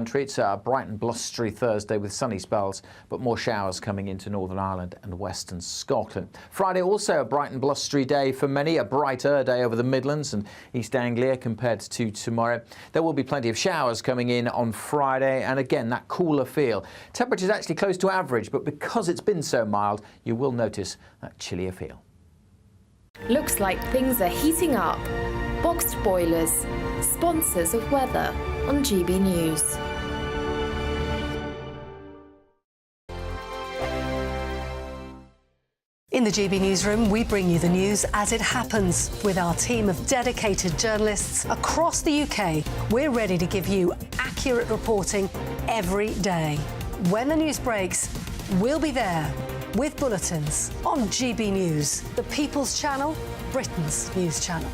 It's a bright and blustery Thursday with sunny spells, but more showers coming into Northern Ireland and western Scotland. Friday also a bright and blustery day for many, a brighter day over the Midlands and East Anglia compared to tomorrow. There will be plenty of showers coming in on Friday, and again that cooler feel. Temperatures actually close to average, but because it's been so mild, you will notice that chillier feel. Looks like things are heating up. Boxed boilers, sponsors of weather on GB News. In the GB Newsroom, we bring you the news as it happens. With our team of dedicated journalists across the UK, we're ready to give you accurate reporting every day. When the news breaks, we'll be there with bulletins on GB News, the People's Channel, Britain's news channel.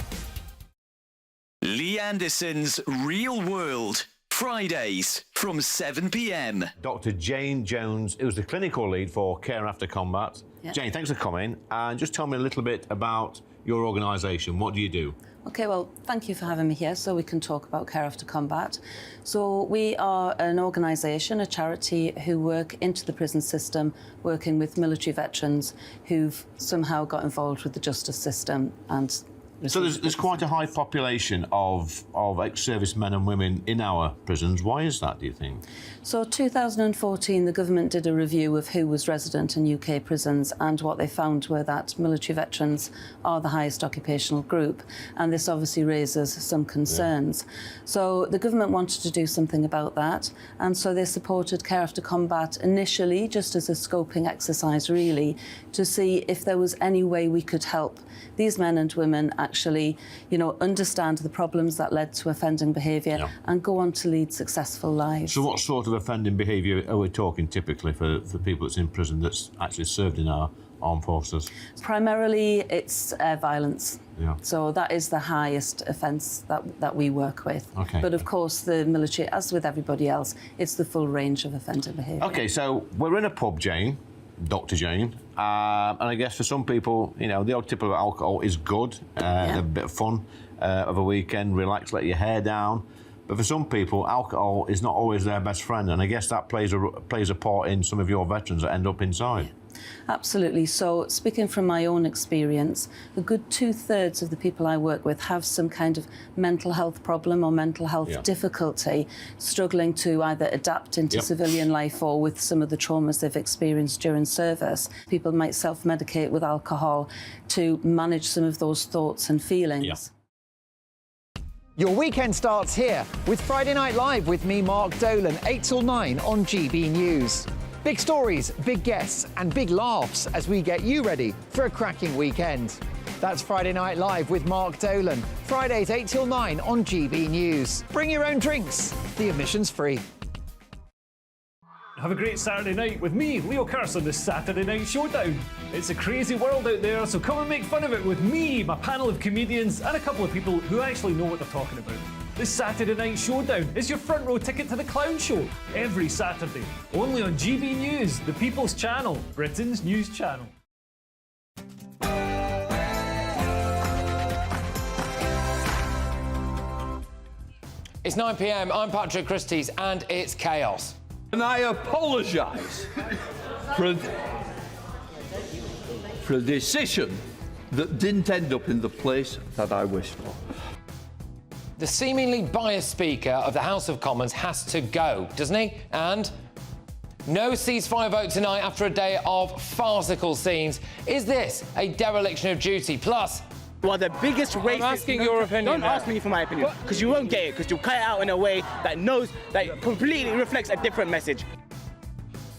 Lee Anderson's Real World, Fridays from 7 p.m. Dr. Jane Jones, who's the clinical lead for Care After Combat. Yep. Jane, thanks for coming. And just tell me a little bit about your organisation. What do you do? OK, well, thank you for having me here so we can talk about Care After Combat. So we are an organisation, a charity, who work into the prison system, working with military veterans who've somehow got involved with the justice system and... So there's quite a high population of ex-servicemen and women in our prisons. Why is that, do you think? So 2014, the government did a review of who was resident in UK prisons, and what they found were that military veterans are the highest occupational group, and this obviously raises some concerns. Yeah. So the government wanted to do something about that, and so they supported Care After Combat initially just as a scoping exercise, really, to see if there was any way we could help these men and women actually, you know, understand the problems that led to offending behaviour, yeah, and go on to lead successful lives. So what sort of offending behaviour are we talking typically for people that's in prison that's actually served in our armed forces? Primarily it's violence. Yeah. So that is the highest offence that we work with. Okay. But of course the military, as with everybody else, it's the full range of offending behaviour. OK, so we're in a pub, Jane, Dr. Jane, and I guess for some people, you know, the odd tip of alcohol is good, Yeah. a bit of fun of a weekend, relax, let your hair down. But for some people, alcohol is not always their best friend, and I guess that plays a part in some of your veterans that end up inside. Yeah. Absolutely. So speaking from my own experience, a good 2/3 of the people I work with have some kind of mental health problem or mental health, yeah, difficulty, struggling to either adapt into, yep, civilian life or with some of the traumas they've experienced during service. People might self-medicate with alcohol to manage some of those thoughts and feelings. Yeah. Your weekend starts here with Friday Night Live with me, Mark Dolan, 8 till 9 on GB News. Big stories, big guests and big laughs as we get you ready for a cracking weekend. That's Friday Night Live with Mark Dolan. Fridays 8 till 9 on GB News. Bring your own drinks. The admission's free. Have a great Saturday night with me, Leo Curse, on the Saturday Night Showdown. It's a crazy world out there, so come and make fun of it with me, my panel of comedians, and a couple of people who actually know what they're talking about. This Saturday Night Showdown is your front row ticket to the clown show every Saturday, only on GB News, the People's Channel, Britain's news channel. It's 9 p.m, I'm Patrick Christys, and it's chaos. And I apologise for a decision that didn't end up in the place that I wished for. The seemingly biased Speaker of the House of Commons has to go, doesn't he? And no ceasefire vote tonight after a day of farcical scenes. Is this a dereliction of duty? Plus, well, the biggest racist... I'm asking your opinion. Don't ask me for my opinion, because you won't get it, because you'll cut it out in a way that completely reflects a different message.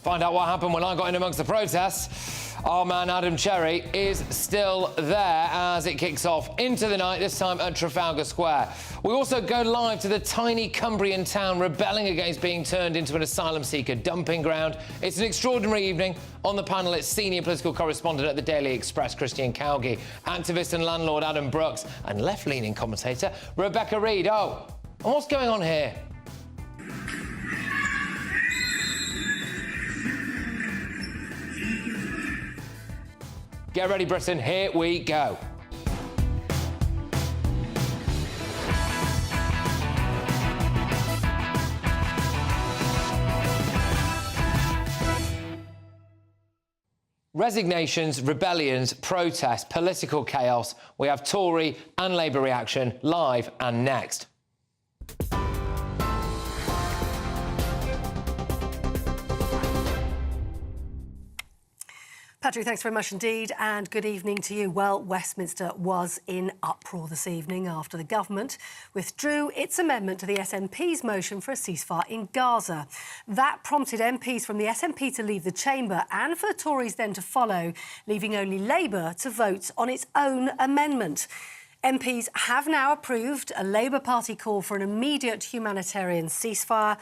Find out what happened when I got in amongst the protests. Our man Adam Cherry is still there as it kicks off into the night, this time at Trafalgar Square. We also go live to the tiny Cumbrian town rebelling against being turned into an asylum seeker dumping ground. It's an extraordinary evening. On the panel, it's senior political correspondent at the Daily Express, Christian Cowgie, activist and landlord Adam Brooks, and left-leaning commentator Rebecca Reid. Oh, and what's going on here? Get ready, Britain, here we go. Resignations, rebellions, protests, political chaos. We have Tory and Labour reaction live and next. Patrick, thanks very much indeed, and good evening to you. Well, Westminster was in uproar this evening after the government withdrew its amendment to the SNP's motion for a ceasefire in Gaza. That prompted MPs from the SNP to leave the chamber and for the Tories then to follow, leaving only Labour to vote on its own amendment. MPs have now approved a Labour Party call for an immediate humanitarian ceasefire,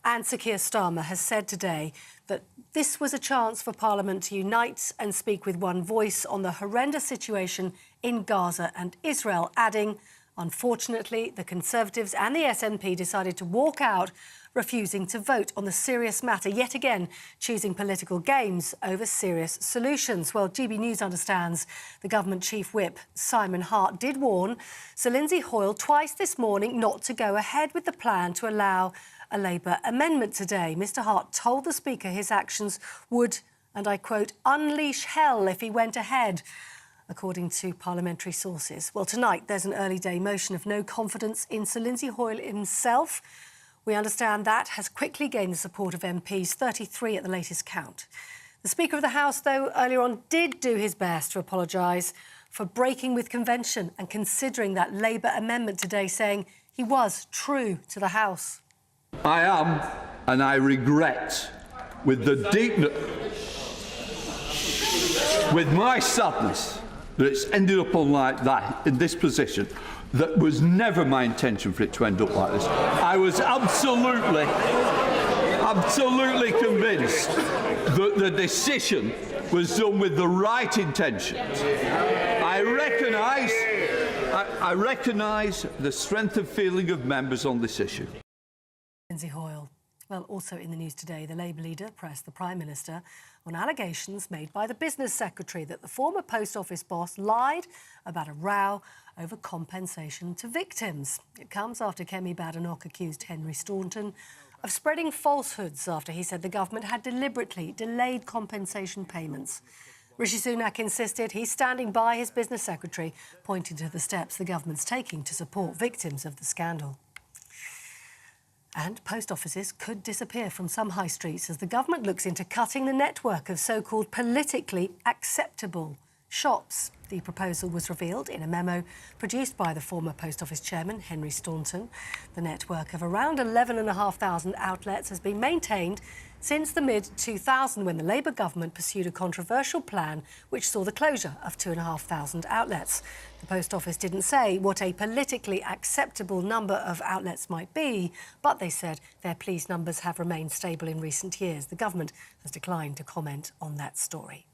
and Sir Keir Starmer has said today that this was a chance for Parliament to unite and speak with one voice on the horrendous situation in Gaza and Israel, adding, unfortunately, the Conservatives and the SNP decided to walk out, refusing to vote on the serious matter, yet again choosing political games over serious solutions. Well, GB News understands the government chief whip, Simon Hart, did warn Sir Lindsay Hoyle twice this morning not to go ahead with the plan to allow a Labour amendment today. Mr Hart told the Speaker his actions would, and I quote, unleash hell if he went ahead, according to parliamentary sources. Well, tonight there's an early day motion of no confidence in Sir Lindsay Hoyle himself. We understand that has quickly gained the support of MPs, 33 at the latest count. The Speaker of the House, though, earlier on did do his best to apologise for breaking with convention and considering that Labour amendment today, saying he was true to the House. I am, and I regret, with my sadness, that it's ended up on like that, in this position. That was never my intention for it to end up like this. I was absolutely convinced that the decision was done with the right intentions. I recognise the strength of feeling of members on this issue. Lindsay Hoyle. Well, also in the news today, the Labour leader pressed the Prime Minister on allegations made by the Business Secretary that the former Post Office boss lied about a row over compensation to victims. It comes after Kemi Badenoch accused Henry Staunton of spreading falsehoods after he said the government had deliberately delayed compensation payments. Rishi Sunak insisted he's standing by his Business Secretary, pointing to the steps the government's taking to support victims of the scandal. And post offices could disappear from some high streets as the government looks into cutting the network of so-called politically acceptable shops. The proposal was revealed in a memo produced by the former Post Office chairman, Henry Staunton. The network of around 11,500 outlets has been maintained since the mid-2000s, when the Labour government pursued a controversial plan which saw the closure of 2,500 outlets. The Post Office didn't say what a politically acceptable number of outlets might be, but they said their pleased numbers have remained stable in recent years. The government has declined to comment on that story.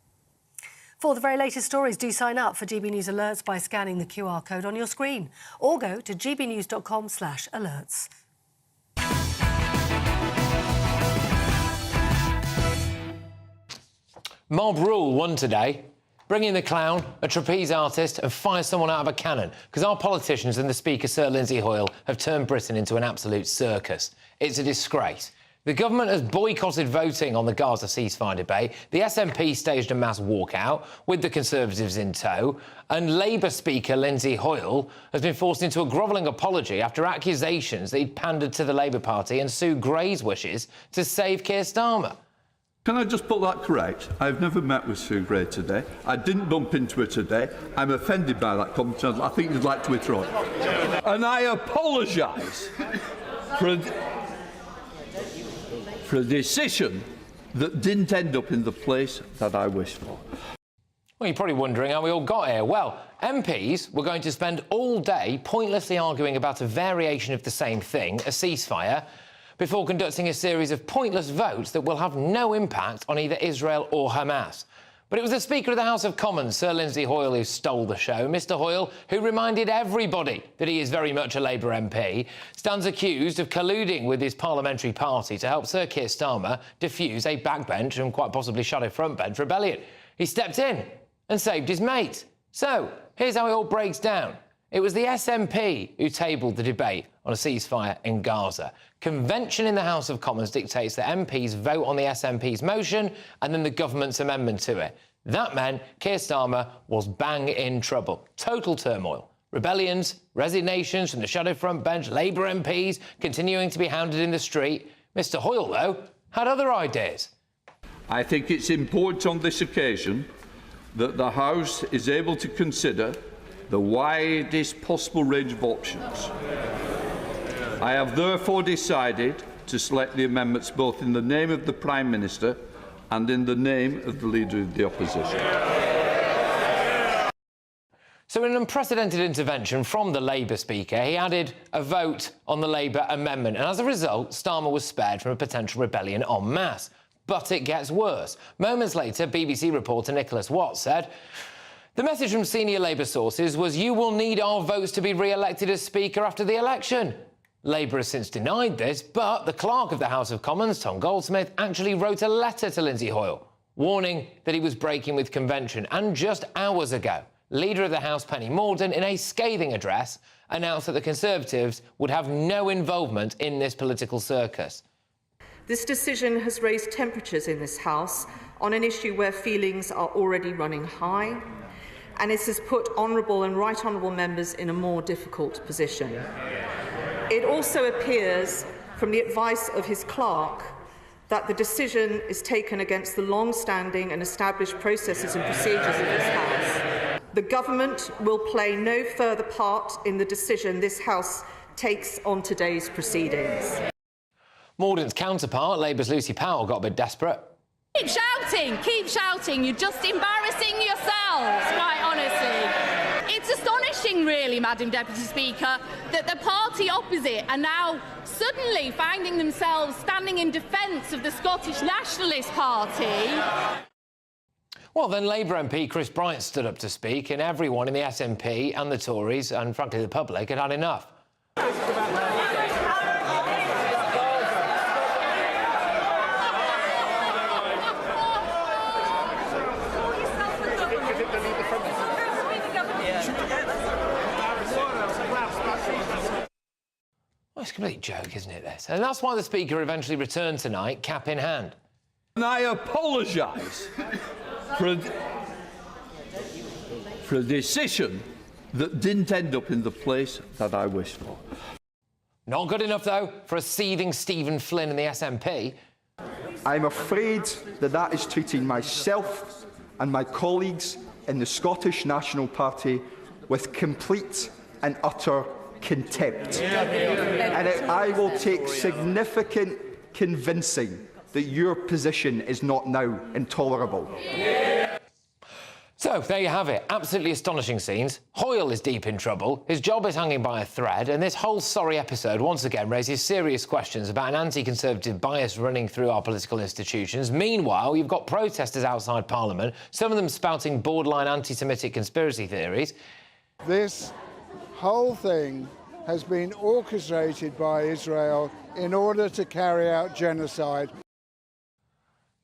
For the very latest stories, do sign up for GB News Alerts by scanning the QR code on your screen, or go to gbnews.com/alerts. Mob Rule won today. Bring in the clown, a trapeze artist and fire someone out of a cannon, because our politicians and the Speaker, Sir Lindsay Hoyle, have turned Britain into an absolute circus. It's a disgrace. The government has boycotted voting on the Gaza ceasefire debate. The SNP staged a mass walkout with the Conservatives in tow. And Labour Speaker Lindsay Hoyle has been forced into a grovelling apology after accusations that he'd pandered to the Labour Party and Sue Gray's wishes to save Keir Starmer. Can I just put that correct? I've never met with Sue Gray today. I didn't bump into her today. I'm offended by that comment. I think you'd like to withdraw it. And I apologise for a decision that didn't end up in the place that I wished for. Well, you're probably wondering how we all got here. Well, MPs were going to spend all day pointlessly arguing about a variation of the same thing, a ceasefire, before conducting a series of pointless votes that will have no impact on either Israel or Hamas. But it was the Speaker of the House of Commons, Sir Lindsay Hoyle, who stole the show. Mr Hoyle, who reminded everybody that he is very much a Labour MP, stands accused of colluding with his parliamentary party to help Sir Keir Starmer defuse a backbench and quite possibly shadow frontbench rebellion. He stepped in and saved his mate. So, here's how it all breaks down. It was the SNP who tabled the debate on a ceasefire in Gaza. Convention in the House of Commons dictates that MPs vote on the SNP's motion and then the government's amendment to it. That meant Keir Starmer was bang in trouble. Total turmoil. Rebellions, resignations from the shadow front bench, Labour MPs continuing to be hounded in the street. Mr Hoyle, though, had other ideas. I think it's important on this occasion that the House is able to consider the widest possible range of options. I have therefore decided to select the amendments both in the name of the Prime Minister and in the name of the Leader of the Opposition. So in an unprecedented intervention from the Labour Speaker, he added a vote on the Labour amendment, and as a result, Starmer was spared from a potential rebellion en masse. But it gets worse. Moments later, BBC reporter Nicholas Watt said, "The message from senior Labour sources was you will need our votes to be re-elected as Speaker after the election." Labour has since denied this, but the clerk of the House of Commons, Tom Goldsmith, actually wrote a letter to Lindsay Hoyle, warning that he was breaking with convention. And just hours ago, Leader of the House, Penny Mordaunt, in a scathing address, announced that the Conservatives would have no involvement in this political circus. This decision has raised temperatures in this House on an issue where feelings are already running high, and it has put honourable and right honourable members in a more difficult position. It also appears from the advice of his clerk that the decision is taken against the long-standing and established processes and procedures of this House. The Government will play no further part in the decision this House takes on today's proceedings. Mordaunt's counterpart, Labour's Lucy Powell, got a bit desperate. Keep shouting, you're just embarrassing yourselves, quite honestly. It's astonishing, really, Madam Deputy Speaker, that the party opposite are now suddenly finding themselves standing in defence of the Scottish Nationalist Party. Well, then Labour MP Chris Bryant stood up to speak, and everyone in the SNP and the Tories, and frankly the public, had had enough. Well, it's a complete joke, isn't it, this? And that's why the Speaker eventually returned tonight, cap in hand. And I apologise for a decision that didn't end up in the place that I wished for. Not good enough, though, for a seething Stephen Flynn in the SNP. I'm afraid that that is treating myself and my colleagues in the Scottish National Party with complete and utter contempt. And I will take significant convincing that your position is not now intolerable. So, there you have it. Absolutely astonishing scenes. Hoyle is deep in trouble. His job is hanging by a thread. And this whole sorry episode, once again, raises serious questions about an anti-Conservative bias running through our political institutions. Meanwhile, you've got protesters outside Parliament, some of them spouting borderline anti-Semitic conspiracy theories. This whole thing has been orchestrated by Israel in order to carry out genocide.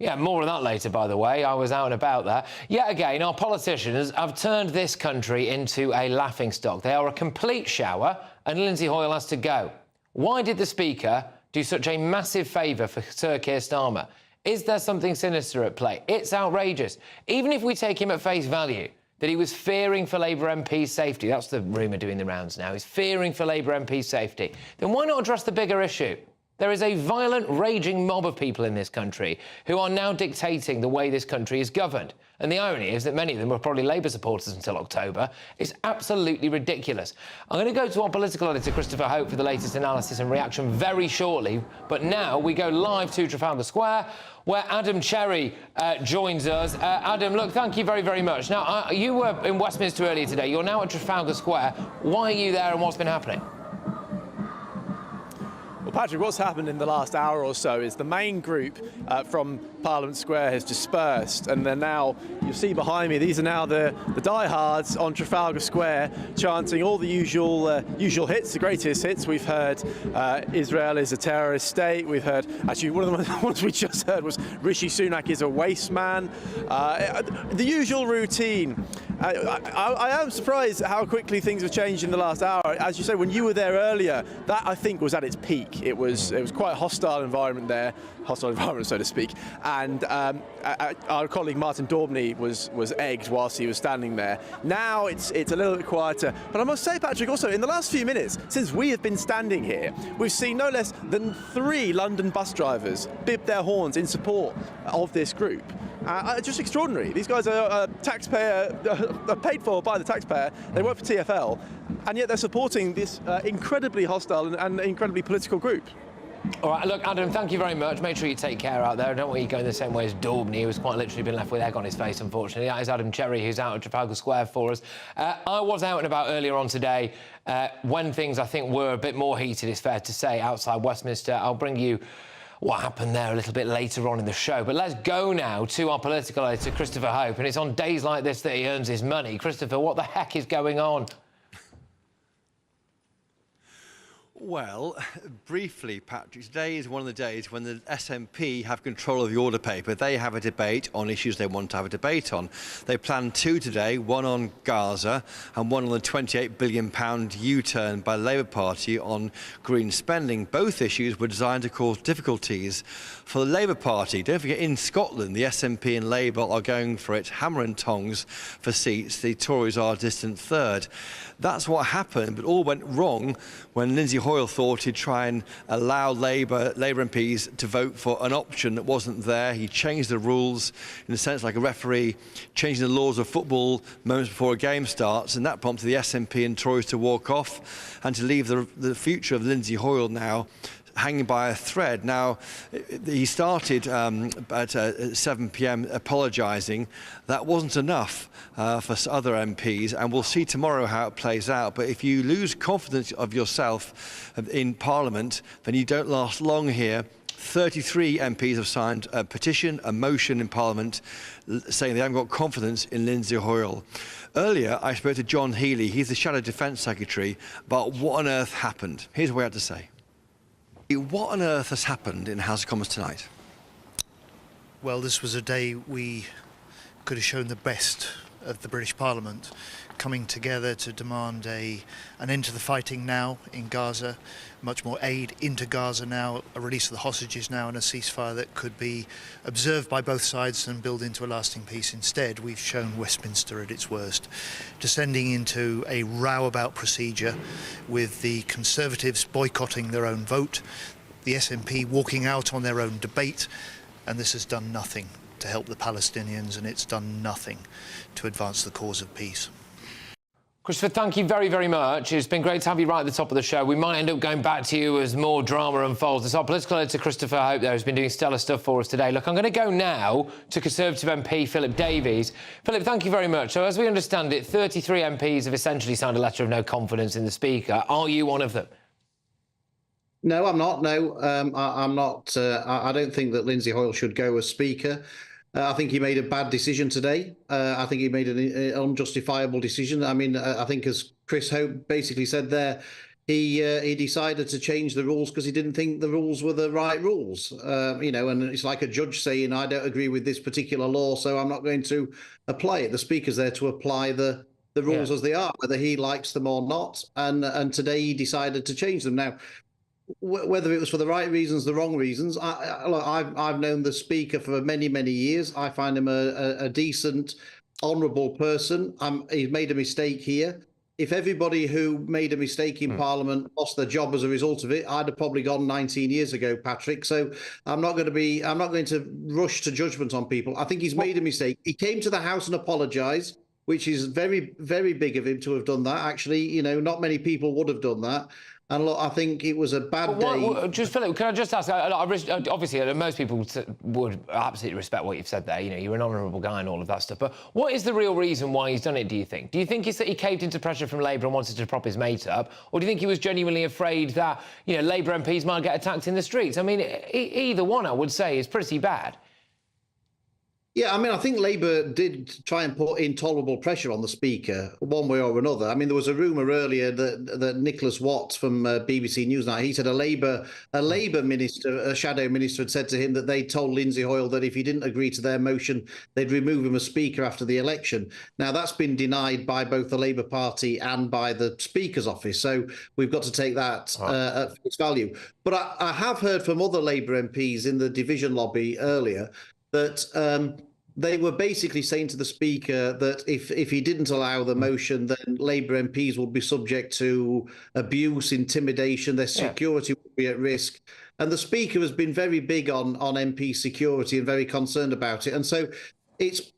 Yeah, more of that later, by the way. I was out and about there. Yet again, our politicians have turned this country into a laughingstock. They are a complete shower, and Lindsay Hoyle has to go. Why did the Speaker do such a massive favour for Sir Keir Starmer? Is there something sinister at play? It's outrageous. Even if we take him at face value, that he was fearing for Labour MP's safety, that's the rumour doing the rounds now, he's fearing for Labour MP's safety, then why not address the bigger issue? There is a violent, raging mob of people in this country who are now dictating the way this country is governed. And the irony is that many of them were probably Labour supporters until October. It's absolutely ridiculous. I'm going to go to our political editor, Christopher Hope, for the latest analysis and reaction very shortly. But now we go live to Trafalgar Square, where Adam Cherry joins us. Adam, look, thank you very, very much. Now, you were in Westminster earlier today. You're now at Trafalgar Square. Why are you there and what's been happening? Well, Patrick, what's happened in the last hour or so is the main group from Parliament Square has dispersed, and they're now, you'll see behind me, these are now the diehards on Trafalgar Square chanting all the usual hits, the greatest hits. We've heard Israel is a terrorist state. We've heard, actually, one of the ones we just heard was Rishi Sunak is a waste man. The usual routine. I am surprised at how quickly things have changed in the last hour. As you say, when you were there earlier, that I think was at its peak. It was quite a hostile environment there, hostile environment, so to speak. And our colleague Martin Daubney was egged whilst he was standing there. Now it's a little bit quieter. But I must say, Patrick, also in the last few minutes, since we have been standing here, we've seen no less than 3 London bus drivers bib their horns in support of this group. Just extraordinary. These guys are paid for by the taxpayer. They work for TfL, and yet they're supporting this incredibly hostile and incredibly political group. All right, look, Adam, thank you very much. Make sure you take care out there. I don't want you going the same way as Daubney, who's quite literally been left with egg on his face, unfortunately. That is Adam Cherry, who's out at Trafalgar Square for us. I was out and about earlier on today when things, I think, were a bit more heated, it's fair to say, outside Westminster. I'll bring you what happened there a little bit later on in the show. But let's go now to our political editor, Christopher Hope, and it's on days like this that he earns his money. Christopher, what the heck is going on? Well, briefly, Patrick, today is one of the days when the SNP have control of the order paper. They have a debate on issues they want to have a debate on. They plan 2 today, one on Gaza and one on the £28 billion U-turn by the Labour Party on green spending. Both issues were designed to cause difficulties for the Labour Party. Don't forget, in Scotland, the SNP and Labour are going for it, hammer and tongs for seats. The Tories are a distant third. That's what happened, but all went wrong when Lindsay Hoyle thought he'd try and allow Labour MPs to vote for an option that wasn't there. He changed the rules, in a sense like a referee changing the laws of football moments before a game starts, and that prompted the SNP and Tories to walk off and to leave the future of Lindsay Hoyle now hanging by a thread. Now, he started at 7 p.m. apologising. That wasn't enough for other MPs, and we'll see tomorrow how it plays out. But if you lose confidence of yourself in Parliament, then you don't last long here. 33 MPs have signed a petition, a motion in Parliament, saying they haven't got confidence in Lindsay Hoyle. Earlier, I spoke to John Healey. He's the Shadow Defence Secretary, about what on earth happened. Here's what he had to say. What on earth has happened in the House of Commons tonight? Well, this was a day we could have shown the best of the British Parliament coming together to demand an end to the fighting now in Gaza, much more aid into Gaza now, a release of the hostages now, and a ceasefire that could be observed by both sides and build into a lasting peace. Instead, we've shown Westminster at its worst, descending into a row about procedure, with the Conservatives boycotting their own vote, the SNP walking out on their own debate, and this has done nothing to help the Palestinians, and it's done nothing to advance the cause of peace. Christopher, thank you very, very much. It's been great to have you right at the top of the show. We might end up going back to you as more drama unfolds. It's our political editor, Christopher Hope, there, who's been doing stellar stuff for us today. Look, I'm going to go now to Conservative MP Philip Davies. Philip, thank you very much. So, as we understand it, 33 MPs have essentially signed a letter of no confidence in the Speaker. Are you one of them? No, I'm not. No, I'm not. I don't think that Lindsay Hoyle should go as Speaker. I think he made a bad decision today. I think he made an unjustifiable decision. I mean, I think, as Chris Hope basically said there, he decided to change the rules because he didn't think the rules were the right rules. You know, and it's like a judge saying, I don't agree with this particular law, so I'm not going to apply it. The Speaker's there to apply the rules as they are, whether he likes them or not. And today he decided to change them. Now, whether it was for the right reasons, the wrong reasons, I've known the Speaker for many, many years. I find him a decent, honourable person. He's made a mistake here. If everybody who made a mistake in Parliament lost their job as a result of it, I'd have probably gone 19 years ago, Patrick. So I'm not going to rush to judgment on people. I think he's made a mistake. He came to the House and apologised, which is very, very big of him to have done that. Actually, you know, not many people would have done that. And look, I think it was a bad day. Just, Philip, can I just ask? Obviously, most people would absolutely respect what you've said there. You know, you're an honourable guy and all of that stuff. But what is the real reason why he's done it, do you think? Do you think it's that he caved into pressure from Labour and wanted to prop his mate up? Or do you think he was genuinely afraid that, you know, Labour MPs might get attacked in the streets? I mean, either one, I would say, is pretty bad. Yeah, I mean, I think Labour did try and put intolerable pressure on the Speaker one way or another. I mean, there was a rumour earlier that Nicholas Watts from BBC Newsnight, he said a Labour minister, a shadow minister, had said to him that they told Lindsay Hoyle that if he didn't agree to their motion, they'd remove him as Speaker after the election. Now, that's been denied by both the Labour Party and by the Speaker's office, so we've got to take that at face value. But I have heard from other Labour MPs in the division lobby earlier that they were basically saying to the Speaker that if he didn't allow the motion, then Labour MPs would be subject to abuse, intimidation, their security would be at risk. And the Speaker has been very big on MP security and very concerned about it. And so it's,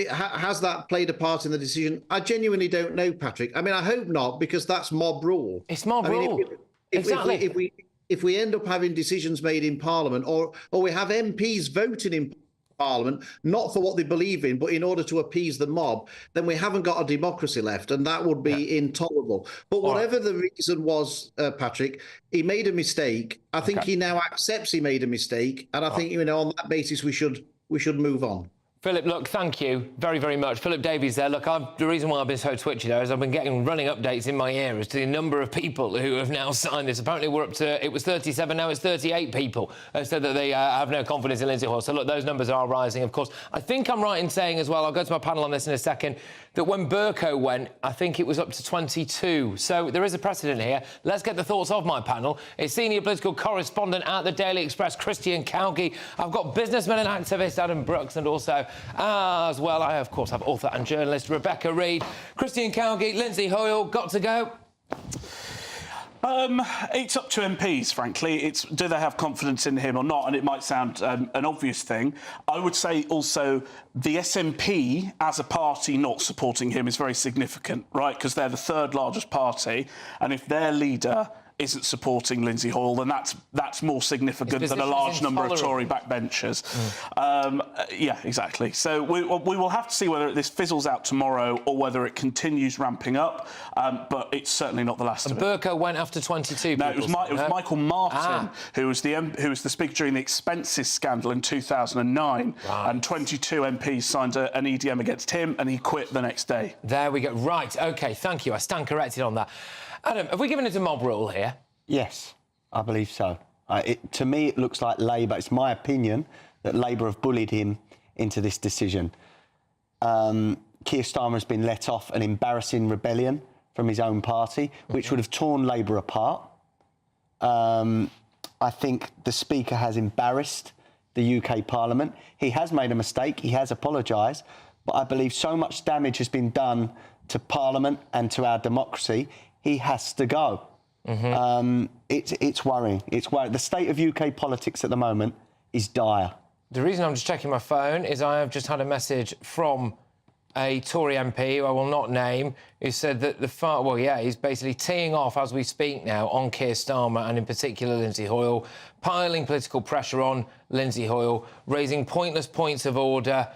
has that played a part in the decision? I genuinely don't know, Patrick. I mean, I hope not, because that's mob rule. It's mob rule. Exactly. If we end up having decisions made in Parliament or we have MPs voting in Parliament, not for what they believe in, but in order to appease the mob, then we haven't got a democracy left, and that would be intolerable. But whatever the reason was, Patrick, he made a mistake. I think he now accepts he made a mistake, and I think on that basis we should move on. Philip, look, thank you very, very much. Philip Davies there. Look, the reason why I've been so twitchy there is I've been getting running updates in my ear as to the number of people who have now signed this. Apparently we're up to, it was 37, now it's 38 people said that they have no confidence in Lindsay Hoyle. So look, those numbers are rising, of course. I think I'm right in saying as well, I'll go to my panel on this in a second, that when Burko went, I think it was up to 22. So there is a precedent here. Let's get the thoughts of my panel. It's senior political correspondent at the Daily Express, Christys Cowgie. I've got businessman and activist Adam Brooks, and also, as well, I, of course, have author and journalist Rebecca Reid. Christys Cowgie, Lindsay Hoyle, got to go? It's up to MPs, frankly. Do they have confidence in him or not? And it might sound an obvious thing. I would say also the SNP as a party not supporting him is very significant, right? Because they're the third largest party. And if their leader isn't supporting Lindsay Hoyle, then that's more significant than a large number of Tory backbenchers. Yeah, exactly. So we will have to see whether this fizzles out tomorrow or whether it continues ramping up. But it's certainly not the last of it. Burko went after 22. No, it was Michael Martin who was the Speaker during the expenses scandal in 2009, and 22 MPs signed an EDM against him, and he quit the next day. There we go. Right. OK. Thank you. I stand corrected on that. Adam, have we given it a mob rule here? Yes, I believe so. To me, it looks like Labour. It's my opinion that Labour have bullied him into this decision. Keir Starmer has been let off an embarrassing rebellion from his own party, which would have torn Labour apart. I think the Speaker has embarrassed the UK Parliament. He has made a mistake. He has apologised. But I believe so much damage has been done to Parliament and to our democracy. He has to go. It's worrying. It's worrying. The state of UK politics at the moment is dire. The reason I'm just checking my phone is I have just had a message from a Tory MP, who I will not name, who said that he's basically teeing off as we speak now on Keir Starmer and in particular Lindsay Hoyle, piling political pressure on Lindsay Hoyle, raising pointless points of order.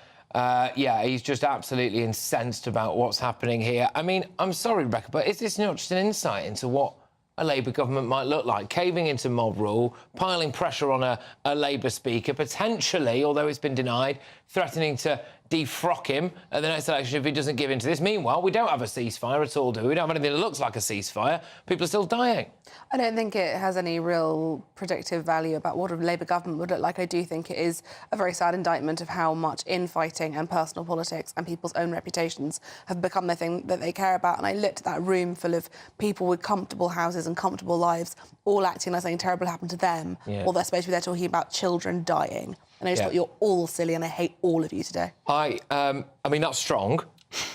He's just absolutely incensed about what's happening here. I mean, I'm sorry, Rebecca, but is this not just an insight into what a Labour government might look like? Caving into mob rule, piling pressure on a Labour Speaker, potentially, although it's been denied, threatening to defrock him at the next election if he doesn't give in to this. Meanwhile, we don't have a ceasefire at all, do we? We don't have anything that looks like a ceasefire. People are still dying. I don't think it has any real predictive value about what a Labour government would look like. I do think it is a very sad indictment of how much infighting and personal politics and people's own reputations have become the thing that they care about. And I looked at that room full of people with comfortable houses and comfortable lives, all acting like something terrible happened to them, or they're supposed to be there talking about children dying. And I just thought, you're all silly, and I hate all of you today. I mean, that's strong.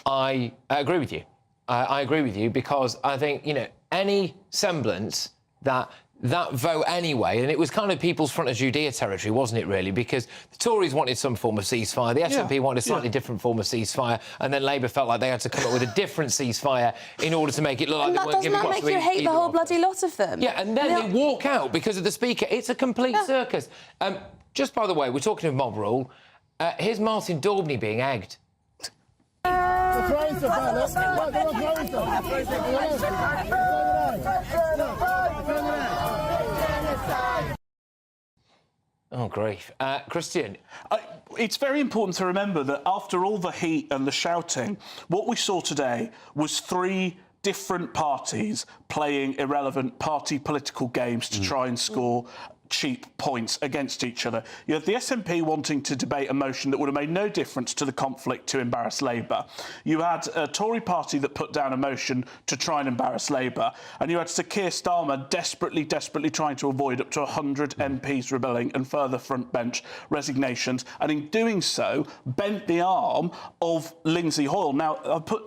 I agree with you. I agree with you because I think, any semblance that vote anyway, and it was kind of people's front of Judea territory, wasn't it, really? Because the Tories wanted some form of ceasefire, the SNP wanted a slightly different form of ceasefire, and then Labour felt like they had to come up with a different ceasefire in order to make it look like they weren't giving up. Doesn't that make you hate the whole bloody lot of them? Yeah, and then they walk out because of the Speaker. It's a complete circus. Just by the way, we're talking of mob rule. Here's Martin Daubney being egged. Oh, grief. Christian? It's very important to remember that after all the heat and the shouting, what we saw today was 3 different parties playing irrelevant party political games to try and score cheap points against each other. You had the SNP wanting to debate a motion that would have made no difference to the conflict to embarrass Labour. You had a Tory party that put down a motion to try and embarrass Labour. And you had Sir Keir Starmer desperately trying to avoid up to 100 MPs rebelling and further front bench resignations. And in doing so, bent the arm of Lindsay Hoyle. Now,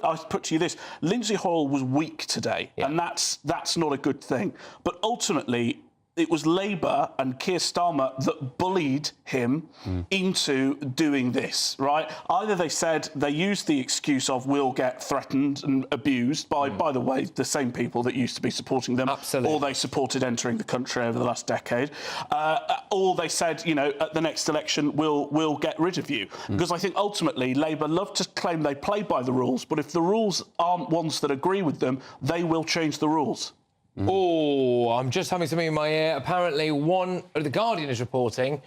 I put to you this. Lindsay Hoyle was weak today, and that's not a good thing. But ultimately, it was Labour and Keir Starmer that bullied him into doing this, right? Either they said they used the excuse of we'll get threatened and abused by the way, the same people that used to be supporting them. Absolutely. Or they supported entering the country over the last decade. Or they said, you know, at the next election, we'll get rid of you. Because I think ultimately Labour love to claim they play by the rules, but if the rules aren't ones that agree with them, they will change the rules. Oh, I'm just having something in my ear. Apparently, The Guardian is reporting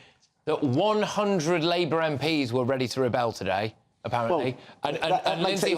that 100 Labour MPs were ready to rebel today, apparently. Well, and Lindsay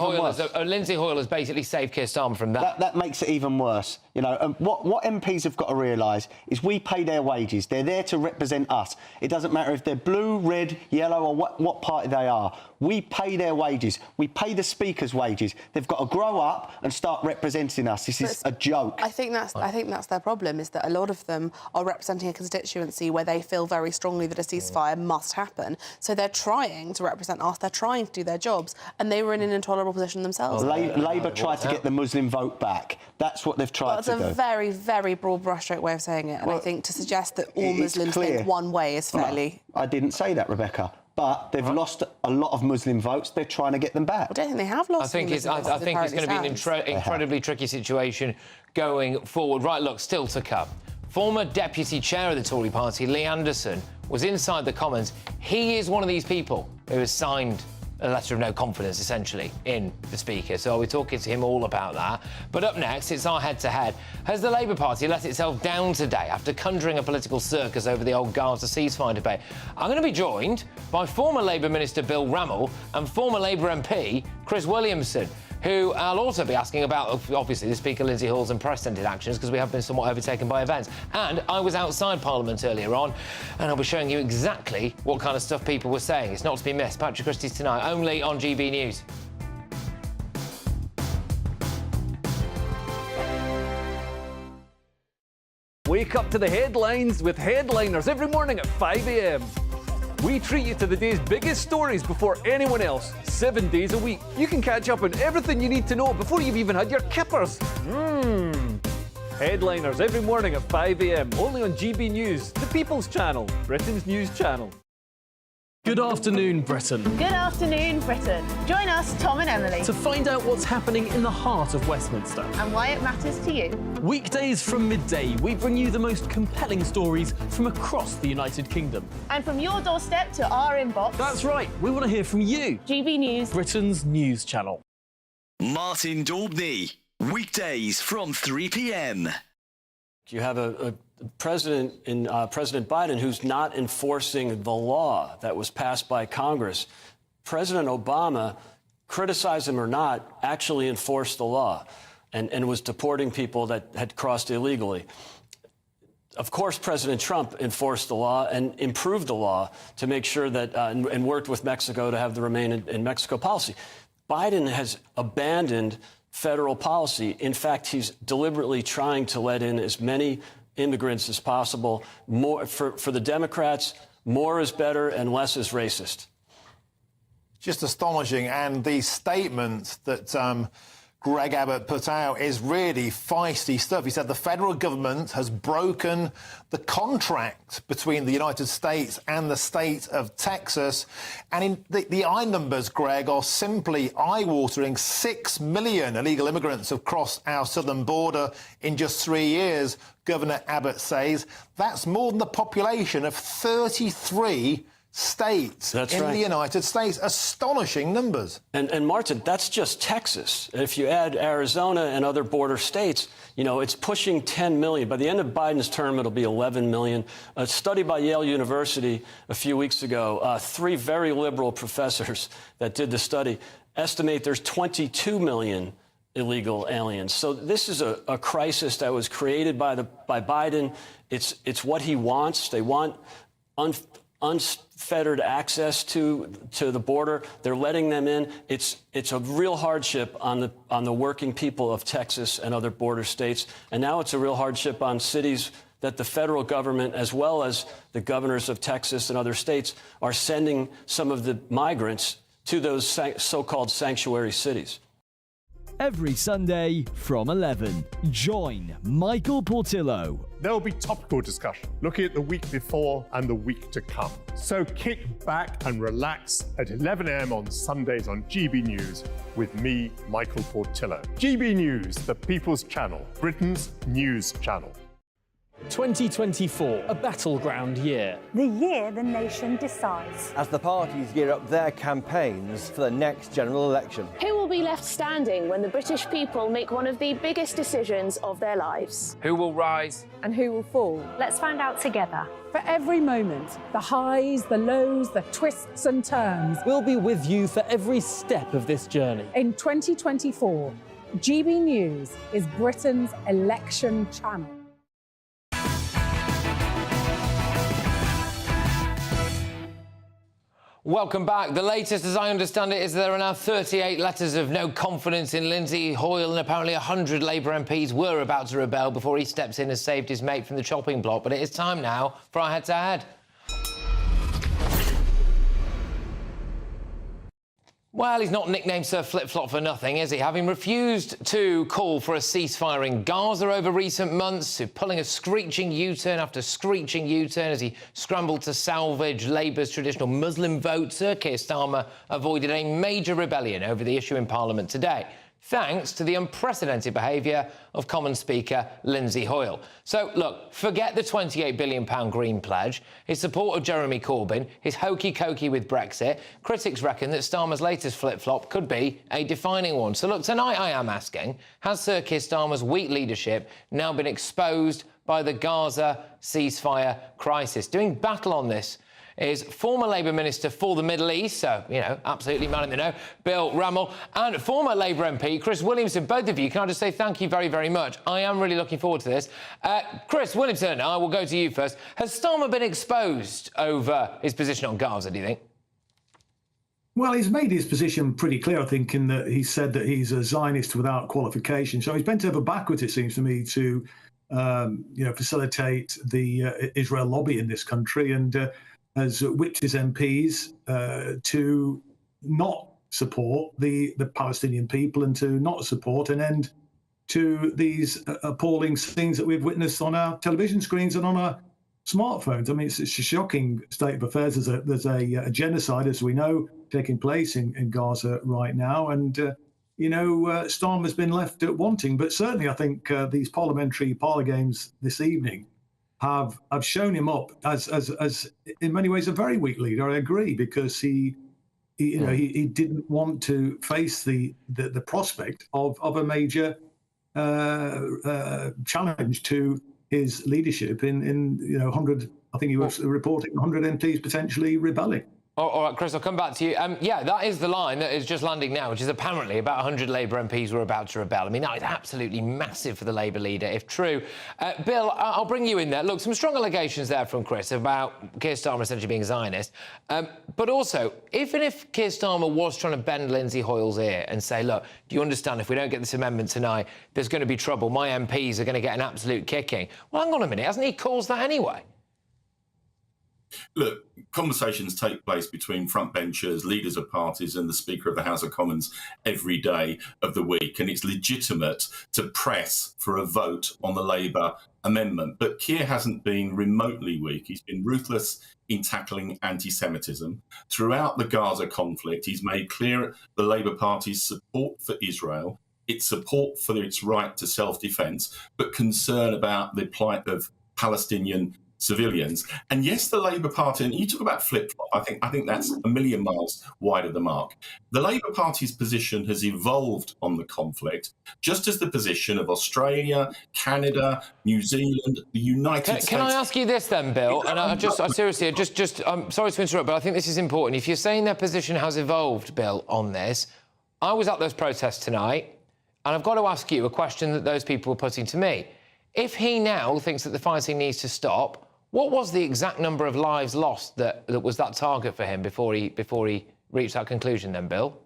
Hoyle has basically saved Keir Starmer from that. That makes it even worse. You know, and what MPs have got to realise is we pay their wages. They're there to represent us. It doesn't matter if they're blue, red, yellow or what party they are. We pay their wages. We pay the speaker's wages. They've got to grow up and start representing us. This is a joke. I think that's their problem, is that a lot of them are representing a constituency where they feel very strongly that a ceasefire must happen. So they're trying to represent us. They're trying to do their jobs, and they were in an intolerable position themselves. Labour tried to get the Muslim vote back. That's what they've tried to do. That's a very, very broad brushstroke way of saying it, and I think to suggest that all Muslims think one way is fairly... No, I didn't say that, Rebecca. But they've lost a lot of Muslim votes. They're trying to get them back. I don't think they have lost. I think it's going to be an incredibly tricky situation going forward. Right, look, still to come. Former deputy chair of the Tory party, Lee Anderson, was inside the Commons. He is one of these people who has signed a letter of no confidence, essentially, in the Speaker. So I'll be talking to him all about that. But up next, it's our head-to-head. Has the Labour Party let itself down today after conjuring a political circus over the old Gaza ceasefire debate? I'm going to be joined by former Labour Minister Bill Rammell and former Labour MP Chris Williamson, who I'll also be asking about, obviously, the Speaker Lindsay Hoyle's unprecedented actions, because we have been somewhat overtaken by events. And I was outside Parliament earlier on, and I'll be showing you exactly what kind of stuff people were saying. It's not to be missed. Patrick Christys tonight, only on GB News. Wake up to the headlines with Headliners every morning at 5 a.m. We treat you to the day's biggest stories before anyone else, 7 days a week. You can catch up on everything you need to know before you've even had your kippers. Headliners every morning at 5 a.m, only on GB News, the People's Channel, Britain's news channel. Good afternoon, Britain. Good afternoon, Britain. Join us, Tom and Emily, To find out what's happening in the heart of Westminster. and why it matters to you. Weekdays from midday, we bring you the most compelling stories from across the United Kingdom. And from your doorstep to our inbox. That's right, we want to hear from you. GB News, Britain's news channel. Martin Daubney, weekdays from 3 p.m. You have a president in President Biden who's not enforcing the law that was passed by Congress. President Obama, criticize him or not, actually enforced the law and was deporting people that had crossed illegally. Of course, President Trump enforced the law and improved the law to make sure that and worked with Mexico to have the Remain in Mexico policy. Biden has abandoned federal policy. In fact, he's deliberately trying to let in as many immigrants as possible. More for the Democrats, more is better and less is racist. Just astonishing. And the statement that Greg Abbott put out is really feisty stuff. He said the federal government has broken the contract between the United States and the state of Texas. And the eye numbers, Greg, are simply eye-watering. 6 million illegal immigrants have crossed our southern border in just 3 years, Governor Abbott says. That's more than the population of 33 states in the United States. Astonishing numbers. And Martin, that's just Texas. If you add Arizona and other border states, you know, it's pushing 10 million. By the end of Biden's term, it'll be 11 million. A study by Yale University a few weeks ago, 3 very liberal professors that did the study estimate there's 22 million illegal aliens. So this is a crisis that was created by Biden. It's what he wants. They want unfettered access to the border. They're letting them in. It's a real hardship on the working people of Texas and other border states. And now it's a real hardship on cities that the federal government, as well as the governors of Texas and other states, are sending some of the migrants to those so-called sanctuary cities. Every Sunday from 11, join Michael Portillo. There will be topical discussion, looking at the week before and the week to come. So kick back and relax at 11 a.m. on Sundays on GB News with me, Michael Portillo. GB News, the People's Channel, Britain's news channel. 2024, a battleground year. The year the nation decides. As the parties gear up their campaigns for the next general election. Who will be left standing when the British people make one of the biggest decisions of their lives? Who will rise? And who will fall? Let's find out together. For every moment, the highs, the lows, the twists and turns. We'll be with you for every step of this journey. In 2024, GB News is Britain's election channel. Welcome back. The latest, as I understand it, is there are now 38 letters of no confidence in Lindsay Hoyle, and apparently 100 Labour MPs were about to rebel before he steps in and saved his mate from the chopping block. But it is time now for our head-to-head. Well, he's not nicknamed Sir Flip-Flop for nothing, is he? Having refused to call for a ceasefire in Gaza over recent months, to pulling a screeching U-turn after screeching U-turn as he scrambled to salvage Labour's traditional Muslim vote, Sir Keir Starmer avoided a major rebellion over the issue in Parliament today, thanks to the unprecedented behaviour of Commons Speaker Lindsay Hoyle. So, look, forget the £28 billion Green pledge, his support of Jeremy Corbyn, his hokey-cokey with Brexit. Critics reckon that Starmer's latest flip-flop could be a defining one. So, look, tonight I am asking, has Sir Keir Starmer's weak leadership now been exposed by the Gaza ceasefire crisis? Doing battle on this is former Labour Minister for the Middle East, so, you know, absolutely man in the know, Bill Rammell, and former Labour MP, Chris Williamson. Both of you, can I just say thank you very, very much? I am really looking forward to this. Chris Williamson, I will go to you first. Has Starmer been exposed over his position on Gaza, do you think? Well, he's made his position pretty clear, I think, in that he said that he's a Zionist without qualification. So he's bent over backwards, it seems to me, to, facilitate the Israel lobby in this country, and has whipped his MPs to not support the Palestinian people and to not support an end to these appalling scenes that we've witnessed on our television screens and on our smartphones. I mean, it's a shocking state of affairs. There's a genocide, as we know, taking place in Gaza right now. And, Starmer's been left wanting. But certainly I think these parliamentary parlour games this evening have shown him up as in many ways a very weak leader. I agree, because he didn't want to face the prospect of a major challenge to his leadership in 100. I think he was reporting 100 MPs potentially rebelling. All right, Chris, I'll come back to you. Yeah, that is the line that is just landing now, which is apparently about 100 Labour MPs were about to rebel. I mean, that is absolutely massive for the Labour leader, if true. Bill, I'll bring you in there. Look, some strong allegations there from Chris about Keir Starmer essentially being a Zionist. But also, even if Keir Starmer was trying to bend Lindsay Hoyle's ear and say, look, do you understand, if we don't get this amendment tonight, there's going to be trouble. My MPs are going to get an absolute kicking. Well, hang on a minute. Hasn't he caused that anyway? Look, conversations take place between frontbenchers, leaders of parties and the Speaker of the House of Commons every day of the week, and it's legitimate to press for a vote on the Labour amendment. But Keir hasn't been remotely weak. He's been ruthless in tackling anti-Semitism. Throughout the Gaza conflict, he's made clear the Labour Party's support for Israel, its support for its right to self-defence, but concern about the plight of Palestinian civilians. And yes, the Labour Party, and you talk about flip-flop, I think that's a million miles wide of the mark. The Labour Party's position has evolved on the conflict, just as the position of Australia, Canada, New Zealand, the United States. Can I ask you this then, Bill? And I'm sorry to interrupt, but I think this is important. If you're saying their position has evolved, Bill, on this, I was at those protests tonight, and I've got to ask you a question that those people were putting to me. If he now thinks that the fighting needs to stop, what was the exact number of lives lost that was that target for him before he reached that conclusion then, Bill?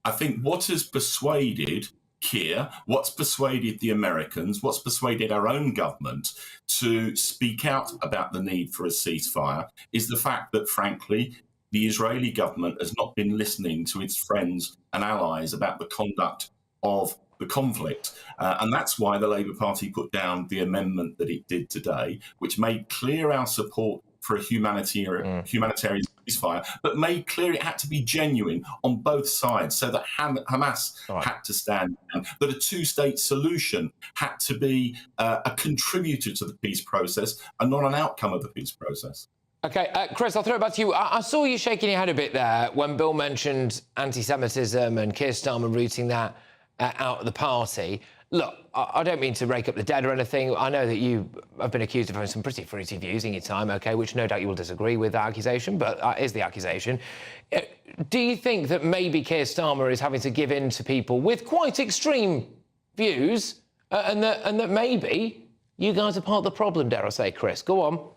I think what has persuaded Keir, what's persuaded the Americans, what's persuaded our own government to speak out about the need for a ceasefire is the fact that, frankly, the Israeli government has not been listening to its friends and allies about the conduct of the conflict. And that's why the Labour Party put down the amendment that it did today, which made clear our support for a humanitarian ceasefire, but made clear it had to be genuine on both sides, so that Hamas had to stand down, that a two-state solution had to be a contributor to the peace process and not an outcome of the peace process. OK, Chris, I'll throw it back to you. I saw you shaking your head a bit there when Bill mentioned anti-Semitism and Keir Starmer rooting that out of the party. Look, I don't mean to rake up the dead or anything. I know that you have been accused of having some pretty fruity views in your time, OK, which no doubt you will disagree with that accusation, but that is the accusation. Do you think that maybe Keir Starmer is having to give in to people with quite extreme views and that maybe you guys are part of the problem, dare I say, Chris? Go on.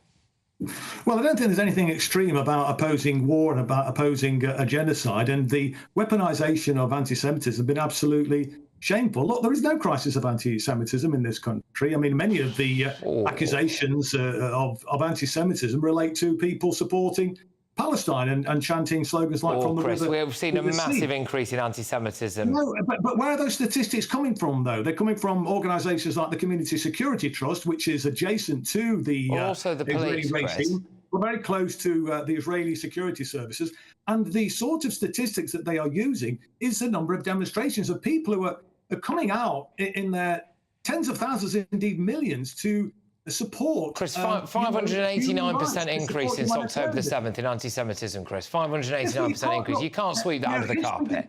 Well, I don't think there's anything extreme about opposing war and about opposing a genocide, and the weaponisation of anti-Semitism has been absolutely shameful. Look, there is no crisis of anti-Semitism in this country. I mean, many of the accusations of anti-Semitism relate to people supporting Palestine and chanting slogans like from the Chris, river. We've seen a massive increase in anti-Semitism. No, but where are those statistics coming from, though? They're coming from organisations like the Community Security Trust, which is adjacent to the also the police, Israeli regime. We're very close to the Israeli security services. And the sort of statistics that they are using is the number of demonstrations of people who are coming out in their tens of thousands, indeed millions, to support. Chris, 589% increase since October the 7th in anti-Semitism, Chris. 589% increase. You can't sweep that under the carpet.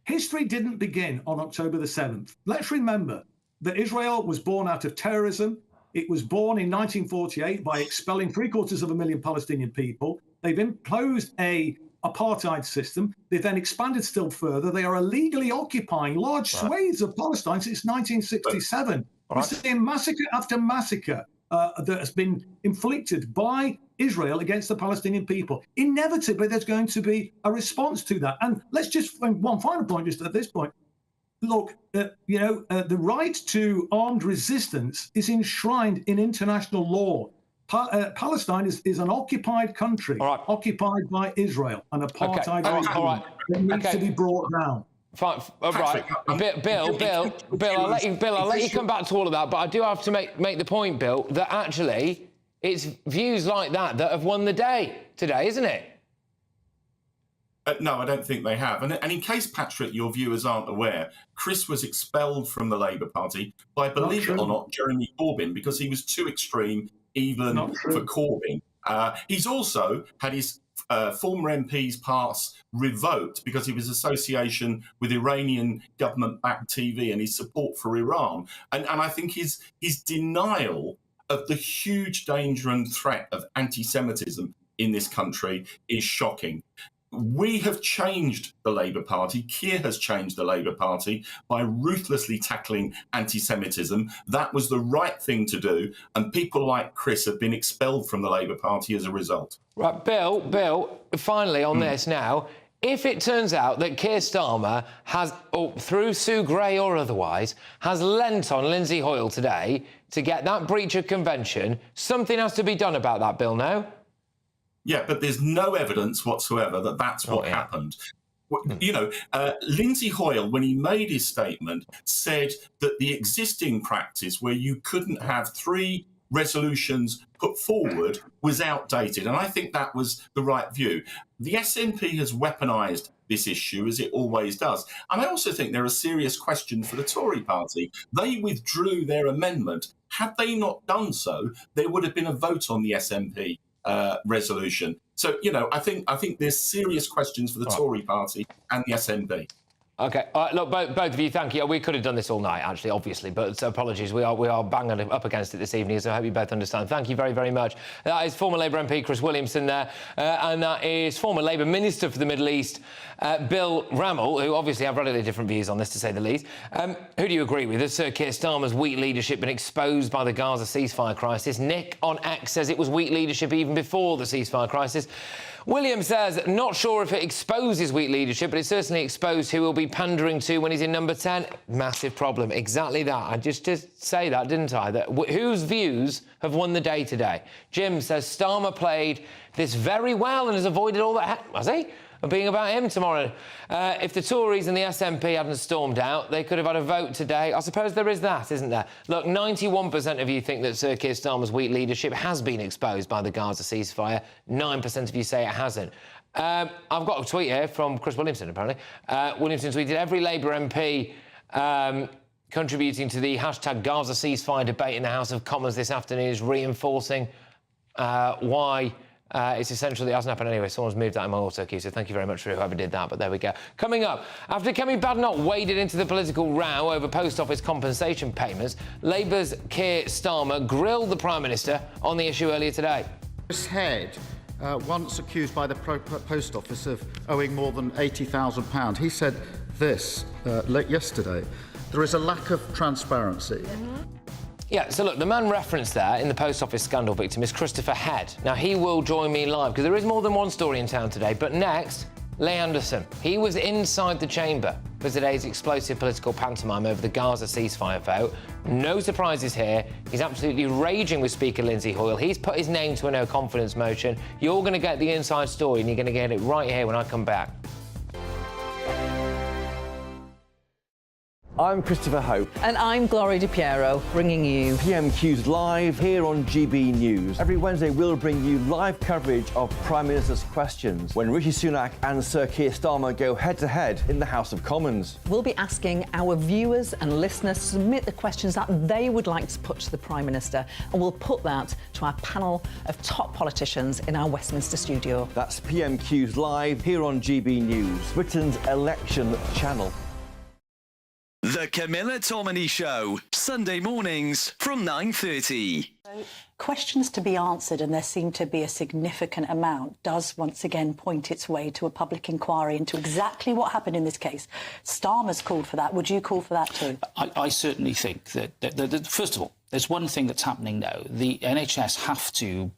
History didn't begin on October the 7th. Let's remember that Israel was born out of terrorism. It was born in 1948 by expelling 750,000 Palestinian people. They've imposed a apartheid system. They've then expanded still further. They are illegally occupying large swathes of Palestine since 1967. We're seeing massacre after massacre that has been inflicted by Israel against the Palestinian people. Inevitably, there's going to be a response to that. And let's just, one final point just at this point. Look, the right to armed resistance is enshrined in international law. Palestine is an occupied country, occupied by Israel, an apartheid regime that needs to be brought down. Fine. Right, Bill, I'll let you come back to all of that, but I do have to make the point, Bill, that actually it's views like that have won the day today, isn't it? No, I don't think they have. And in case, Patrick, your viewers aren't aware, Chris was expelled from the Labour Party by, believe it or not, Jeremy Corbyn, because he was too extreme even for Corbyn. He's also had his former MP's pass revoked because of his association with Iranian government-backed TV and his support for Iran. And I think his denial of the huge danger and threat of anti-Semitism in this country is shocking. We have changed the Labour Party. Keir has changed the Labour Party by ruthlessly tackling anti-Semitism. That was the right thing to do, and people like Chris have been expelled from the Labour Party as a result. Right, Bill, finally on this now, if it turns out that Keir Starmer has, through Sue Gray or otherwise, has lent on Lindsay Hoyle today to get that breach of convention, something has to be done about that, Bill, no? Yeah, but there's no evidence whatsoever that that's what happened. You know, Lindsay Hoyle, when he made his statement, said that the existing practice where you couldn't have 3 resolutions put forward was outdated. And I think that was the right view. The SNP has weaponised this issue, as it always does. And I also think there are serious questions for the Tory party. They withdrew their amendment. Had they not done so, there would have been a vote on the SNP resolution. So, you know, I think there's serious questions for the Tory party and the SNP. OK, look, both of you, thank you. We could have done this all night, actually, obviously, but apologies. We are banging up against it this evening, so I hope you both understand. Thank you very, very much. That is former Labour MP Chris Williamson there, and that is former Labour Minister for the Middle East, Bill Rammell, who obviously have radically different views on this, to say the least. Who do you agree with? Has Sir Keir Starmer's weak leadership been exposed by the Gaza ceasefire crisis? Nick on X says it was weak leadership even before the ceasefire crisis. William says, not sure if it exposes weak leadership, but it certainly exposed who he'll be pandering to when he's in number 10. Massive problem. Exactly that. I just say that, didn't I? That whose views have won the day today? Jim says Starmer played this very well and has avoided all that. Has he? Being about him tomorrow. If the Tories and the SNP hadn't stormed out, they could have had a vote today. I suppose there is that, isn't there? Look, 91% of you think that Sir Keir Starmer's weak leadership has been exposed by the Gaza ceasefire. 9% of you say it hasn't. I've got a tweet here from Chris Williamson, apparently. Williamson tweeted, every Labour MP contributing to the hashtag Gaza ceasefire debate in the House of Commons this afternoon is reinforcing why... it's essential that it hasn't happened anyway. Someone's moved that in my auto cue, so thank you very much for whoever did that, but there we go. Coming up, after Kemi Badenoch waded into the political row over post office compensation payments, Labour's Keir Starmer grilled the Prime Minister on the issue earlier today. Chris Head, once accused by the Post Office of owing more than £80,000, he said this yesterday, there is a lack of transparency. Yeah, so look, the man referenced there in the Post Office scandal victim is Christopher Head. Now, he will join me live, because there is more than one story in town today. But next, Leigh Anderson. He was inside the chamber for today's explosive political pantomime over the Gaza ceasefire vote. No surprises here. He's absolutely raging with Speaker Lindsay Hoyle. He's put his name to a no-confidence motion. You're going to get the inside story, and you're going to get it right here when I come back. I'm Christopher Hope. And I'm Gloria Di Piero, bringing you PMQ's live here on GB News. Every Wednesday, we'll bring you live coverage of Prime Minister's questions when Rishi Sunak and Sir Keir Starmer go head-to-head in the House of Commons. We'll be asking our viewers and listeners to submit the questions that they would like to put to the Prime Minister, and we'll put that to our panel of top politicians in our Westminster studio. That's PMQ's live here on GB News, Britain's election channel. The Camilla Tominey Show, Sunday mornings from 9:30. Questions to be answered, and there seemed to be a significant amount, does once again point its way to a public inquiry into exactly what happened in this case. Starmer's called for that. Would you call for that too? I certainly think that first of all, there's one thing that's happening now. The NHS have to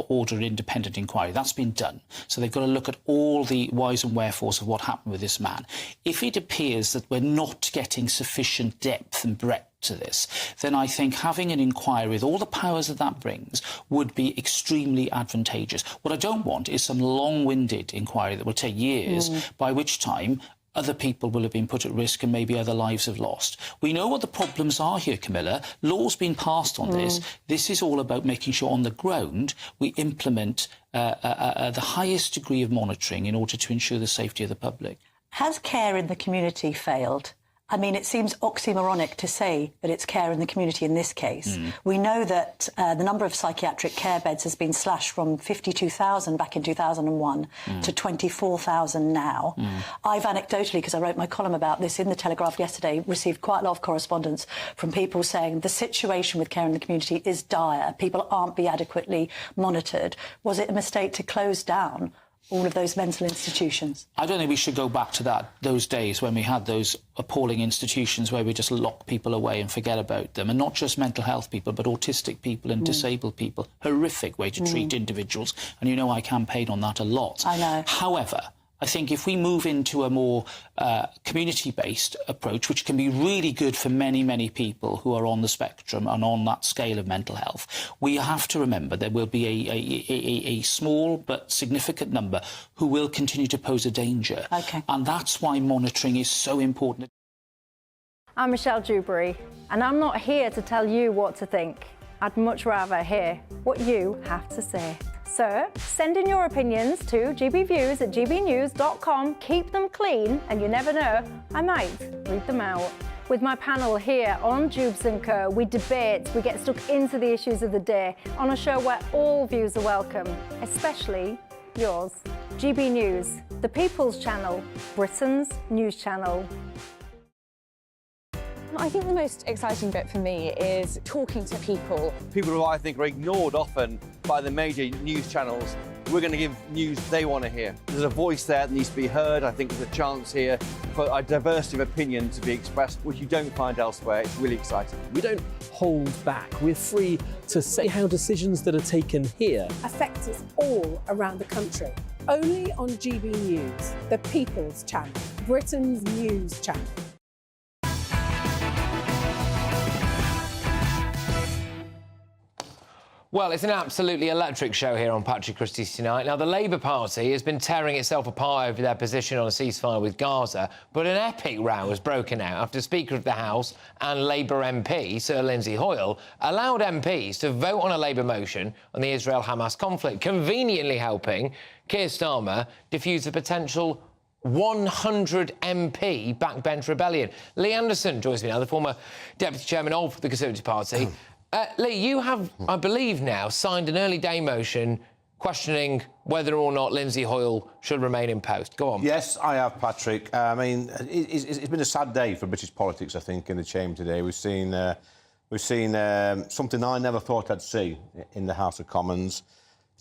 order an independent inquiry. That's been done. So they've got to look at all the whys and wherefores of what happened with this man. If it appears that we're not getting sufficient depth and breadth to this, then I think having an inquiry with all the powers that brings would be extremely advantageous. What I don't want is some long-winded inquiry that will take years, by which time other people will have been put at risk and maybe other lives have lost. We know what the problems are here, Camilla. Law's been passed on this. This is all about making sure on the ground we implement the highest degree of monitoring in order to ensure the safety of the public. Has care in the community failed? I mean, it seems oxymoronic to say that it's care in the community in this case. We know that the number of psychiatric care beds has been slashed from 52,000 back in 2001 to 24,000 now. I've anecdotally, because I wrote my column about this in The Telegraph yesterday, received quite a lot of correspondence from people saying the situation with care in the community is dire. People aren't being adequately monitored. Was it a mistake to close down all of those mental institutions? I don't think we should go back to those days when we had those appalling institutions where we just lock people away and forget about them, and not just mental health people, but autistic people and disabled people. Horrific way to treat individuals, and you know I campaign on that a lot. I know. However, I think if we move into a more community-based approach, which can be really good for many, many people who are on the spectrum and on that scale of mental health, we have to remember there will be a small but significant number who will continue to pose a danger. And that's why monitoring is so important. I'm Michelle Dewberry, and I'm not here to tell you what to think. I'd much rather hear what you have to say. So send in your opinions to gbviews@gbnews.com. Keep them clean, and you never know, I might read them out. With my panel here on Jubes & Co, we debate, we get stuck into the issues of the day on a show where all views are welcome, especially yours. GB News, the People's Channel, Britain's news channel. I think the most exciting bit for me is talking to people. People who I think are ignored often by the major news channels. We're going to give news they want to hear. There's a voice there that needs to be heard. I think there's a chance here for a diversity of opinion to be expressed, which you don't find elsewhere. It's really exciting. We don't hold back. We're free to say how decisions that are taken here affect us all around the country. Only on GB News, the People's Channel, Britain's news channel. Well, it's an absolutely electric show here on Patrick Christys tonight. Now, the Labour Party has been tearing itself apart over their position on a ceasefire with Gaza, but an epic row has broken out after Speaker of the House and Labour MP, Sir Lindsay Hoyle, allowed MPs to vote on a Labour motion on the Israel-Hamas conflict, conveniently helping Keir Starmer defuse a potential 100 MP backbench rebellion. Lee Anderson joins me now, the former Deputy Chairman of the Conservative Party. Lee, you have, I believe now, signed an early day motion questioning whether or not Lindsay Hoyle should remain in post. Go on. Yes, I have, Patrick. I mean, it's been a sad day for British politics, I think, in the Chamber today. We've seen something I never thought I'd see in the House of Commons.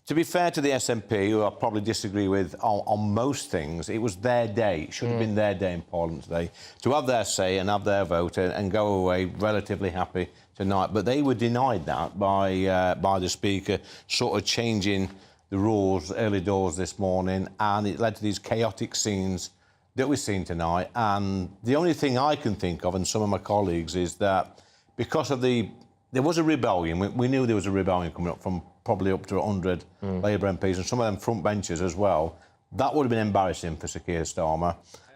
To be fair to the SNP, who I probably disagree with on most things, it was their day. It should have been their day in Parliament today to have their say and have their vote and go away relatively happy tonight. But they were denied that by the Speaker sort of changing the rules early doors this morning, and it led to these chaotic scenes that we've seen tonight. And the only thing I can think of, and some of my colleagues, is that because of there was a rebellion. We knew there was a rebellion coming up from probably up to 100 Labour MPs and some of them front benches as well. That would have been embarrassing for Sir Keir Starmer.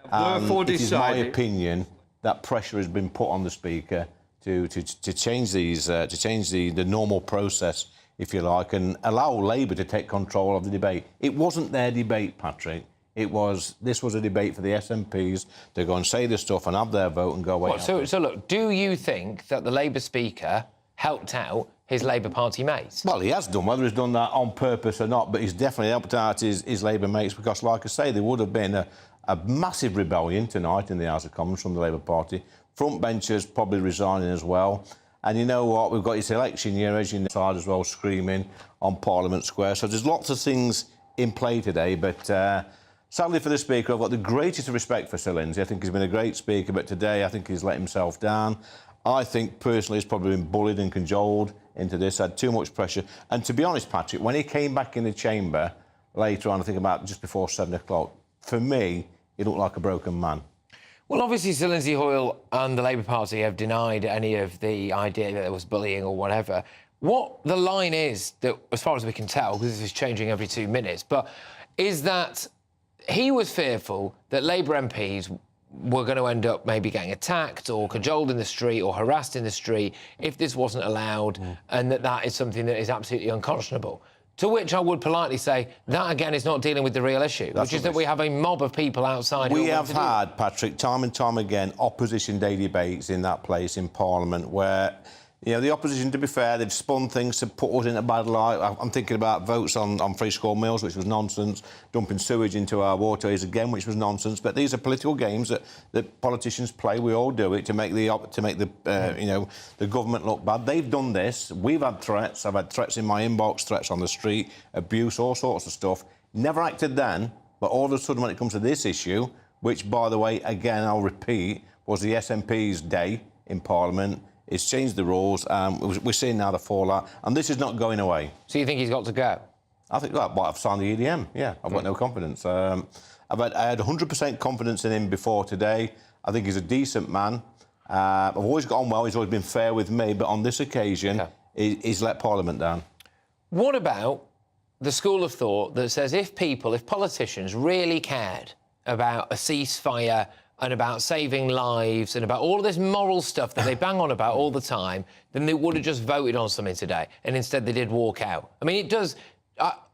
And it is my opinion that pressure has been put on the Speaker to change the normal process, if you like, and allow Labour to take control of the debate. It wasn't their debate, Patrick. This was a debate for the SNPs to go and say this stuff and have their vote and go away. Well, so look, do you think that the Labour Speaker helped out his Labour Party mates? Well, he has done, whether he's done that on purpose or not, but he's definitely helped out his Labour mates because, like I say, there would have been a massive rebellion tonight in the House of Commons from the Labour Party. Front benchers probably resigning as well. And you know what? We've got this election year, as you know, side as well, screaming on Parliament Square. So there's lots of things in play today, but sadly for the Speaker, I've got the greatest respect for Sir Lindsay. I think he's been a great Speaker, but today I think he's let himself down. I think, personally, he's probably been bullied and cajoled into this, had too much pressure. And to be honest, Patrick, when he came back in the chamber later on, I think about just before 7 o'clock, for me, he looked like a broken man. Well, obviously, Sir Lindsay Hoyle and the Labour Party have denied any of the idea that there was bullying or whatever. What the line is, that, as far as we can tell, because this is changing every 2 minutes, but is that he was fearful that Labour MPs were going to end up maybe getting attacked or cajoled in the street or harassed in the street if this wasn't allowed, and that is something that is absolutely unconscionable. To which I would politely say, that again is not dealing with the real issue, which is that we have a mob of people outside. We have had, Patrick, time and time again, opposition day debates in that place in Parliament where, you know, the opposition, to be fair, they've spun things to put us in a bad light. I'm thinking about votes on free school meals, which was nonsense, dumping sewage into our waterways again, which was nonsense. But these are political games that politicians play. We all do it to make the government look bad. They've done this. We've had threats. I've had threats in my inbox, threats on the street, abuse, all sorts of stuff. Never acted then, but all of a sudden when it comes to this issue, which, by the way, again, I'll repeat, was the SNP's day in Parliament, it's changed the rules, and we're seeing now the fallout, and this is not going away. So you think he's got to go? I think, well, I've signed the EDM, yeah. I've got no confidence. I had 100% confidence in him before today. I think he's a decent man. I've always got on well. He's always been fair with me, but on this occasion, he's let Parliament down. What about the school of thought that says if politicians really cared about a ceasefire and about saving lives and about all of this moral stuff that they bang on about all the time, then they would have just voted on something today. And instead they did walk out. I mean, it does...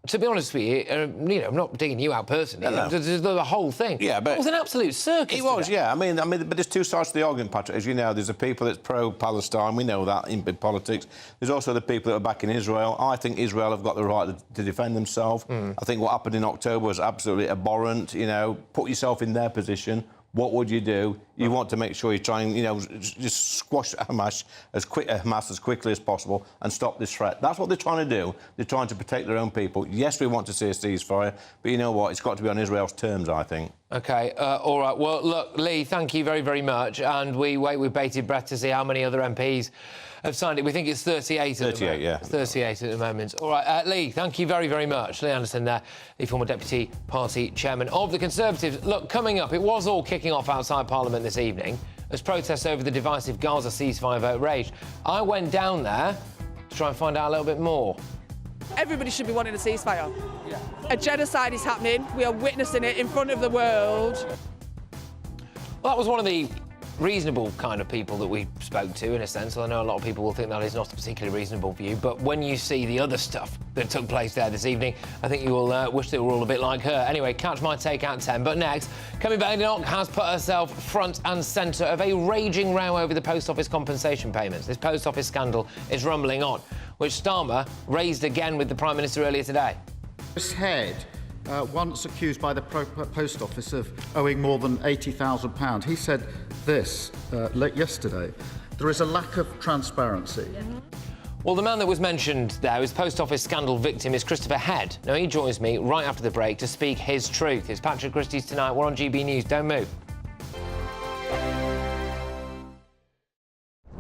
to be honest with you, I'm not digging you out personally. No. The whole thing. Yeah, but it was an absolute circus. It was, today. yeah. I mean, but there's two sides to the argument, Patrick. As you know, there's the people that's pro-Palestine. We know that in politics. There's also the people that are back in Israel. I think Israel have got the right to defend themselves. I think what happened in October was absolutely abhorrent. You know, put yourself in their position. What would you do? You want to make sure you try and, just squash Hamas as quickly as possible and stop this threat. That's what they're trying to do. They're trying to protect their own people. Yes, we want to see a ceasefire, but you know what? It's got to be on Israel's terms, I think. OK, all right. Well, look, Lee, thank you very, very much. And we wait with bated breath to see how many other MPs have signed it. We think it's 38 at the moment. Yeah. 38 at the moment. All right, Lee, thank you very, very much. Lee Anderson there, the former Deputy Party Chairman of the Conservatives. Look, coming up, it was all kicking off outside Parliament this evening as protests over the divisive Gaza ceasefire vote raged. I went down there to try and find out a little bit more. Everybody should be wanting a ceasefire. Yeah. A genocide is happening. We are witnessing it in front of the world. Well, that was one of the reasonable kind of people that we spoke to, in a sense. I know a lot of people will think that is not a particularly reasonable view, but when you see the other stuff that took place there this evening, I think you will wish they were all a bit like her. Anyway, catch my take at 10. But next, Cammy Badenoch has put herself front and centre of a raging row over the post office compensation payments. This post office scandal is rumbling on, which Starmer raised again with the Prime Minister earlier today. Chris Head, once accused by the Post Office of owing more than £80,000, he said this yesterday: there is a lack of transparency. Well, the man that was mentioned there, his post office scandal victim, is Christopher Head. Now, he joins me right after the break to speak his truth. It's Patrick Christys tonight. We're on GB News. Don't move.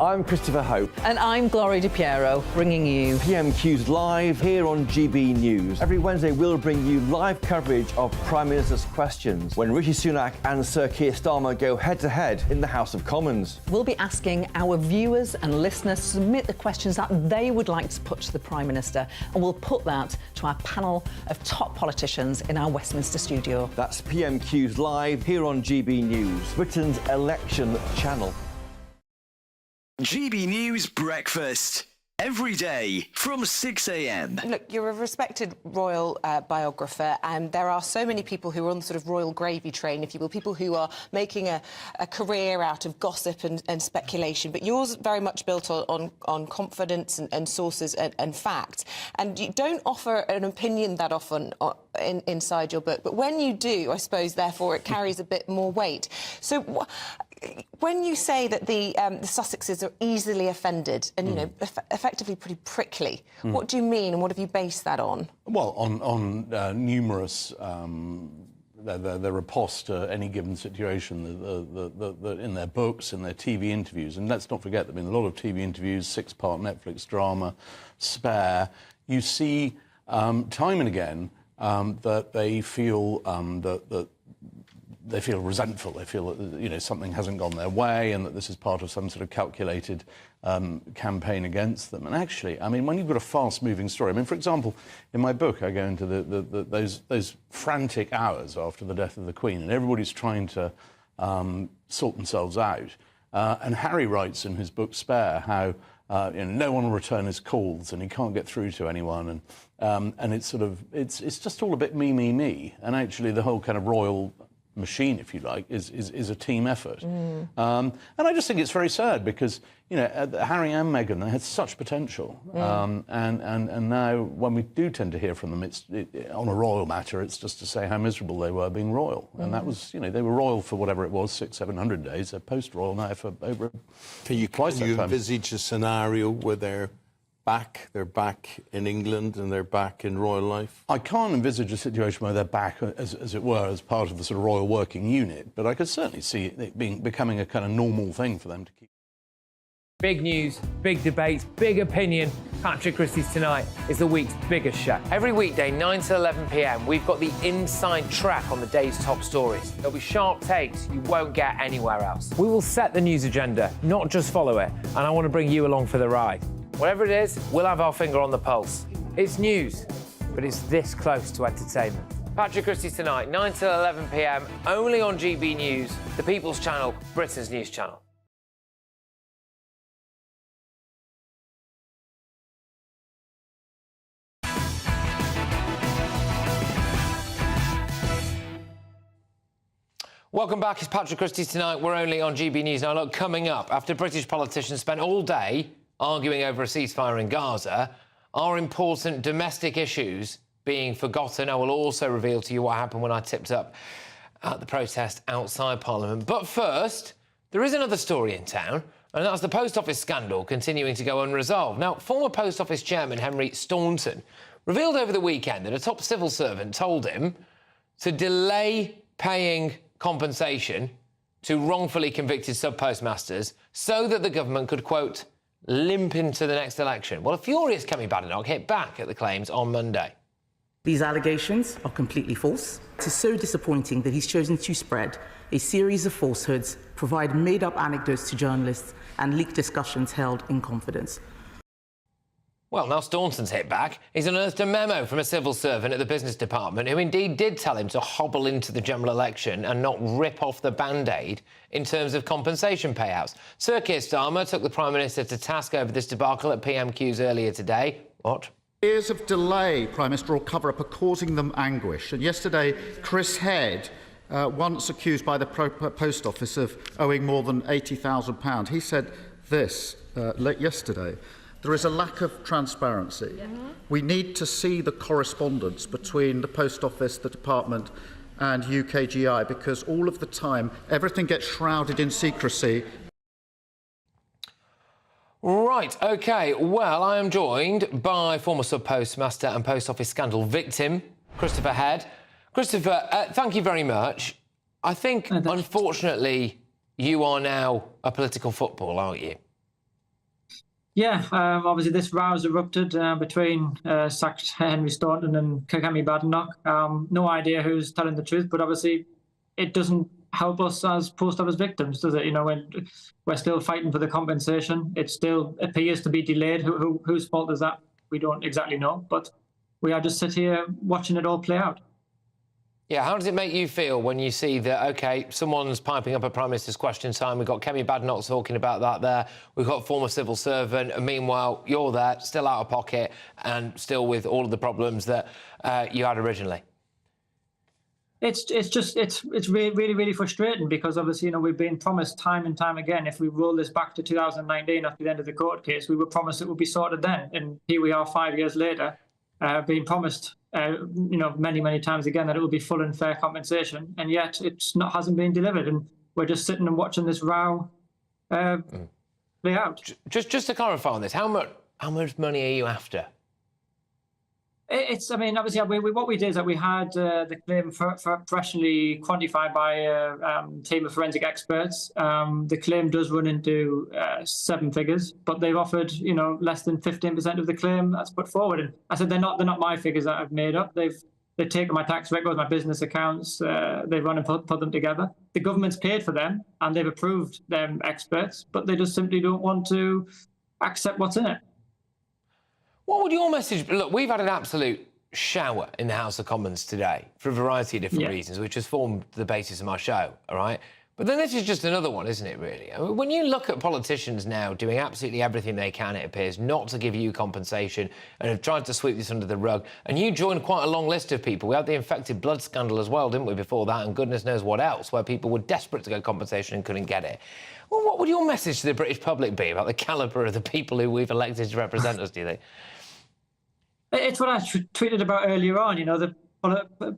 I'm Christopher Hope. And I'm Gloria Di Piero, bringing you PMQ's live here on GB News. Every Wednesday, we'll bring you live coverage of Prime Minister's questions when Rishi Sunak and Sir Keir Starmer go head-to-head in the House of Commons. We'll be asking our viewers and listeners to submit the questions that they would like to put to the Prime Minister, and we'll put that to our panel of top politicians in our Westminster studio. That's PMQ's live here on GB News, Britain's election channel. GB News Breakfast. Every day from 6 a.m. Look, you're a respected royal biographer, and there are so many people who are on the sort of royal gravy train, if you will, people who are making a career out of gossip and speculation. But yours very much built on confidence and sources and facts. And you don't offer an opinion that often inside your book. But when you do, I suppose, therefore, it carries a bit more weight. So when you say that the Sussexes are easily offended and, you know, effectively pretty prickly, what do you mean and what have you based that on? Well, on numerous their riposte to any given situation in their books, in their TV interviews. And let's not forget, there have been a lot of TV interviews, 6-part Netflix drama, Spare. You see time and again that they feel that they feel resentful. They feel that, you know, something hasn't gone their way and that this is part of some sort of calculated campaign against them. And actually, I mean, when you've got a fast-moving story, I mean, for example, in my book, I go into those frantic hours after the death of the Queen, and everybody's trying to sort themselves out. And Harry writes in his book Spare how you know, no one will return his calls and he can't get through to anyone, and it's sort of it's just all a bit me. And actually, the whole kind of royal machine, if you like, is a team effort. And I just think it's very sad because, you know, Harry and Meghan, they had such potential. And now when we do tend to hear from them, it's on a royal matter, it's just to say how miserable they were being royal. And that was, you know, they were royal for whatever it was, 600-700 days. They're post-royal now for over twice that time. Can you envisage a scenario where they're back in England and they're back in royal life? I can't envisage a situation where they're back, as it were, as part of the sort of royal working unit, but I could certainly see it becoming a kind of normal thing for them to keep. Big news, big debates, big opinion. Patrick Christys Tonight is the week's biggest show. Every weekday, 9 to 11 p.m, we've got the inside track on the day's top stories. There'll be sharp takes you won't get anywhere else. We will set the news agenda, not just follow it, and I want to bring you along for the ride. Whatever it is, we'll have our finger on the pulse. It's news, but it's this close to entertainment. Patrick Christys tonight, 9 till 11 p.m, only on GB News, the People's Channel, Britain's news channel. Welcome back, it's Patrick Christys tonight. We're only on GB News. Now, look, coming up, after British politicians spent all day arguing over a ceasefire in Gaza, are important domestic issues being forgotten? I will also reveal to you what happened when I tipped up at the protest outside Parliament. But first, there is another story in town, and that's the Post Office scandal continuing to go unresolved. Now, former Post Office chairman Henry Staunton revealed over the weekend that a top civil servant told him to delay paying compensation to wrongfully convicted sub-postmasters so that the government could, quote, limp into the next election. Well, a furious Kemi Badenoch hit back at the claims on Monday. These allegations are completely false. It is so disappointing that he's chosen to spread a series of falsehoods, provide made-up anecdotes to journalists and leak discussions held in confidence. Well, now Staunton's hit back. He's unearthed a memo from a civil servant at the business department who indeed did tell him to hobble into the general election and not rip off the band-aid in terms of compensation payouts. Sir Keir Starmer took the Prime Minister to task over this debacle at PMQs earlier today. What? Years of delay, Prime Minister, or cover-up are causing them anguish. And yesterday, Chris Head, once accused by the Post Office of owing more than £80,000, he said this yesterday. There is a lack of transparency. We need to see the correspondence between the Post Office, the Department and UKGI, because all of the time, everything gets shrouded in secrecy. Right, OK. Well, I am joined by former sub-postmaster and Post Office scandal victim, Christopher Head. Christopher, thank you very much. I think, unfortunately, you are now a political football, aren't you? Yeah, obviously this row's erupted between sacked Henry Staunton and Kemi Badenoch. No idea who's telling the truth, but obviously it doesn't help us as post office victims, does it? You know, when we're still fighting for the compensation, it still appears to be delayed. Whose fault is that? We don't exactly know, but we are just sit here watching it all play out. Yeah, how does it make you feel when you see that, OK, someone's piping up at Prime Minister's question time, we've got Kemi Badenoch talking about that there, we've got former civil servant, and meanwhile, you're there, still out of pocket, and still with all of the problems that you had originally? It's really frustrating because obviously, you know, we've been promised time and time again, if we roll this back to 2019 after the end of the court case, we were promised it would be sorted then. And here we are 5 years later, being promised you know, many times again that it will be full and fair compensation, and yet hasn't been delivered, and we're just sitting and watching this row play out. Just to clarify on this, how much money are you after? I mean, obviously, what we did is that we had the claim professionally quantified by a team of forensic experts. The claim does run into 7 figures, but they've offered, you know, less than 15% of the claim that's put forward. And I said they're not my figures that I've made up. They've taken my tax records, my business accounts, they've run and put them together. The government's paid for them and they've approved them experts, but they just simply don't want to accept what's in it. What would your message be? Look, we've had an absolute shower in the House of Commons today for a variety of different reasons, which has formed the basis of my show, all right? But then this is just another one, isn't it, really? I mean, when you look at politicians now doing absolutely everything they can, it appears, not to give you compensation and have tried to sweep this under the rug, and you joined quite a long list of people. We had the infected blood scandal as well, didn't we, before that, and goodness knows what else, where people were desperate to get compensation and couldn't get it. Well, what would your message to the British public be about the calibre of the people who we've elected to represent us, do you think? It's what I tweeted about earlier on. You know, the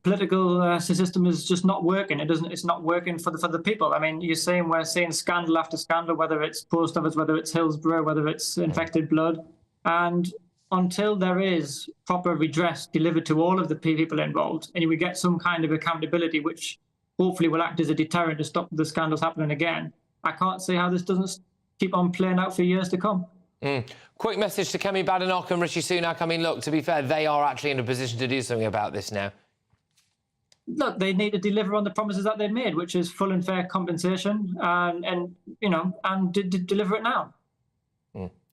political system is just not working. It's not working for the people. I mean, we're seeing scandal after scandal, whether it's Post Office, whether it's Hillsborough, whether it's infected blood, and until there is proper redress delivered to all of the people involved, and we get some kind of accountability, which hopefully will act as a deterrent to stop the scandals happening again, I can't see how this doesn't keep on playing out for years to come. Quick message to Kemi Badenoch and Rishi Sunak. I mean, look, to be fair, they are actually in a position to do something about this now. Look, they need to deliver on the promises that they've made, which is full and fair compensation, and deliver it now.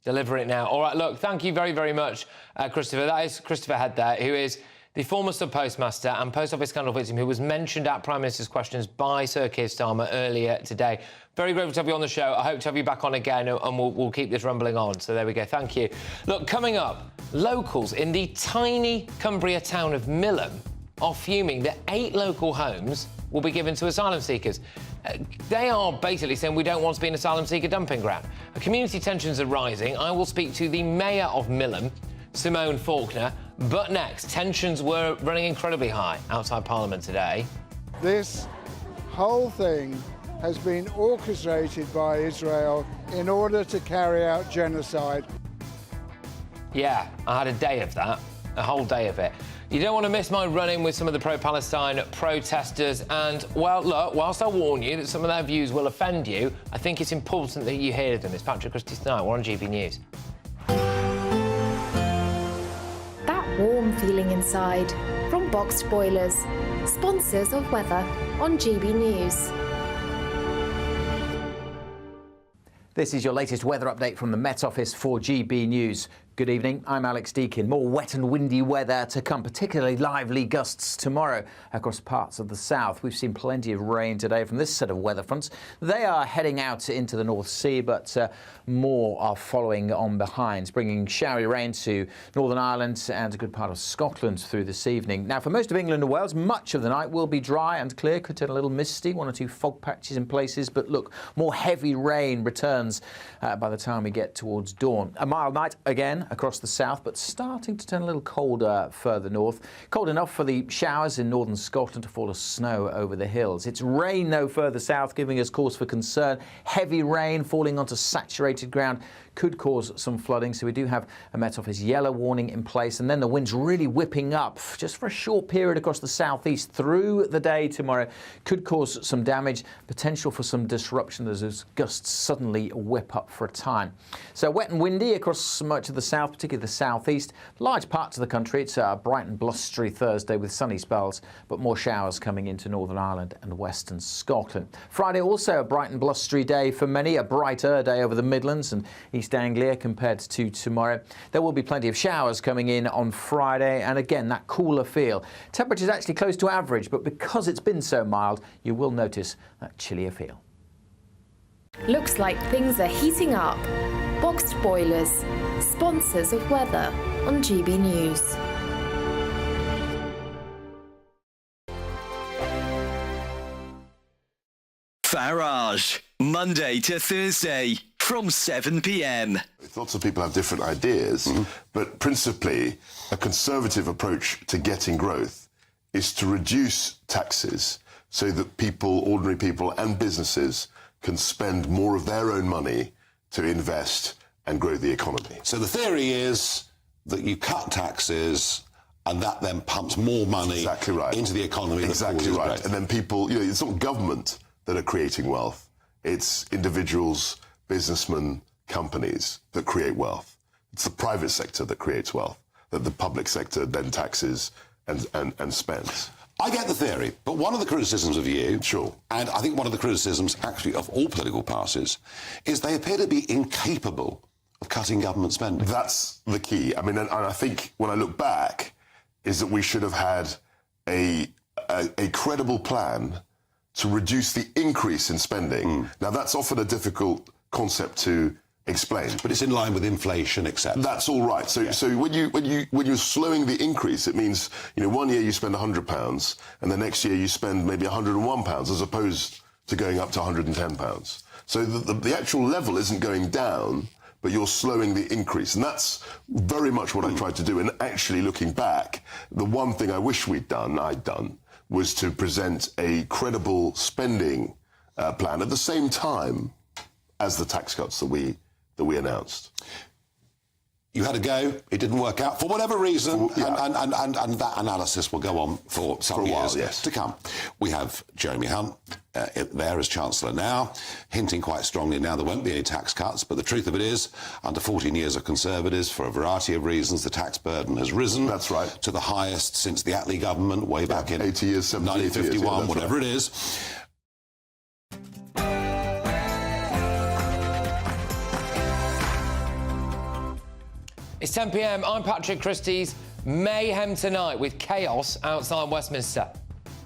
Deliver it now. All right, look, thank you very, very much, Christopher. That is Christopher Head there, who is the former sub-postmaster and post office scandal victim who was mentioned at Prime Minister's Questions by Sir Keir Starmer earlier today. Very grateful to have you on the show. I hope to have you back on again, and we'll keep this rumbling on. So there we go. Thank you. Look, coming up, locals in the tiny Cumbria town of Millom are fuming that 8 local homes will be given to asylum seekers. They are basically saying we don't want to be an asylum seeker dumping ground. Community tensions are rising. I will speak to the mayor of Millom, Simone Faulkner. But next, tensions were running incredibly high outside Parliament today. This whole thing has been orchestrated by Israel in order to carry out genocide. Yeah, I had a day of that, a whole day of it. You don't want to miss my run-in with some of the pro-Palestine protesters. And, well, look, whilst I warn you that some of their views will offend you, I think it's important that you hear them. It's Patrick Christys tonight. We're on GB News. That warm feeling inside from Boxed Boilers, sponsors of weather on GB News. This is your latest weather update from the Met Office for GB News. Good evening, I'm Alex Deakin. More wet and windy weather to come, particularly lively gusts tomorrow across parts of the south. We've seen plenty of rain today from this set of weather fronts. They are heading out into the North Sea, but more are following on behind, bringing showery rain to Northern Ireland and a good part of Scotland through this evening. Now, for most of England and Wales, much of the night will be dry and clear. Could turn a little misty, 1 or 2 fog patches in places, but look, more heavy rain returns by the time we get towards dawn. A mild night again across the south, but starting to turn a little colder further north. Cold enough for the showers in northern Scotland to fall as snow over the hills. It's rain, though, further south, giving us cause for concern. Heavy rain falling onto saturated ground could cause some flooding, so we do have a Met Office yellow warning in place, and then the wind's really whipping up just for a short period across the southeast through the day tomorrow. Could cause some damage, potential for some disruption as those gusts suddenly whip up for a time. So wet and windy across much of the south, particularly the southeast. Large parts of the country, it's a bright and blustery Thursday with sunny spells, but more showers coming into Northern Ireland and western Scotland. Friday also a bright and blustery day for many, a brighter day over the Midlands and East Anglia compared to tomorrow. There will be plenty of showers coming in on Friday, and again that cooler feel. Temperatures actually close to average, but because it's been so mild, you will notice that chillier feel. Looks like things are heating up. Boxed Boilers, sponsors of weather on GB News. Farage, Monday to Thursday from 7 p.m. Lots of people have different ideas, but principally a conservative approach to getting growth is to reduce taxes so that people, ordinary people and businesses can spend more of their own money to invest and grow the economy. So the theory is that you cut taxes and that then pumps more money into the economy. Exactly right. And then people, you know, it's not government that are creating wealth. It's individuals, businessmen, companies that create wealth. It's the private sector that creates wealth, that the public sector then taxes and spends. I get the theory, but one of the criticisms of you, and I think one of the criticisms actually of all political parties, is they appear to be incapable of cutting government spending. That's the key. I mean, and I think when I look back, is that we should have had a credible plan to reduce the increase in spending. Now, that's often a difficult concept to explain. But it's in line with inflation, etc. That's all right. So when you're slowing the increase, it means, you know, one year you spend £100 and the next year you spend maybe £101 as opposed to going up to £110. So the actual level isn't going down, but you're slowing the increase. And that's very much what I tried to do. And actually, looking back, the one thing I wish I'd done, was to present a credible spending plan at the same time as the tax cuts that we announced. You had a go, it didn't work out for whatever reason, and that analysis will go on for some years to come. We have Jeremy Hunt there as Chancellor now, hinting quite strongly now there won't be any tax cuts, but the truth of it is, under 14 years of Conservatives, for a variety of reasons, the tax burden has risen to the highest since the Attlee government way back in 80 years, 1951, whatever it is. It's 10 p.m. I'm Patrick Christys. Mayhem tonight with chaos outside Westminster.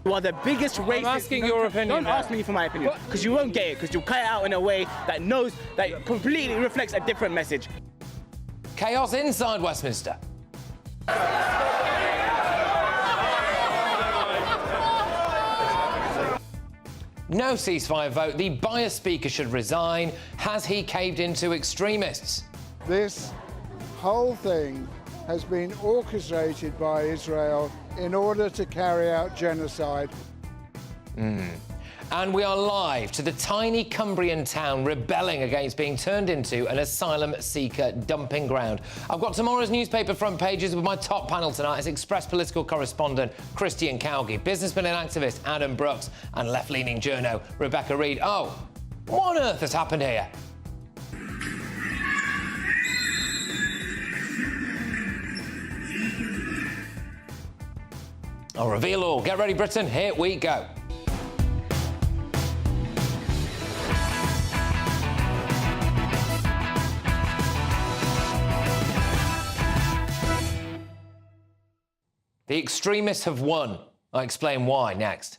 Well, the biggest racist... I'm asking your opinion. Don't ask me for my opinion, because you won't get it, because you'll cut it out in a way that completely reflects a different message. Chaos inside Westminster. No ceasefire vote. The biased speaker should resign. Has he caved into extremists? This whole thing has been orchestrated by Israel in order to carry out genocide. And we are live to the tiny Cumbrian town rebelling against being turned into an asylum seeker dumping ground. I've got tomorrow's newspaper front pages with my top panel tonight as Express political correspondent Christy Cowgie, businessman and activist Adam Brooks, and left-leaning journo Rebecca Reid. Oh, what on earth has happened here? I'll reveal all. Get ready, Britain. Here we go. The extremists have won. I'll explain why next.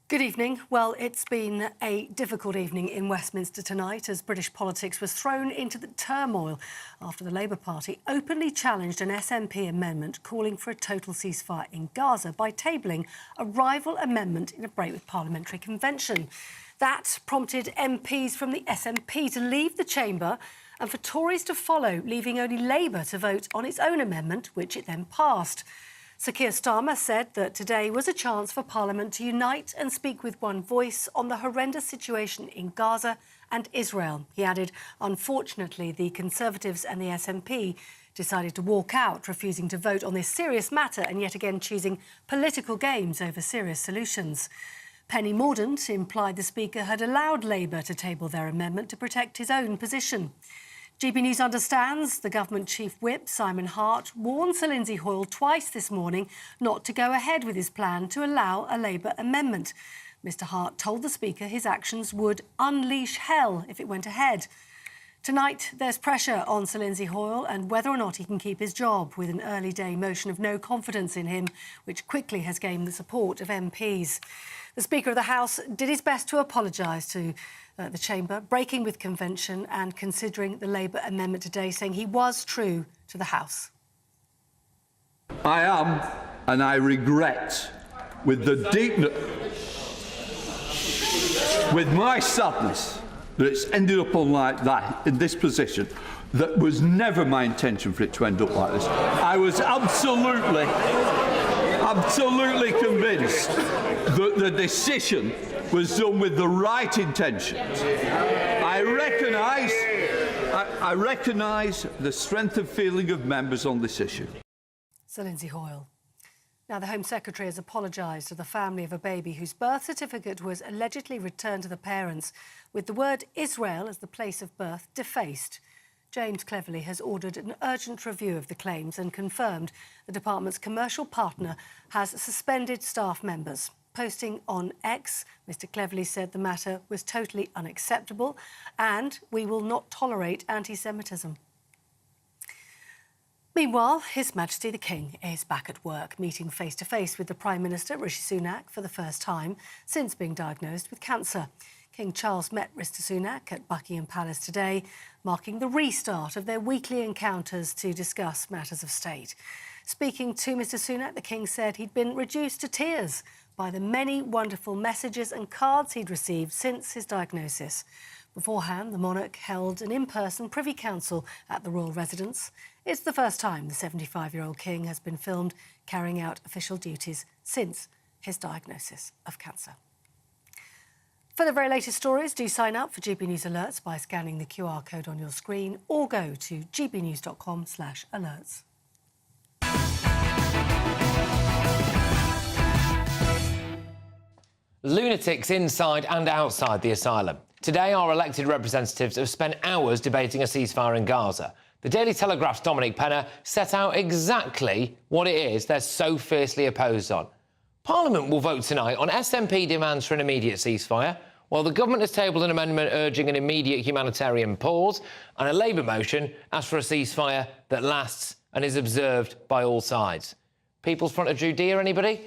Good evening. Well, it's been a difficult evening in Westminster tonight as British politics was thrown into the turmoil after the Labour Party openly challenged an SNP amendment calling for a total ceasefire in Gaza by tabling a rival amendment in a break with parliamentary convention. That prompted MPs from the SNP to leave the chamber and for Tories to follow, leaving only Labour to vote on its own amendment, which it then passed. Sir Keir Starmer said that today was a chance for Parliament to unite and speak with one voice on the horrendous situation in Gaza and Israel. He added, unfortunately, the Conservatives and the SNP decided to walk out, refusing to vote on this serious matter and yet again choosing political games over serious solutions. Penny Mordaunt implied the Speaker had allowed Labour to table their amendment to protect his own position. GB News understands the Government Chief Whip, Simon Hart, warned Sir Lindsay Hoyle twice this morning not to go ahead with his plan to allow a Labour amendment. Mr Hart told the Speaker his actions would unleash hell if it went ahead. Tonight, there's pressure on Sir Lindsay Hoyle and whether or not he can keep his job with an early-day motion of no confidence in him, which quickly has gained the support of MPs. The Speaker of the House did his best to apologise to the Chamber, breaking with convention and considering the Labour amendment today, saying he was true to the House. I am, and I regret, with my sadness, that it's ended up on like that, in this position. That was never my intention for it to end up like this. I was absolutely convinced that the decision was done with the right intentions. I recognise the strength of feeling of members on this issue. Sir Lindsay Hoyle. Now, the Home Secretary has apologised to the family of a baby whose birth certificate was allegedly returned to the parents with the word Israel as the place of birth defaced. James Cleverly has ordered an urgent review of the claims and confirmed the department's commercial partner has suspended staff members. Posting on X, Mr Cleverly said the matter was totally unacceptable and we will not tolerate anti-Semitism. Meanwhile, His Majesty the King is back at work, meeting face-to-face with the Prime Minister, Rishi Sunak, for the first time since being diagnosed with cancer. King Charles met Mr Sunak at Buckingham Palace today, marking the restart of their weekly encounters to discuss matters of state. Speaking to Mr Sunak, the King said he'd been reduced to tears by the many wonderful messages and cards he'd received since his diagnosis. Beforehand, the monarch held an in-person Privy Council at the royal residence. It's the first time the 75-year-old king has been filmed carrying out official duties since his diagnosis of cancer. For the very latest stories, do sign up for GB News Alerts by scanning the QR code on your screen or go to gbnews.com/alerts. Lunatics inside and outside the asylum. Today, our elected representatives have spent hours debating a ceasefire in Gaza. The Daily Telegraph's Dominic Penner set out exactly what it is they're so fiercely opposed on. Parliament will vote tonight on SNP demands for an immediate ceasefire, Well, the government has tabled an amendment urging an immediate humanitarian pause, and a Labour motion asks for a ceasefire that lasts and is observed by all sides. People's Front of Judea, anybody?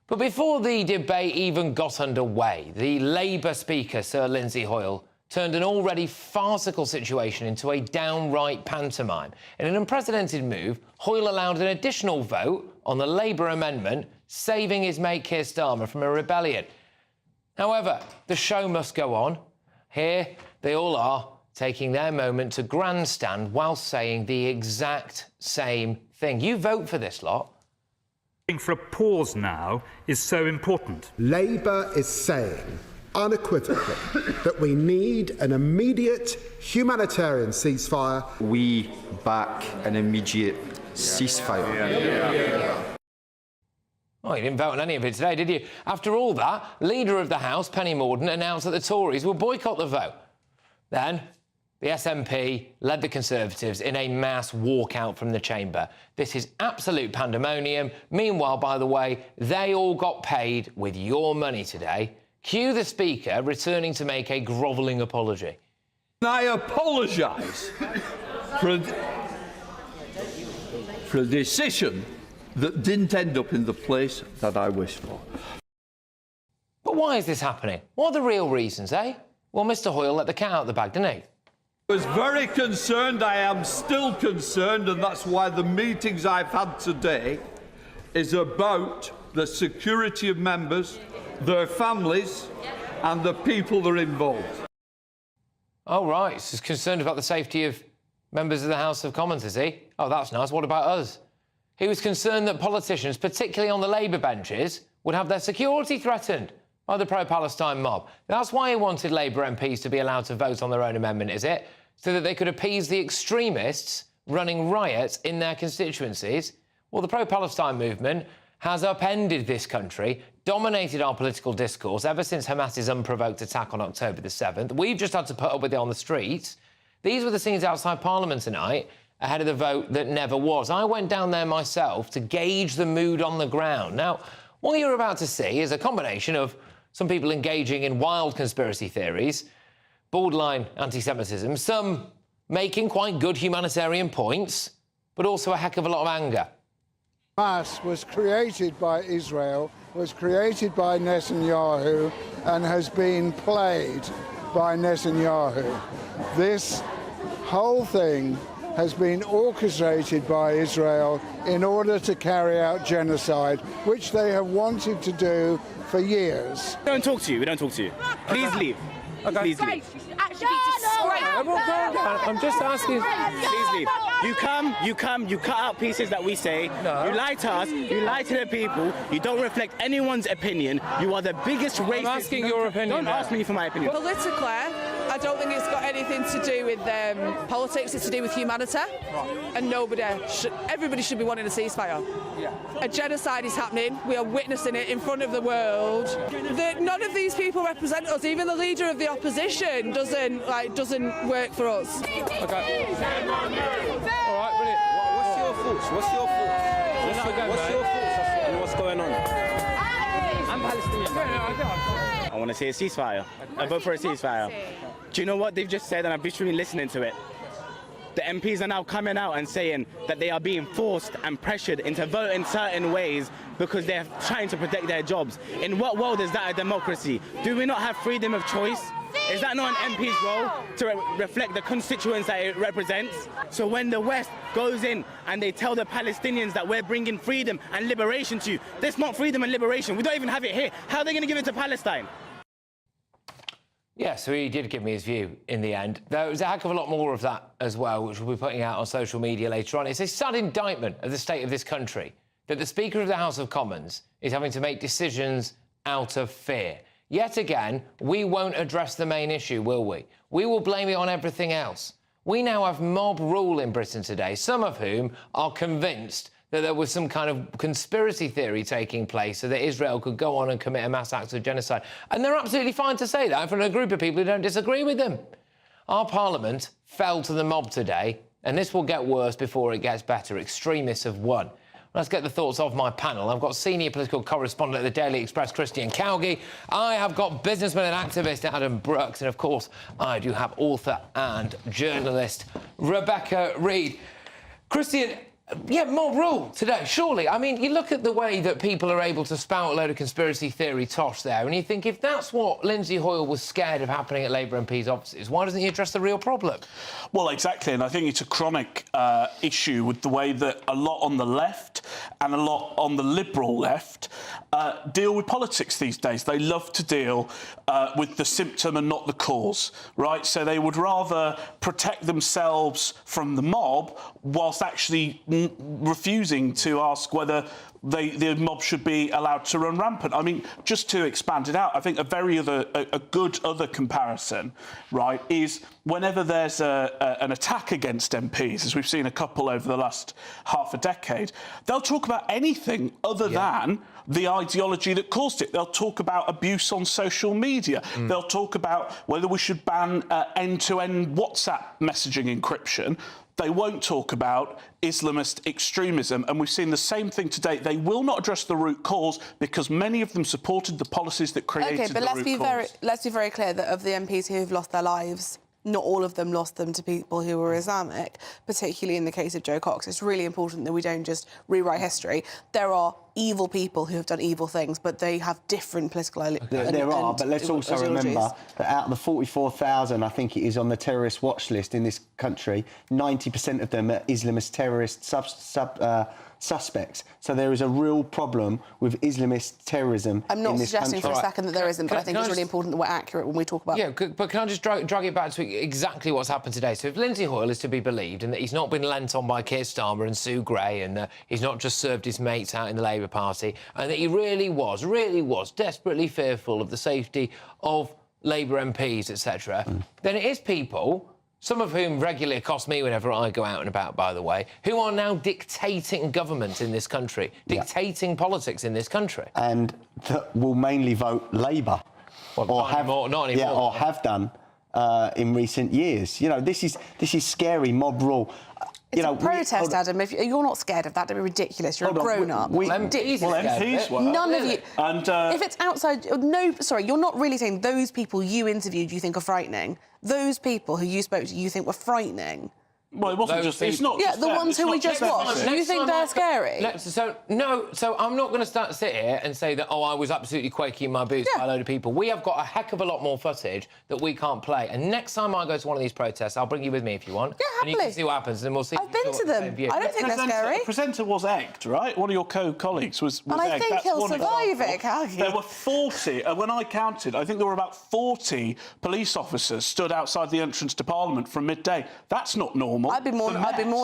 But before the debate even got underway, the Labour Speaker, Sir Lindsay Hoyle, turned an already farcical situation into a downright pantomime. In an unprecedented move, Hoyle allowed an additional vote on the Labour amendment, saving his mate Keir Starmer from a rebellion. However, the show must go on. Here they all are, taking their moment to grandstand while saying the exact same thing. You vote for this lot. For a pause now is so important. Labour is saying unequivocally that we need an immediate humanitarian ceasefire. We back an immediate ceasefire. Oh, you didn't vote on any of it today, did you? After all that, Leader of the House, Penny Mordaunt, announced that the Tories will boycott the vote. Then, the SNP led the Conservatives in a mass walkout from the chamber. This is absolute pandemonium. Meanwhile, by the way, they all got paid with your money today. Cue the Speaker returning to make a grovelling apology. I apologise for a decision that didn't end up in the place that I wished for. But why is this happening? What are the real reasons, eh? Well, Mr Hoyle let the cat out of the bag, didn't he? I was very concerned, I am still concerned, and that's why the meetings I've had today is about the security of members, their families, and the people that are involved. Oh, right, he's concerned about the safety of members of the House of Commons, is he? Oh, that's nice. What about us? He was concerned that politicians, particularly on the Labour benches, would have their security threatened by the pro-Palestine mob. That's why he wanted Labour MPs to be allowed to vote on their own amendment, is it? So that they could appease the extremists running riots in their constituencies? Well, the pro-Palestine movement has upended this country, dominated our political discourse ever since Hamas's unprovoked attack on October the 7th. We've just had to put up with it on the streets. These were the scenes outside Parliament tonight, ahead of the vote that never was. I went down there myself to gauge the mood on the ground. Now, what you're about to see is a combination of some people engaging in wild conspiracy theories, borderline anti-Semitism, some making quite good humanitarian points, but also a heck of a lot of anger. Hamas was created by Israel, was created by Netanyahu, and has been played by Netanyahu. This whole thing has been orchestrated by Israel in order to carry out genocide, which they have wanted to do for years. We don't talk to you. We don't talk to you. Please leave. Okay. Please leave. I'm just asking. Please leave. You cut out pieces that we say. No. You lie to us. You lie to the people. You don't reflect anyone's opinion. You are the biggest racist. I'm asking your opinion. Don't ask me for my opinion. Politically, I don't think it's got anything to do with politics. It's to do with humanity. And everybody should be wanting a ceasefire. Yeah. A genocide is happening. We are witnessing it in front of the world. None of these people represent us. Even the leader of the opposition doesn't work for us. Okay. All right, brilliant. What's your thoughts? What's your thoughts on what's going on? I'm Palestinian. I want to see a ceasefire. I vote for a ceasefire. Do you know what they've just said? And I've been truly listening to it. The MPs are now coming out and saying that they are being forced and pressured into voting certain ways because they're trying to protect their jobs. In what world is that a democracy? Do we not have freedom of choice? Is that not an MP's role to reflect the constituents that it represents? So when the West goes in and they tell the Palestinians that we're bringing freedom and liberation to you, that's not freedom and liberation. We don't even have it here. How are they going to give it to Palestine? Yeah, so he did give me his view in the end. There was a heck of a lot more of that as well, which we'll be putting out on social media later on. It's a sad indictment of the state of this country that the Speaker of the House of Commons is having to make decisions out of fear. Yet again, we won't address the main issue, will we? We will blame it on everything else. We now have mob rule in Britain today, some of whom are convinced that there was some kind of conspiracy theory taking place so that Israel could go on and commit a mass act of genocide. And they're absolutely fine to say that in front of a group of people who don't disagree with them. Our Parliament fell to the mob today, and this will get worse before it gets better. Extremists have won. Let's get the thoughts of my panel. I've got senior political correspondent at the Daily Express, Christian Cowgie. I have got businessman and activist Adam Brooks. And, of course, I do have author and journalist Rebecca Reid. Christian, yeah, mob rule today, surely. I mean, you look at the way that people are able to spout a load of conspiracy theory tosh there, and you think, if that's what Lindsay Hoyle was scared of happening at Labour MPs' offices, why doesn't he address the real problem? Well, exactly, and I think it's a chronic issue with the way that a lot on the left and a lot on the Liberal left deal with politics these days. They love to deal with the symptom and not the cause, right? So they would rather protect themselves from the mob whilst actually refusing to ask whether the mob should be allowed to run rampant. I mean, just to expand it out, I think a good other comparison, right, is whenever there's an attack against MPs, as we've seen a couple over the last half a decade, they'll talk about anything other than the ideology that caused it. They'll talk about abuse on social media. They'll talk about whether we should ban end-to-end WhatsApp messaging encryption. They won't talk about Islamist extremism, and we've seen the same thing today. They will not address the root cause because many of them supported the policies that created the root cause. Okay, but let's be very clear that of the MPs who have lost their lives, not all of them lost them to people who were Islamic, particularly in the case of Joe Cox. It's really important that we don't just rewrite history. There are evil people who have done evil things, but they have different political ideologies. There are, but let's also remember that out of the 44,000, I think it is, on the terrorist watch list in this country, 90% of them are Islamist terrorist suspects. So there is a real problem with Islamist terrorism I'm not in this suggesting country. for a second that there isn't, but I think it's really important that we're accurate when we talk about... Yeah, but can I just drag it back to exactly what's happened today? So if Lindsay Hoyle is to be believed and that he's not been lent on by Keir Starmer and Sue Gray and he's not just served his mates out in the Labour Party, and that he really was desperately fearful of the safety of Labour MPs, etc., then it is people, some of whom regularly accost me whenever I go out and about, by the way, who are now dictating government in this country, dictating politics in this country. And that will mainly vote Labour. Not anymore. Yeah, or have done in recent years. You know, this is scary mob rule. It's a protest, Adam. If you're not scared of that, that'd be ridiculous. You're a grown-up. MPs were. None of you. And, if it's outside... No, sorry, you're not really saying those people you interviewed you think are frightening. Those people who you spoke to you think were frightening. Well, it wasn't just... It's not the ones who we just watched. Do you think they're scary? So I'm not going to sit here and say that, oh, I was absolutely quaking in my boots by a load of people. We have got a heck of a lot more footage that we can't play. And next time I go to one of these protests, I'll bring you with me if you want. Yeah, happily. And you can see what happens, and we'll see. I've been to them. I don't think they're scary. The presenter was egged, right? One of your co-colleagues was egged. And I think he'll survive it, Cowgie. There were 40, when I counted, I think there were about 40 police officers stood outside the entrance to Parliament from midday. That's not normal. I'd be more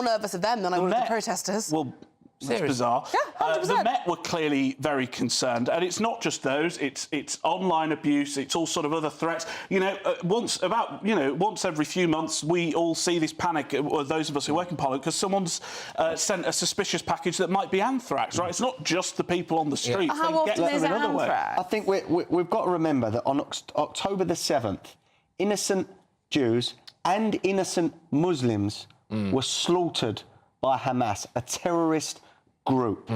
nervous of them than I would of the protesters. Well, that's bizarre. Yeah, 100%. The Met were clearly very concerned, and it's not just those. It's online abuse. It's all sort of other threats. You know, once every few months, we all see this panic. Or those of us who work in Parliament, because someone's sent a suspicious package that might be anthrax. Right? It's not just the people on the street. How often is it anthrax? I think we've got to remember that on October the 7th, innocent Jews and innocent Muslims were slaughtered by Hamas, a terrorist group.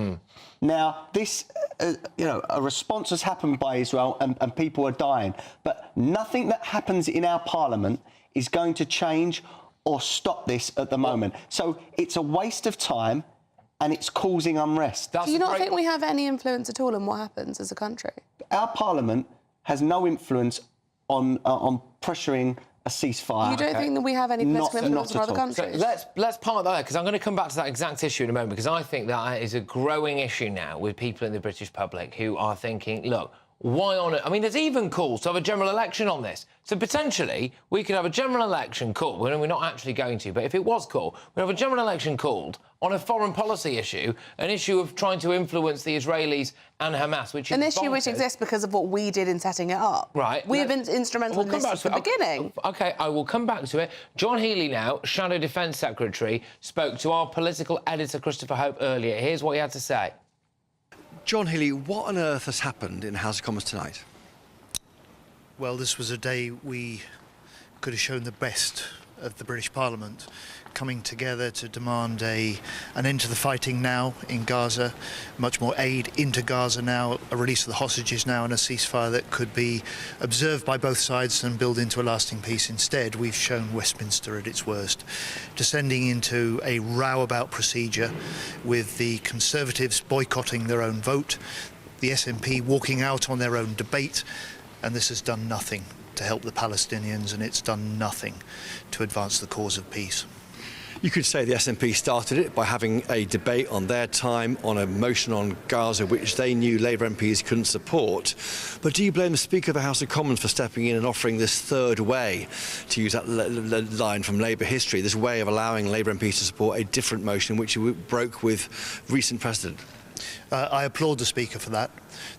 Now, this, a response has happened by Israel and people are dying, but nothing that happens in our parliament is going to change or stop this at the moment. So it's a waste of time and it's causing unrest. Do you not think we have any influence at all on what happens as a country? Our parliament has no influence on pressuring a ceasefire. You don't think that we have any political influence on other countries? So let's park that there, because I'm going to come back to that exact issue in a moment, because I think that is a growing issue now with people in the British public who are thinking, look, why on it? I mean, there's even calls to have a general election on this. So potentially, we could have a general election called, we're not actually going to, but if it was called, we'd have a general election called on a foreign policy issue, an issue of trying to influence the Israelis and Hamas, which is an issue which exists because of what we did in setting it up. Right. We have been instrumental in this since the beginning. OK, I will come back to it. John Healey now, Shadow Defence Secretary, spoke to our political editor, Christopher Hope, earlier. Here's what he had to say. John Healey, what on earth has happened in House of Commons tonight? Well, this was a day we could have shown the best of the British Parliament. coming together to demand an end to the fighting now in Gaza, much more aid into Gaza now, a release of the hostages now, and a ceasefire that could be observed by both sides and build into a lasting peace. Instead, we've shown Westminster at its worst, descending into a row about procedure, with the Conservatives boycotting their own vote, the SNP walking out on their own debate, and this has done nothing to help the Palestinians, and it's done nothing to advance the cause of peace. You could say the SNP started it by having a debate on their time on a motion on Gaza, which they knew Labour MPs couldn't support. But do you blame the Speaker of the House of Commons for stepping in and offering this third way, to use that line from Labour history, this way of allowing Labour MPs to support a different motion which broke with recent precedent? I applaud the Speaker for that.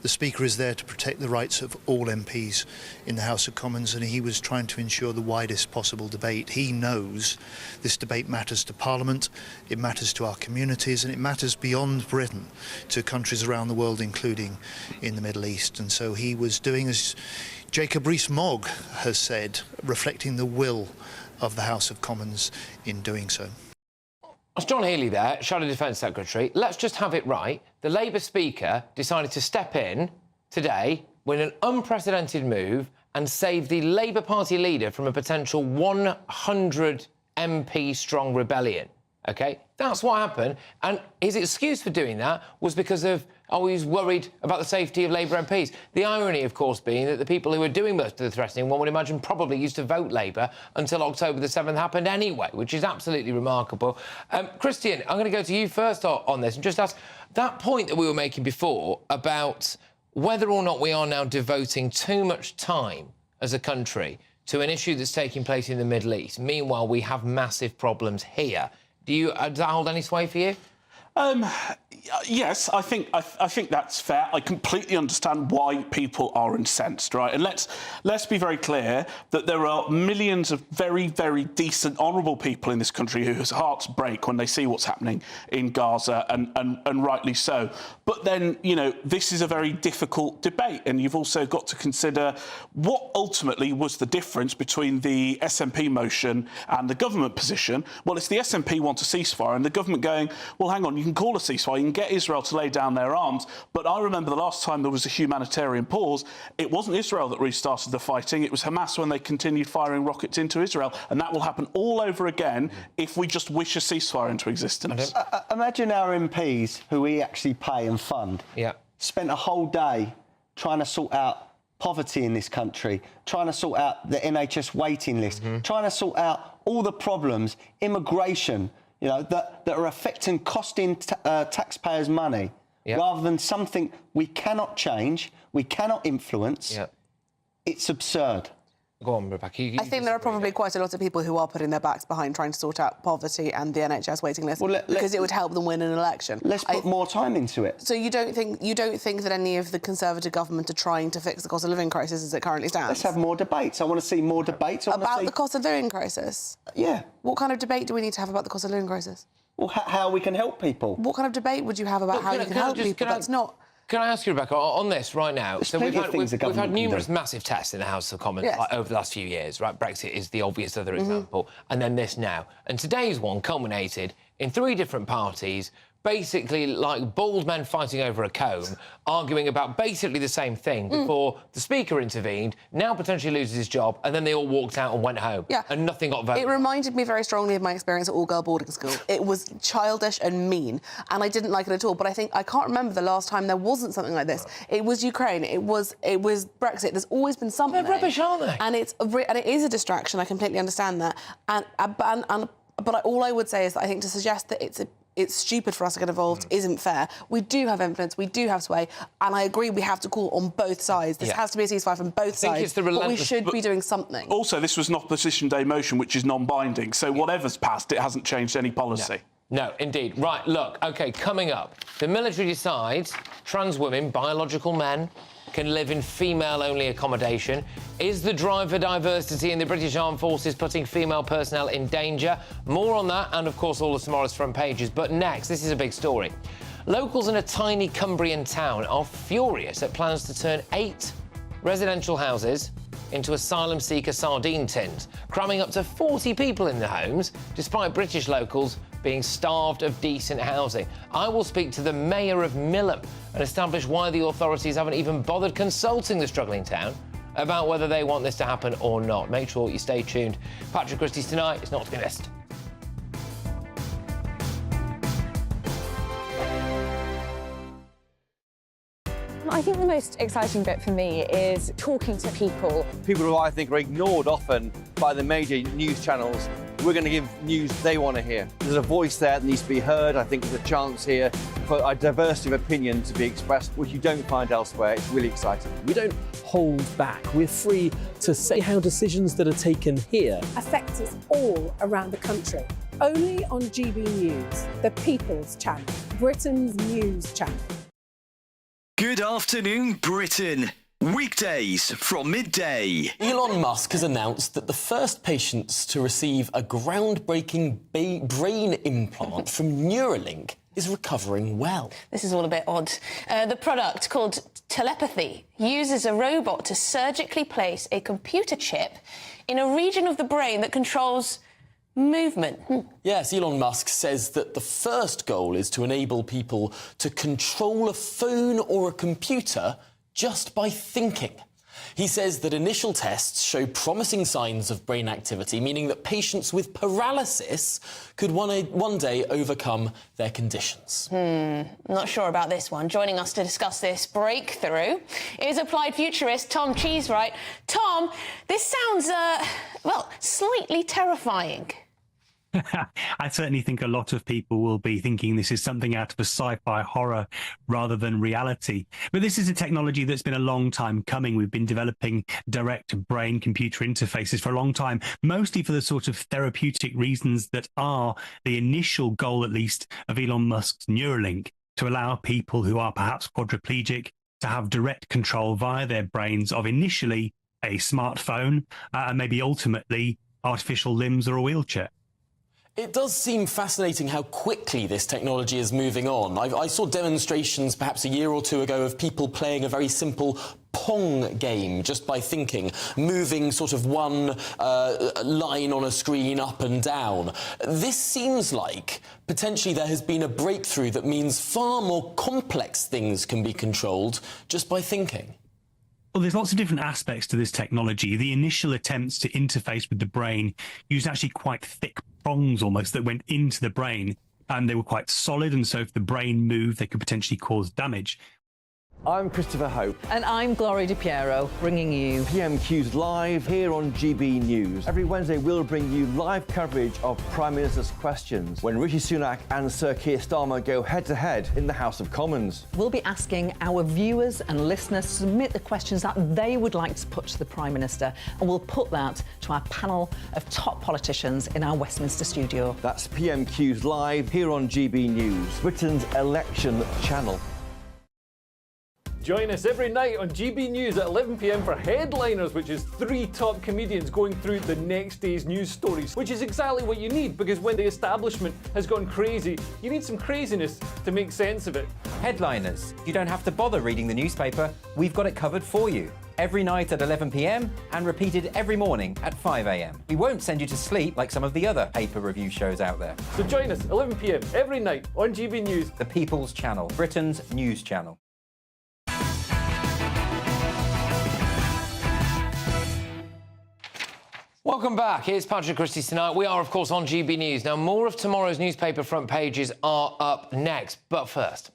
The Speaker is there to protect the rights of all MPs in the House of Commons, and he was trying to ensure the widest possible debate. He knows this debate matters to Parliament, it matters to our communities, and it matters beyond Britain to countries around the world, including in the Middle East. And so he was doing as Jacob Rees-Mogg has said, reflecting the will of the House of Commons in doing so. That's John Healey there, Shadow Defence Secretary. Let's just have it right. The Labour Speaker decided to step in today with an unprecedented move and save the Labour Party leader from a potential 100 MP strong rebellion. OK? That's what happened. And his excuse for doing that was because of, he was worried about the safety of Labour MPs. The irony, of course, being that the people who were doing most of the threatening, one would imagine, probably used to vote Labour until October the 7th happened anyway, which is absolutely remarkable. Christian, I'm going to go to you first on this and just ask that point that we were making before about whether or not we are now devoting too much time as a country to an issue that's taking place in the Middle East. Meanwhile, we have massive problems here. Does that hold any sway for you? Yes, I think that's fair. I completely understand why people are incensed, right? And let's be very clear that there are millions of very, very decent, honourable people in this country whose hearts break when they see what's happening in Gaza, and rightly so. But then, you know, this is a very difficult debate, and you've also got to consider what ultimately was the difference between the SNP motion and the government position. Well, it's the SNP want a ceasefire, and the government going, well, hang on, you can call a ceasefire, you can get Israel to lay down their arms, but I remember the last time there was a humanitarian pause, it wasn't Israel that restarted the fighting, it was Hamas when they continued firing rockets into Israel, and that will happen all over again if we just wish a ceasefire into existence. Imagine our MPs, who we actually pay and fund, spent a whole day trying to sort out poverty in this country, trying to sort out the NHS waiting list, trying to sort out all the problems, immigration, you know, that are affecting, costing taxpayers money, rather than something we cannot change, we cannot influence. It's absurd. Go on, Rebecca. I think there are probably quite a lot of people who are putting their backs behind trying to sort out poverty and the NHS waiting list because it would help them win an election. Let's put more time into it. So you don't think that any of the Conservative government are trying to fix the cost of living crisis as it currently stands? Let's have more debates. I want to see more debates. About the cost of living crisis? Yeah. What kind of debate do we need to have about the cost of living crisis? Well, how we can help people. What kind of debate would you have about how you can help people? That's not... Can I ask you, Rebecca, on this right now? There's So we've had numerous do. massive tests in the House of Commons over the last few years, right? Brexit is the obvious other example, and then this now. And today's one culminated in 3 different parties, basically like bald men fighting over a comb, arguing about basically the same thing before the Speaker intervened, now potentially loses his job, and then they all walked out and went home. And nothing got voted. It reminded me very strongly of my experience at all-girl boarding school. It was childish and mean, and I didn't like it at all. But I can't remember the last time there wasn't something like this. It was Ukraine. It was Brexit. There's always been something. They're rubbish, aren't they? And it is a distraction. I completely understand that. But all I would say is that I think to suggest that it's stupid for us to get involved isn't fair. We do have influence, we do have sway, and I agree we have to call on both sides. This has to be a ceasefire from both sides, but we should be doing something. Also, this was an opposition day motion, which is non-binding, so whatever's passed, it hasn't changed any policy. No, indeed. Right, look, OK, coming up, the military decides trans women, biological men, can live in female-only accommodation. Is the drive for diversity in the British Armed Forces putting female personnel in danger? More on that, and of course all of tomorrow's front pages. But next, this is a big story. Locals in a tiny Cumbrian town are furious at plans to turn 8 residential houses into asylum seeker sardine tins, cramming up to 40 people in the homes, despite British locals being starved of decent housing. I will speak to the mayor of Millom and establish why the authorities haven't even bothered consulting the struggling town about whether they want this to happen or not. Make sure you stay tuned. Patrick Christys tonight. It's not to be missed. I think the most exciting bit for me is talking to people. People who I think are ignored often by the major news channels. We're going to give news they want to hear. There's a voice there that needs to be heard. I think there's a chance here for a diversity of opinion to be expressed, which you don't find elsewhere. It's really exciting. We don't hold back. We're free to say how decisions that are taken here affect us all around the country. Only on GB News, the People's Channel, Britain's news channel. Good afternoon, Britain. Weekdays from midday. Elon Musk has announced that the first patients to receive a groundbreaking brain implant from Neuralink is recovering well. This is all a bit odd. The product, called telepathy, uses a robot to surgically place a computer chip in a region of the brain that controls movement. Yes, Elon Musk says that the first goal is to enable people to control a phone or a computer just by thinking. He says that initial tests show promising signs of brain activity, meaning that patients with paralysis could one day overcome their conditions. Not sure about this one. Joining us to discuss this breakthrough is applied futurist Tom Cheesewright. Tom, this sounds, well, slightly terrifying. I certainly think a lot of people will be thinking this is something out of a sci-fi horror rather than reality. But this is a technology that's been a long time coming. We've been developing direct brain-computer interfaces for a long time, mostly for the sort of therapeutic reasons that are the initial goal, at least, of Elon Musk's Neuralink, to allow people who are perhaps quadriplegic to have direct control via their brains of initially a smartphone and maybe ultimately artificial limbs or a wheelchair. It does seem fascinating how quickly this technology is moving on. I saw demonstrations perhaps a year or two ago of people playing a very simple Pong game just by thinking, moving sort of one line on a screen up and down. This seems like potentially there has been a breakthrough that means far more complex things can be controlled just by thinking. Well, there's lots of different aspects to this technology. The initial attempts to interface with the brain used actually quite thick prongs almost that went into the brain, and they were quite solid, and so if the brain moved, they could potentially cause damage. I'm Christopher Hope. And I'm Gloria Di Piero, bringing you PMQ's Live here on GB News. Every Wednesday, we'll bring you live coverage of Prime Minister's questions when Rishi Sunak and Sir Keir Starmer go head-to-head in the House of Commons. We'll be asking our viewers and listeners to submit the questions that they would like to put to the Prime Minister, and we'll put that to our panel of top politicians in our Westminster studio. That's PMQ's Live here on GB News, Britain's election channel. Join us every night on GB News at 11 p.m. for Headliners, which is 3 top comedians going through the next day's news stories, which is exactly what you need, because when the establishment has gone crazy, you need some craziness to make sense of it. Headliners. You don't have to bother reading the newspaper. We've got it covered for you. Every night at 11 p.m. and repeated every morning at 5 a.m. We won't send you to sleep like some of the other paper review shows out there. So join us 11 p.m. every night on GB News. The People's Channel, Britain's news channel. Welcome back. Here's Patrick Christys tonight. We are, of course, on GB News. Now, more of tomorrow's newspaper front pages are up next. But first,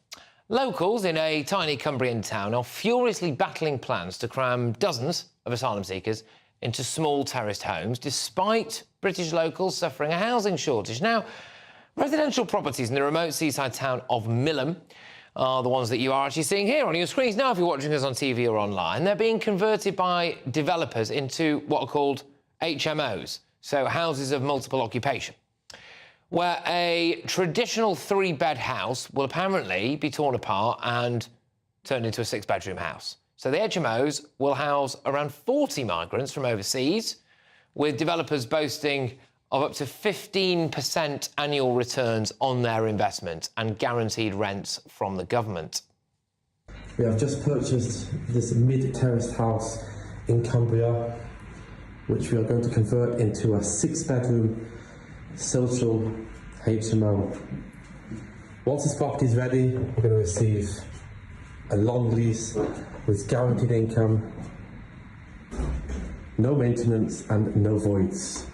locals in a tiny Cumbrian town are furiously battling plans to cram dozens of asylum seekers into small terraced homes, despite British locals suffering a housing shortage. Now, residential properties in the remote seaside town of Millom are the ones that you are actually seeing here on your screens now if you're watching us on TV or online. They're being converted by developers into what are called HMOs, so houses of multiple occupation, where a traditional 3-bed house will apparently be torn apart and turned into a 6-bedroom house. So the HMOs will house around 40 migrants from overseas, with developers boasting of up to 15% annual returns on their investment and guaranteed rents from the government. We have just purchased this mid-terraced house in Cumbria. which we are going to convert into a 6-bedroom social HMO. Once this property is ready, we're going to receive a long lease with guaranteed income, no maintenance and no voids.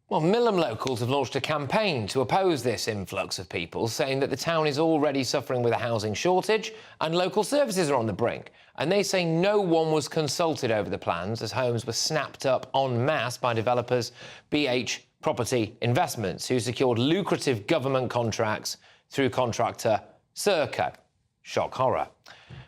Well, Millom locals have launched a campaign to oppose this influx of people, saying that the town is already suffering with a housing shortage and local services are on the brink. And they say no one was consulted over the plans as homes were snapped up en masse by developers BH Property Investments, who secured lucrative government contracts through contractor Serco. Shock horror.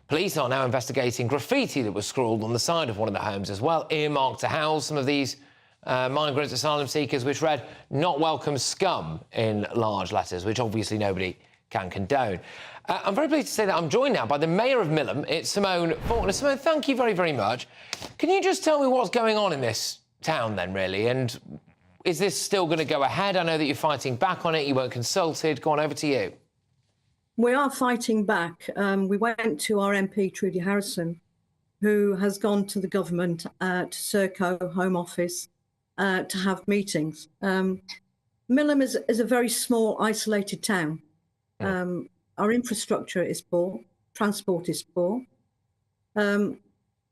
Police are now investigating graffiti that was scrawled on the side of one of the homes as well, earmarked to house some of these migrant asylum seekers, which read "not welcome scum" in large letters, which obviously nobody can condone. I'm very pleased to say that I'm joined now by the Mayor of Millom. It's Simone Faulkner. Simone, thank you very, very much. Can you just tell me what's going on in this town then, really? And is this still going to go ahead? I know that you're fighting back on it. You weren't consulted. Go on, over to you. We are fighting back. We went to our MP, Trudy Harrison, who has gone to the government, to Serco Home Office, to have meetings. Millom is a very small, isolated town. Our infrastructure is poor, transport is poor. But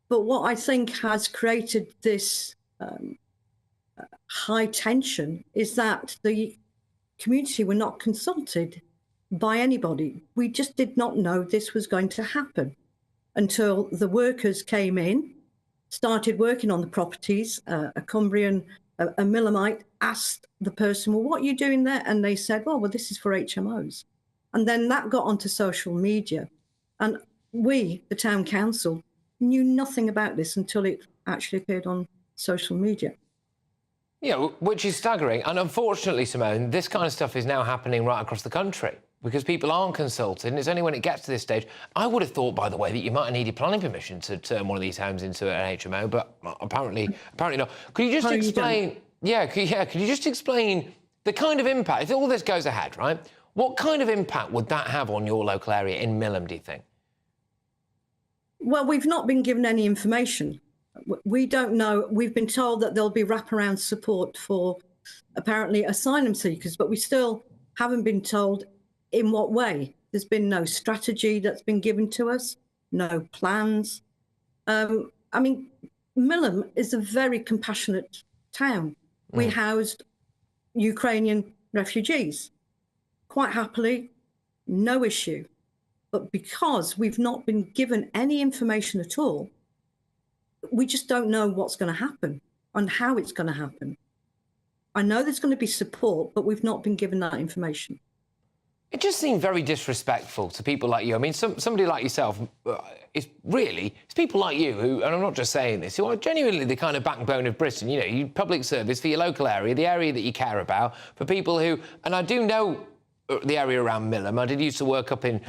what I think has created this high tension is that the community were not consulted by anybody. We just did not know this was going to happen until the workers came in, started working on the properties. A Cumbrian, a Millomite, asked the person, well, what are you doing there? And they said, well, this is for HMOs. And then that got onto social media. And we, the town council, knew nothing about this until it actually appeared on social media. Yeah, which is staggering. And unfortunately, Simone, this kind of stuff is now happening right across the country because people aren't consulted, and it's only when it gets to this stage. I would have thought, by the way, that you might have needed planning permission to turn one of these homes into an HMO, but apparently not. Could you just explain... could you just explain the kind of impact, if all this goes ahead, right? What kind of impact would that have on your local area in Millom, do you think? Well, we've not been given any information. We don't know. We've been told that there'll be wraparound support for apparently asylum seekers, but we still haven't been told in what way. There's been no strategy that's been given to us, no plans. I mean, Millom is a very compassionate town. We housed Ukrainian refugees quite happily, no issue. But because we've not been given any information at all, we just don't know what's going to happen and how it's going to happen. I know there's going to be support, but we've not been given that information. It just seemed very disrespectful to people like you. I mean, somebody like yourself, it's people like you who, and I'm not just saying this, who are genuinely the kind of backbone of Britain. You know, you public service for your local area, the area that you care about, for people who, and I do know the area around Millom. I did used to work up in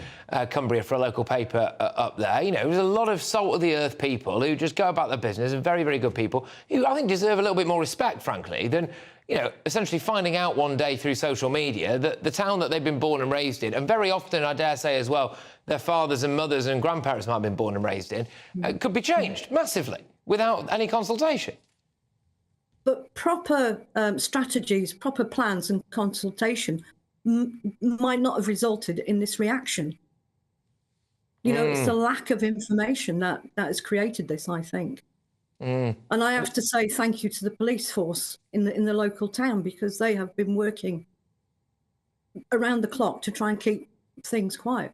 Cumbria for a local paper up there. You know, there's a lot of salt-of-the-earth people who just go about their business, and very, very good people who I think deserve a little bit more respect, frankly, than, you know, essentially finding out one day through social media that the town that they've been born and raised in, and very often, I dare say as well, their fathers and mothers and grandparents might have been born and raised in, could be changed massively without any consultation. But proper strategies, proper plans and consultation might not have resulted in this reaction. You know, it's the lack of information that has created this, I think. And I have to say thank you to the police force in the local town, because they have been working around the clock to try and keep things quiet.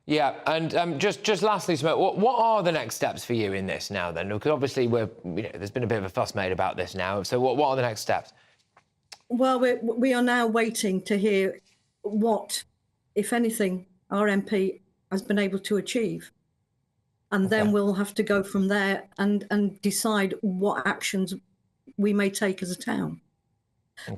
Yeah, and just lastly, what are the next steps for you in this now then? Because obviously there's been a bit of a fuss made about this now. So what are the next steps? Well, we are now waiting to hear what, if anything, our MP has been able to achieve. And then we'll have to go from there and decide what actions we may take as a town.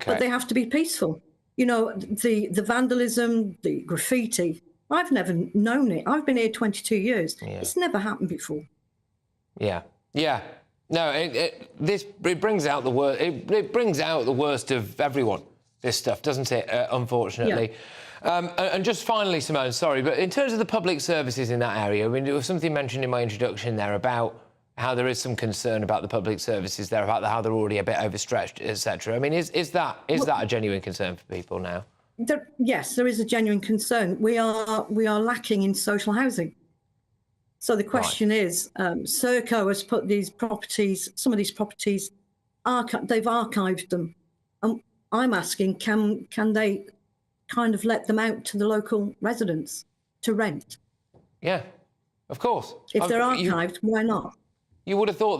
But they have to be peaceful. You know, the vandalism, the graffiti, I've never known it. I've been here 22 years. Yeah. It's never happened before. Yeah. No, it brings out the worst. It brings out the worst of everyone. This stuff, doesn't it? Unfortunately. Yeah. And just finally, Simone, sorry, but in terms of the public services in that area, I mean, there was something mentioned in my introduction there about how there is some concern about the public services there, about how they're already a bit overstretched, etc. I mean, is that a genuine concern for people now? Yes, there is a genuine concern. We are lacking in social housing. So the question is, Serco has put these properties, some of these properties, they've archived them. I'm asking, can they kind of let them out to the local residents to rent? Yeah, of course. If they're archived, why not? You would have thought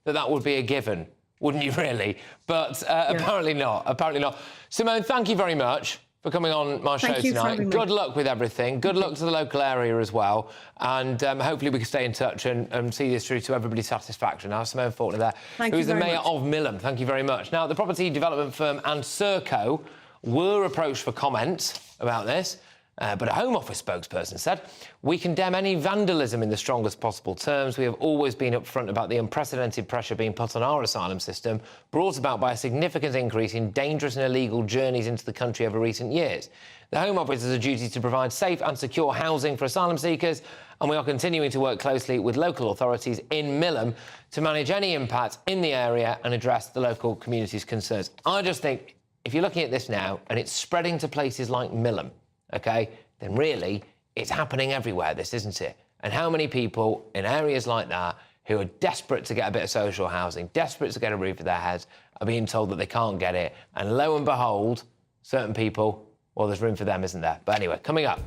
that would be a given, wouldn't you, really? But apparently not. Apparently not. Simone, thank you very much for coming on my show tonight. Good luck with everything. Good luck to the local area as well. And hopefully we can stay in touch and see this through to everybody's satisfaction. Now, Simone Faulkner there, who's the mayor of Millom. Thank you very much. Now, the property development firm and Serco were approached for comment about this. But a Home Office spokesperson said, "We condemn any vandalism in the strongest possible terms. We have always been upfront about the unprecedented pressure being put on our asylum system, brought about by a significant increase in dangerous and illegal journeys into the country over recent years. The Home Office has a duty to provide safe and secure housing for asylum seekers, and we are continuing to work closely with local authorities in Millom to manage any impact in the area and address the local community's concerns." I just think, if you're looking at this now and it's spreading to places like Millom, OK, then really it's happening everywhere, this, isn't it? And how many people in areas like that who are desperate to get a bit of social housing, desperate to get a roof over their heads, are being told that they can't get it. And lo and behold, certain people, well, there's room for them, isn't there? But anyway, coming up,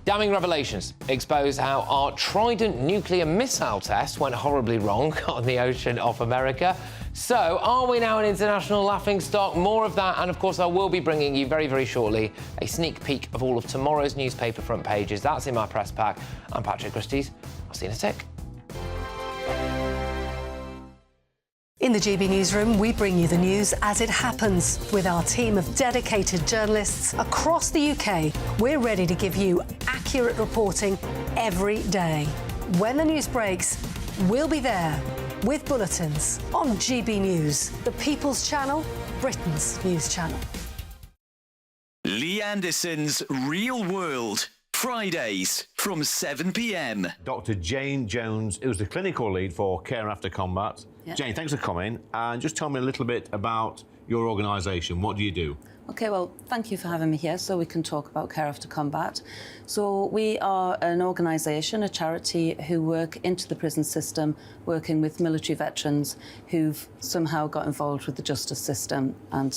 damning revelations expose how our Trident nuclear missile test went horribly wrong on the ocean off America. So, are we now an international laughingstock? More of that, and of course I will be bringing you very, very shortly a sneak peek of all of tomorrow's newspaper front pages. That's in my press pack. I'm Patrick Christys. I'll see you in a sec. In the GB Newsroom, we bring you the news as it happens. With our team of dedicated journalists across the UK, we're ready to give you accurate reporting every day. When the news breaks, we'll be there with bulletins on GB News, the People's Channel, Britain's news channel. Lee Anderson's Real World, Fridays from 7 p.m. Dr. Jane Jones, who's the clinical lead for Care After Combat. Yep. Jane, thanks for coming. And just tell me a little bit about your organisation. What do you do? OK, well, thank you for having me here so we can talk about Care After Combat. So we are an organisation, a charity, who work into the prison system, working with military veterans who've somehow got involved with the justice system and...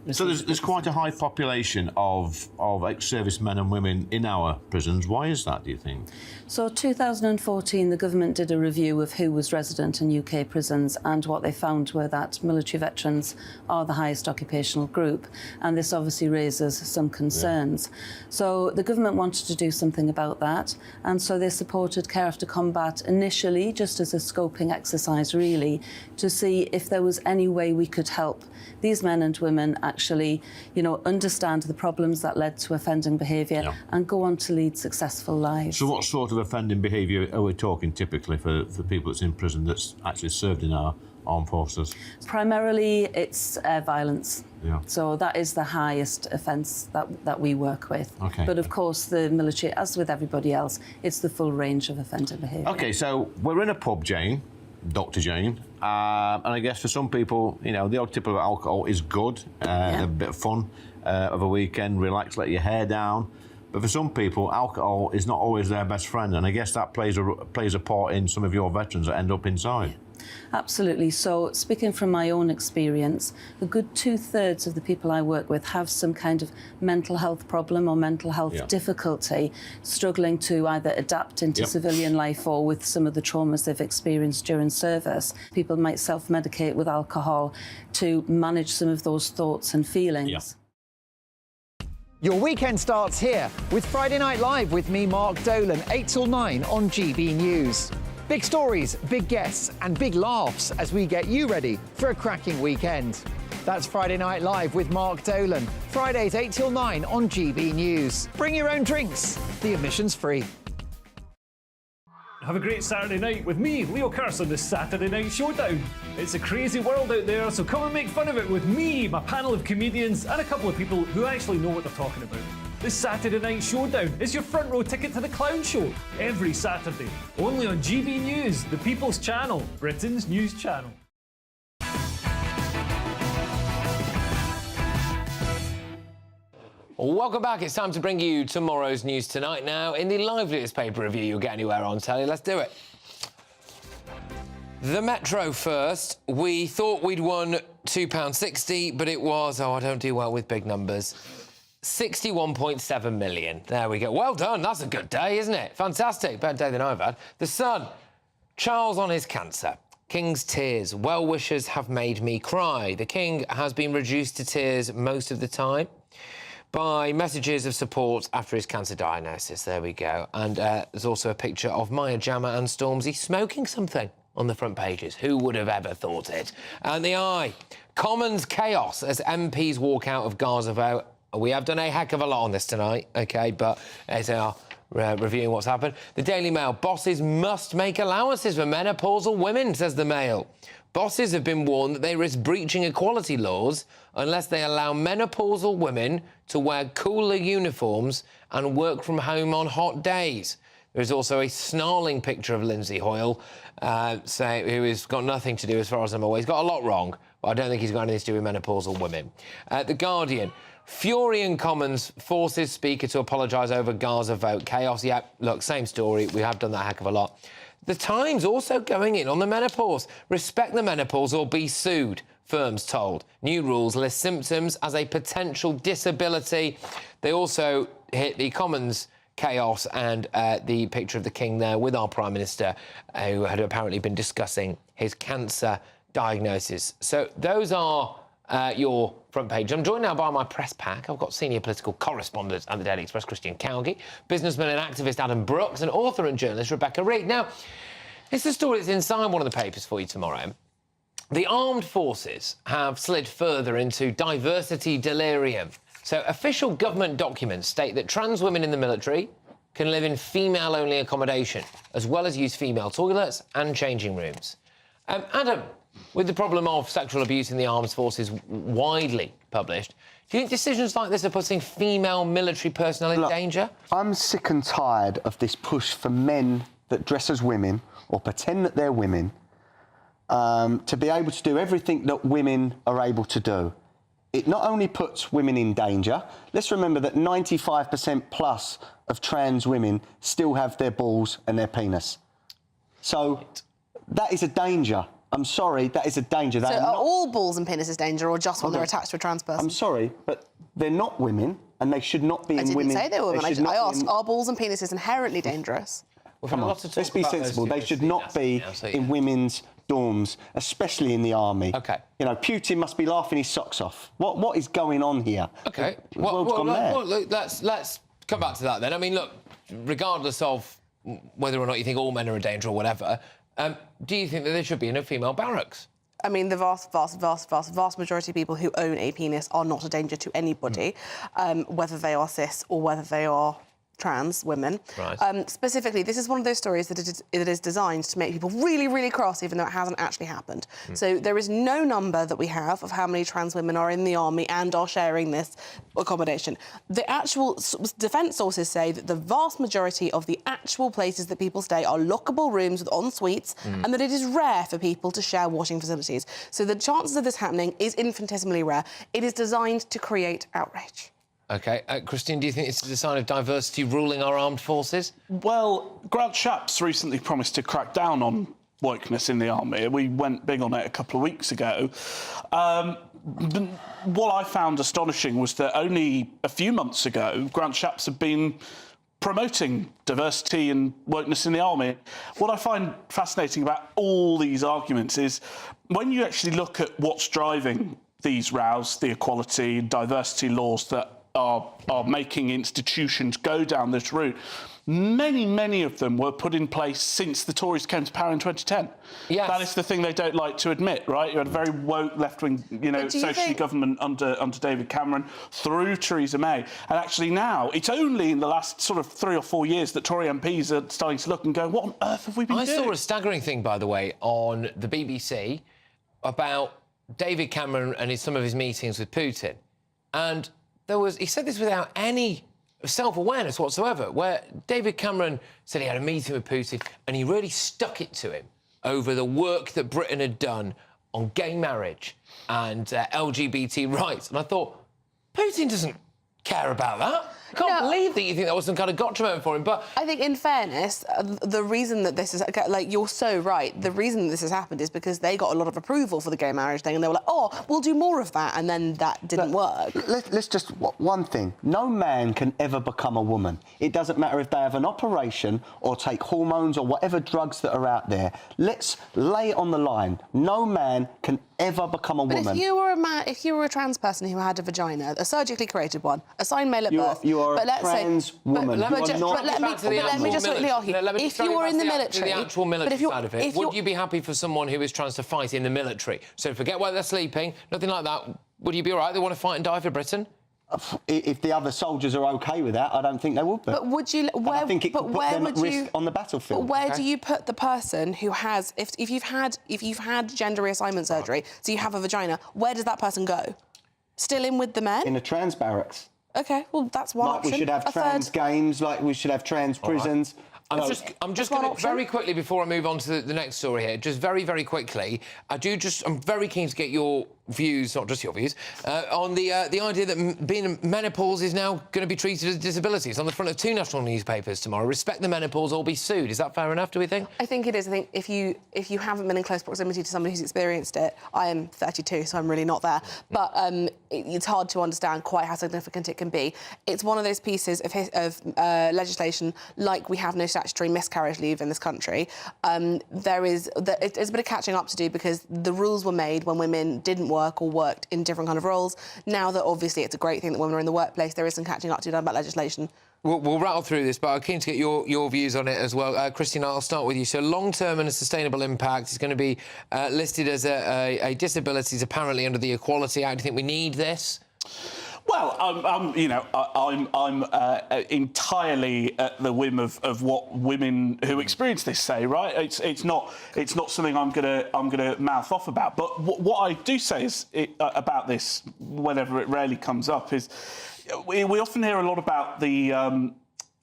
So there's quite a high population of ex-servicemen and women in our prisons. Why is that, do you think? So 2014, the government did a review of who was resident in UK prisons, and what they found were that military veterans are the highest occupational group, and this obviously raises some concerns. Yeah. So the government wanted to do something about that, and so they supported Care After Combat initially, just as a scoping exercise, really, to see if there was any way we could help these men and women actually, understand the problems that led to offending behaviour and go on to lead successful lives. So what sort of offending behaviour are we talking typically for people that's in prison that's actually served in our armed forces? Primarily, it's violence. Yeah. So that is the highest offence that we work with. Okay. But of course, the military, as with everybody else, it's the full range of offending behaviour. OK, so we're in a pub, Jane, Dr. Jane, and I guess for some people, the odd tip of alcohol is good, a bit of fun of a weekend, relax, let your hair down. But for some people, alcohol is not always their best friend, and I guess that plays a part in some of your veterans that end up inside. Yeah. Absolutely. So, speaking from my own experience, a good 2/3 of the people I work with have some kind of mental health problem or mental health difficulty, struggling to either adapt into civilian life or with some of the traumas they've experienced during service. People might self-medicate with alcohol to manage some of those thoughts and feelings. Yeah. Your weekend starts here with Friday Night Live with me, Mark Dolan, 8 till 9 on GB News. Big stories, big guests and big laughs as we get you ready for a cracking weekend. That's Friday Night Live with Mark Dolan. Fridays 8 till 9 on GB News. Bring your own drinks. The admission's free. Have a great Saturday night with me, Leo Curse, on the Saturday Night Showdown. It's a crazy world out there, so come and make fun of it with me, my panel of comedians, and a couple of people who actually know what they're talking about. The Saturday Night Showdown is your front row ticket to the clown show every Saturday. Only on GB News, the People's Channel, Britain's news channel. Welcome back. It's time to bring you tomorrow's news tonight. Now, in the liveliest paper review you'll get anywhere on telly, let's do it. The Metro first. We thought we'd won £2.60, but it was, I don't do well with big numbers, 61.7 million. There we go. Well done. That's a good day, isn't it? Fantastic. Better day than I've had. The Sun. Charles on his cancer. King's tears. Well-wishers have made me cry. The King has been reduced to tears most of the time by messages of support after his cancer diagnosis. There we go. And there's also a picture of Maya Jama and Stormzy smoking something on the front pages. Who would have ever thought it? And the Eye. Commons chaos as MPs walk out of Gaza vote. We have done a heck of a lot on this tonight, OK, but as they are reviewing what's happened. The Daily Mail. Bosses must make allowances for menopausal women, says the Mail. Bosses have been warned that they risk breaching equality laws unless they allow menopausal women to wear cooler uniforms and work from home on hot days. There is also a snarling picture of Lindsay Hoyle, who has got nothing to do, as far as I'm aware. He's got a lot wrong, but I don't think he's got anything to do with menopausal women. The Guardian. Fury in Commons forces Speaker to apologise over Gaza vote chaos. Yep, look, same story. We have done that heck of a lot. The Times also going in on the menopause. Respect the menopause or be sued, firms told. New rules list symptoms as a potential disability. They also hit the Commons chaos and the picture of the King there with our Prime Minister, who had apparently been discussing his cancer diagnosis. So those are your front page. I'm joined now by my press pack. I've got senior political correspondent at the Daily Express, Christian Cowgie, businessman and activist Adam Brooks, and author and journalist Rebecca Reed. Now, it's the story that's inside one of the papers for you tomorrow. The armed forces have slid further into diversity delirium. So official government documents state that trans women in the military can live in female-only accommodation, as well as use female toilets and changing rooms. Adam, with the problem of sexual abuse in the armed forces widely published, do you think decisions like this are putting female military personnel in danger? I'm sick and tired of this push for men that dress as women or pretend that they're women to be able to do everything that women are able to do. It not only puts women in danger, let's remember that 95% plus of trans women still have their balls and their penis. So that is a danger. I'm sorry, that is a danger. So are all balls and penises danger, or just when they're attached to a trans person? I'm sorry, but they're not women, and they should not be in women. I didn't say they were women. I asked, are balls and penises inherently dangerous? Come on, let's be sensible. They should not be in women's dorms, especially in the army. OK. You know, Putin must be laughing his socks off. What is going on here? OK. The world's gone mad. Look, let's come back to that then. I mean, look, regardless of whether or not you think all men are in danger or whatever, do you think that there should be no female barracks? I mean, the vast majority of people who own a penis are not a danger to anybody, whether they are cis or whether they are trans women. Right. Specifically, this is one of those stories that it is designed to make people really, really cross, even though it hasn't actually happened. So there is no number that we have of how many trans women are in the army and are sharing this accommodation. The actual defence sources say that the vast majority of the actual places that people stay are lockable rooms with en-suites, and that it is rare for people to share washing facilities. So the chances of this happening is infinitesimally rare. It is designed to create outrage. OK. Christine, do you think it's a sign of diversity ruling our armed forces? Well, Grant Shapps recently promised to crack down on wokeness in the army. We went big on it a couple of weeks ago. What I found astonishing was that only a few months ago, Grant Shapps had been promoting diversity and wokeness in the army. What I find fascinating about all these arguments is when you actually look at what's driving these rows, the equality and diversity laws that are making institutions go down this route, many of them were put in place since the Tories came to power in 2010. Yes. That is the thing they don't like to admit, right? You had a very woke left-wing, socialist government under David Cameron through Theresa May. And actually now, it's only in the last sort of 3 or 4 years that Tory MPs are starting to look and go, what on earth have we been doing? I saw a staggering thing, by the way, on the BBC about David Cameron and some of his meetings with Putin. And he said this without any self-awareness whatsoever, where David Cameron said he had a meeting with Putin and he really stuck it to him over the work that Britain had done on gay marriage and LGBT rights. And I thought, Putin doesn't care about that. I can't believe that you think that was some kind of gotcha moment for him, but... I think, in fairness, the reason that this is... Like, you're so right. The reason this has happened is because they got a lot of approval for the gay marriage thing, and they were like, oh, we'll do more of that, and then that didn't work. Let's just... One thing. No man can ever become a woman. It doesn't matter if they have an operation or take hormones or whatever drugs that are out there. Let's lay it on the line. No man can ever become a woman. But if you were a man, if you were a trans person who had a vagina, a surgically created one, assigned male at birth... You are a trans woman. Let me just quickly argue. If you were in the military... The actual military side of it, would you be happy for someone who is trans to fight in the military? So forget where they're sleeping, nothing like that. Would you be all right? They want to fight and die for Britain? If the other soldiers are OK with that, I don't think they would be. But would you... I think it could put them at risk on the battlefield. But where do you put the person who has... If you've had gender reassignment surgery, so you have a vagina, where does that person go? Still in with the men? In a trans barracks. OK, well, that's one option. We should have trans games, like we should have trans prisons. I'm just going to, very quickly, before I move on to the next story here, just very, very quickly, I'm very keen to get your views, not just your views, on the idea that being in menopause is now going to be treated as a disability. It's on the front of 2 national newspapers tomorrow. Respect the menopause or be sued. Is that fair enough, do we think? I think it is. I think if you haven't been in close proximity to somebody who's experienced it, I am 32, so I'm really not there, but it's hard to understand quite how significant it can be. It's one of those pieces of legislation, like we have no statutory miscarriage leave in this country. There's a bit of catching up to do because the rules were made when women didn't work or worked in different kind of roles. Now that obviously it's a great thing that women are in the workplace, there is some catching up to be done about legislation. We'll rattle through this, but I'm keen to get your views on it as well. Christine, I'll start with you. So long-term and a sustainable impact is going to be listed as a disability apparently under the Equality Act. Do you think we need this? Well, I'm entirely at the whim of what women who experience this say. Right? It's not something I'm gonna mouth off about. But what I do say is about this, whenever it rarely comes up, is we often hear a lot about the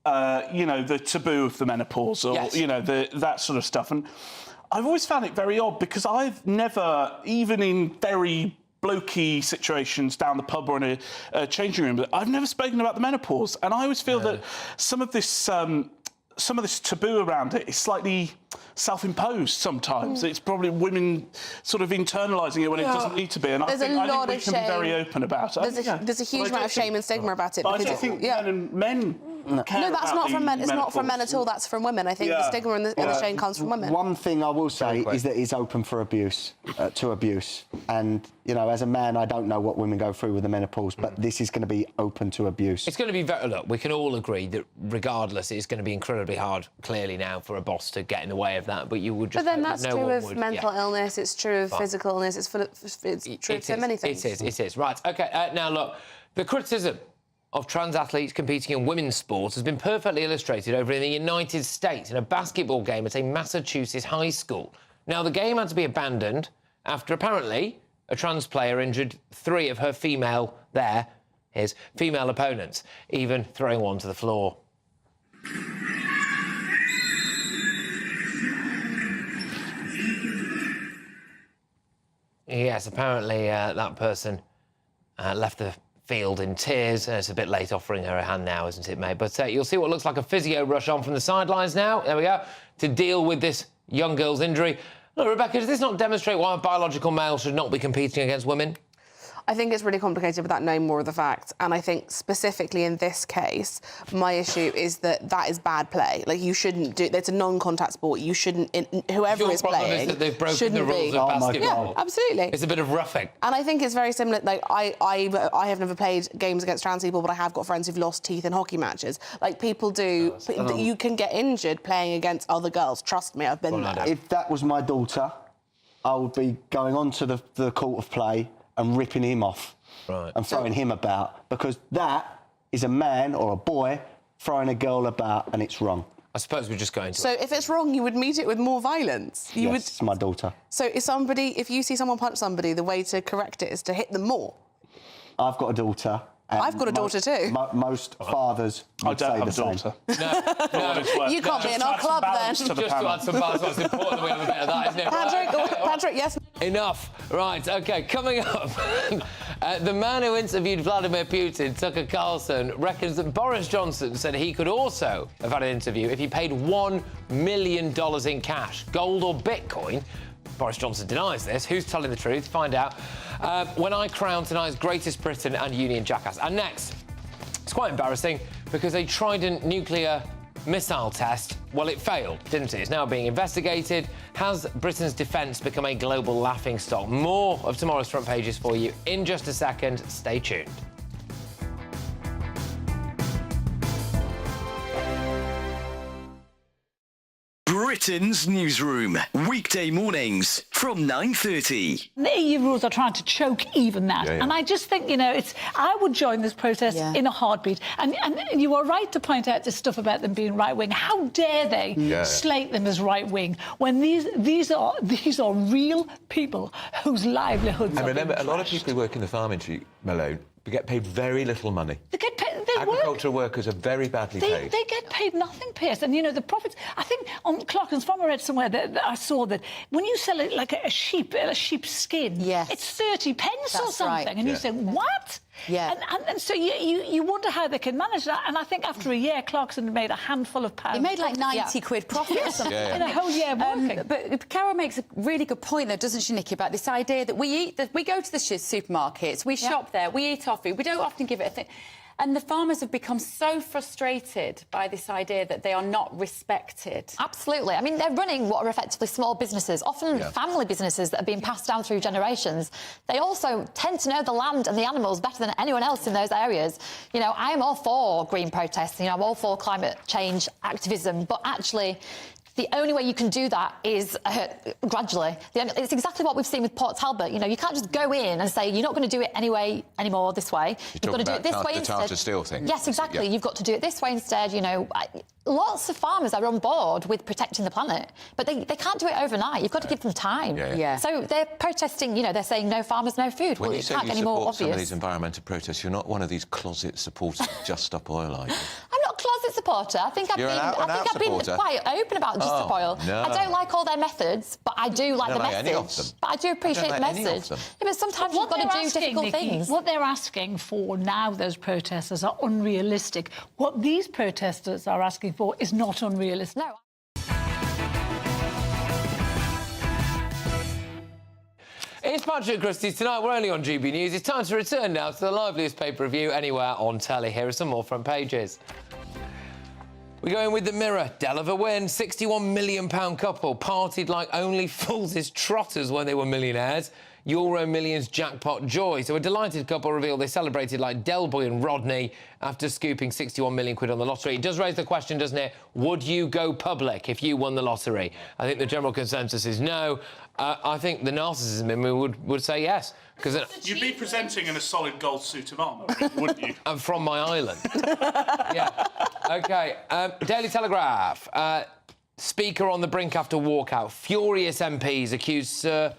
the taboo of the menopause, or that sort of stuff. And I've always found it very odd because I've never, even in very blokey situations down the pub or in a changing room, I've never spoken about the menopause, and I always feel that some of this taboo around it is slightly self-imposed sometimes. It's probably women sort of internalising it when it doesn't need to be, and I think we can be very open about it. There's a huge amount of shame and stigma about it. But I don't think men care no, that's not from men. It's not from men at all. That's from women. I think the stigma and the shame comes from women. One thing I will say is that it's open for abuse, and as a man, I don't know what women go through with the menopause, but this is going to be open to abuse. It's going to be look, we can all agree that regardless, it's going to be incredibly hard, clearly now, for a boss to get in the way of that. But you would just. But then that's true of mental illness. It's true of physical illness. It's true of so many things. It is. Right. OK. Now look, the criticism of trans athletes competing in women's sports has been perfectly illustrated over in the United States in a basketball game at a Massachusetts high school. Now, the game had to be abandoned after apparently a trans player injured 3 of her female opponents, even throwing one to the floor. Yes, apparently that person left the field in tears. It's a bit late offering her a hand now, isn't it, mate? But you'll see what looks like a physio rush on from the sidelines now. There we go. To deal with this young girl's injury. Look, Rebecca, does this not demonstrate why a biological male should not be competing against women? I think it's really complicated without knowing more of the facts. And I think specifically in this case, my issue is that is bad play. Like, you shouldn't do... It's a non-contact sport. You shouldn't... Whoever is playing... Your problem is that they've broken the rules of basketball. Yeah, absolutely. It's a bit of roughing. And I think it's very similar... Like, I have never played games against trans people, but I have got friends who've lost teeth in hockey matches. Like, people do... You can get injured playing against other girls. Trust me, I've been there. If that was my daughter, I would be going onto the court of play and ripping him off and throwing him about, because that is a man or a boy throwing a girl about, and it's wrong. I suppose we're just going to... So if it's wrong, you would meet it with more violence? It's my daughter. So if you see someone punch somebody, the way to correct it is to hit them more? I've got a daughter, I've got a daughter too. Most fathers would say the same. You can't be in our club then. Just to add some balance, what's important that we have a bit of that, isn't it? Patrick, yes. Enough. Right, OK, coming up. The man who interviewed Vladimir Putin, Tucker Carlson, reckons that Boris Johnson said he could also have had an interview if he paid $1 million in cash, gold or Bitcoin. Boris Johnson denies this. Who's telling the truth? Find out when I crown tonight's greatest Britain and Union jackass. And next, it's quite embarrassing because a Trident nuclear missile test, well, it failed, didn't it? It's now being investigated. Has Britain's defence become a global laughingstock? More of tomorrow's front pages for you in just a second. Stay tuned. Britain's newsroom, weekday mornings from 9:30. The EU rules are trying to choke even that. And I just think, you know, I would join this protest in a heartbeat. And you are right to point out this stuff about them being right-wing. How dare they slate them as right-wing when these are real people whose livelihoods And are remember, being a lot of people who work in the farm industry, Malone, get paid very little money. They get paid. Agricultural workers are very badly paid. They get paid nothing, Pierce. And, you know, the profits... I think on Clarkson's Farm, I read somewhere that I saw that when you sell it like a sheep's skin, it's 30 pence or something. Right. And you say, what? Yeah. And so you wonder how they can manage that. And I think after a year, Clarkson made a handful of pounds. He made like 90 quid profit or something. In a whole year working. But Carol makes a really good point, though, doesn't she, Nikki, about this idea that we go to the supermarkets, we shop there, we eat our food, we don't often give it a thing. And the farmers have become so frustrated by this idea that they are not respected. Absolutely. I mean, they're running what are effectively small businesses, often family businesses that are being passed down through generations. They also tend to know the land and the animals better than anyone else in those areas. You know, I'm all for green protests, you know, I'm all for climate change activism, but actually... the only way you can do that is gradually. It's exactly what we've seen with Port Talbot. You know, you can't just go in and say, you're not going to do it anymore this way. You've got to do it this way instead. The Tata Steel thing. Yes, exactly. You've got to do it this way instead. You know, lots of farmers are on board with protecting the planet, but they can't do it overnight. You've got to give them time. So they're protesting, you know, they're saying no farmers, no food. When well, you it say can't you get any more support some of obvious. these environmental protests, you're not one of these closet supporters of Just Stop Oil, are you? I'm not a closet supporter. I think I've been quite open about Just Stop Oil. No. I don't like all their methods, but I do like the message. But I do appreciate the message. Yeah, but sometimes you've got to do difficult things. What they're asking for now, those protesters, are unrealistic. What these protesters are asking for is not unrealistic. No. It's Patrick Christys. Tonight we're only on GB News. It's time to return now to the liveliest paper review anywhere on telly. Here are some more front pages. We go in with the Mirror. Delver win. £61 million couple partied like only fools' trotters when they were millionaires. Euro Millions jackpot joy. So a delighted couple revealed they celebrated like Del Boy and Rodney after scooping 61 million quid on the lottery. It does raise the question, doesn't it? Would you go public if you won the lottery? I think the general consensus is no. I think the narcissism in me would say yes. Because you'd be presenting in a solid gold suit of armour, wouldn't you? I'm from my island. Yeah. OK. Daily Telegraph. Speaker on the brink after walkout. Furious MPs accuse Sir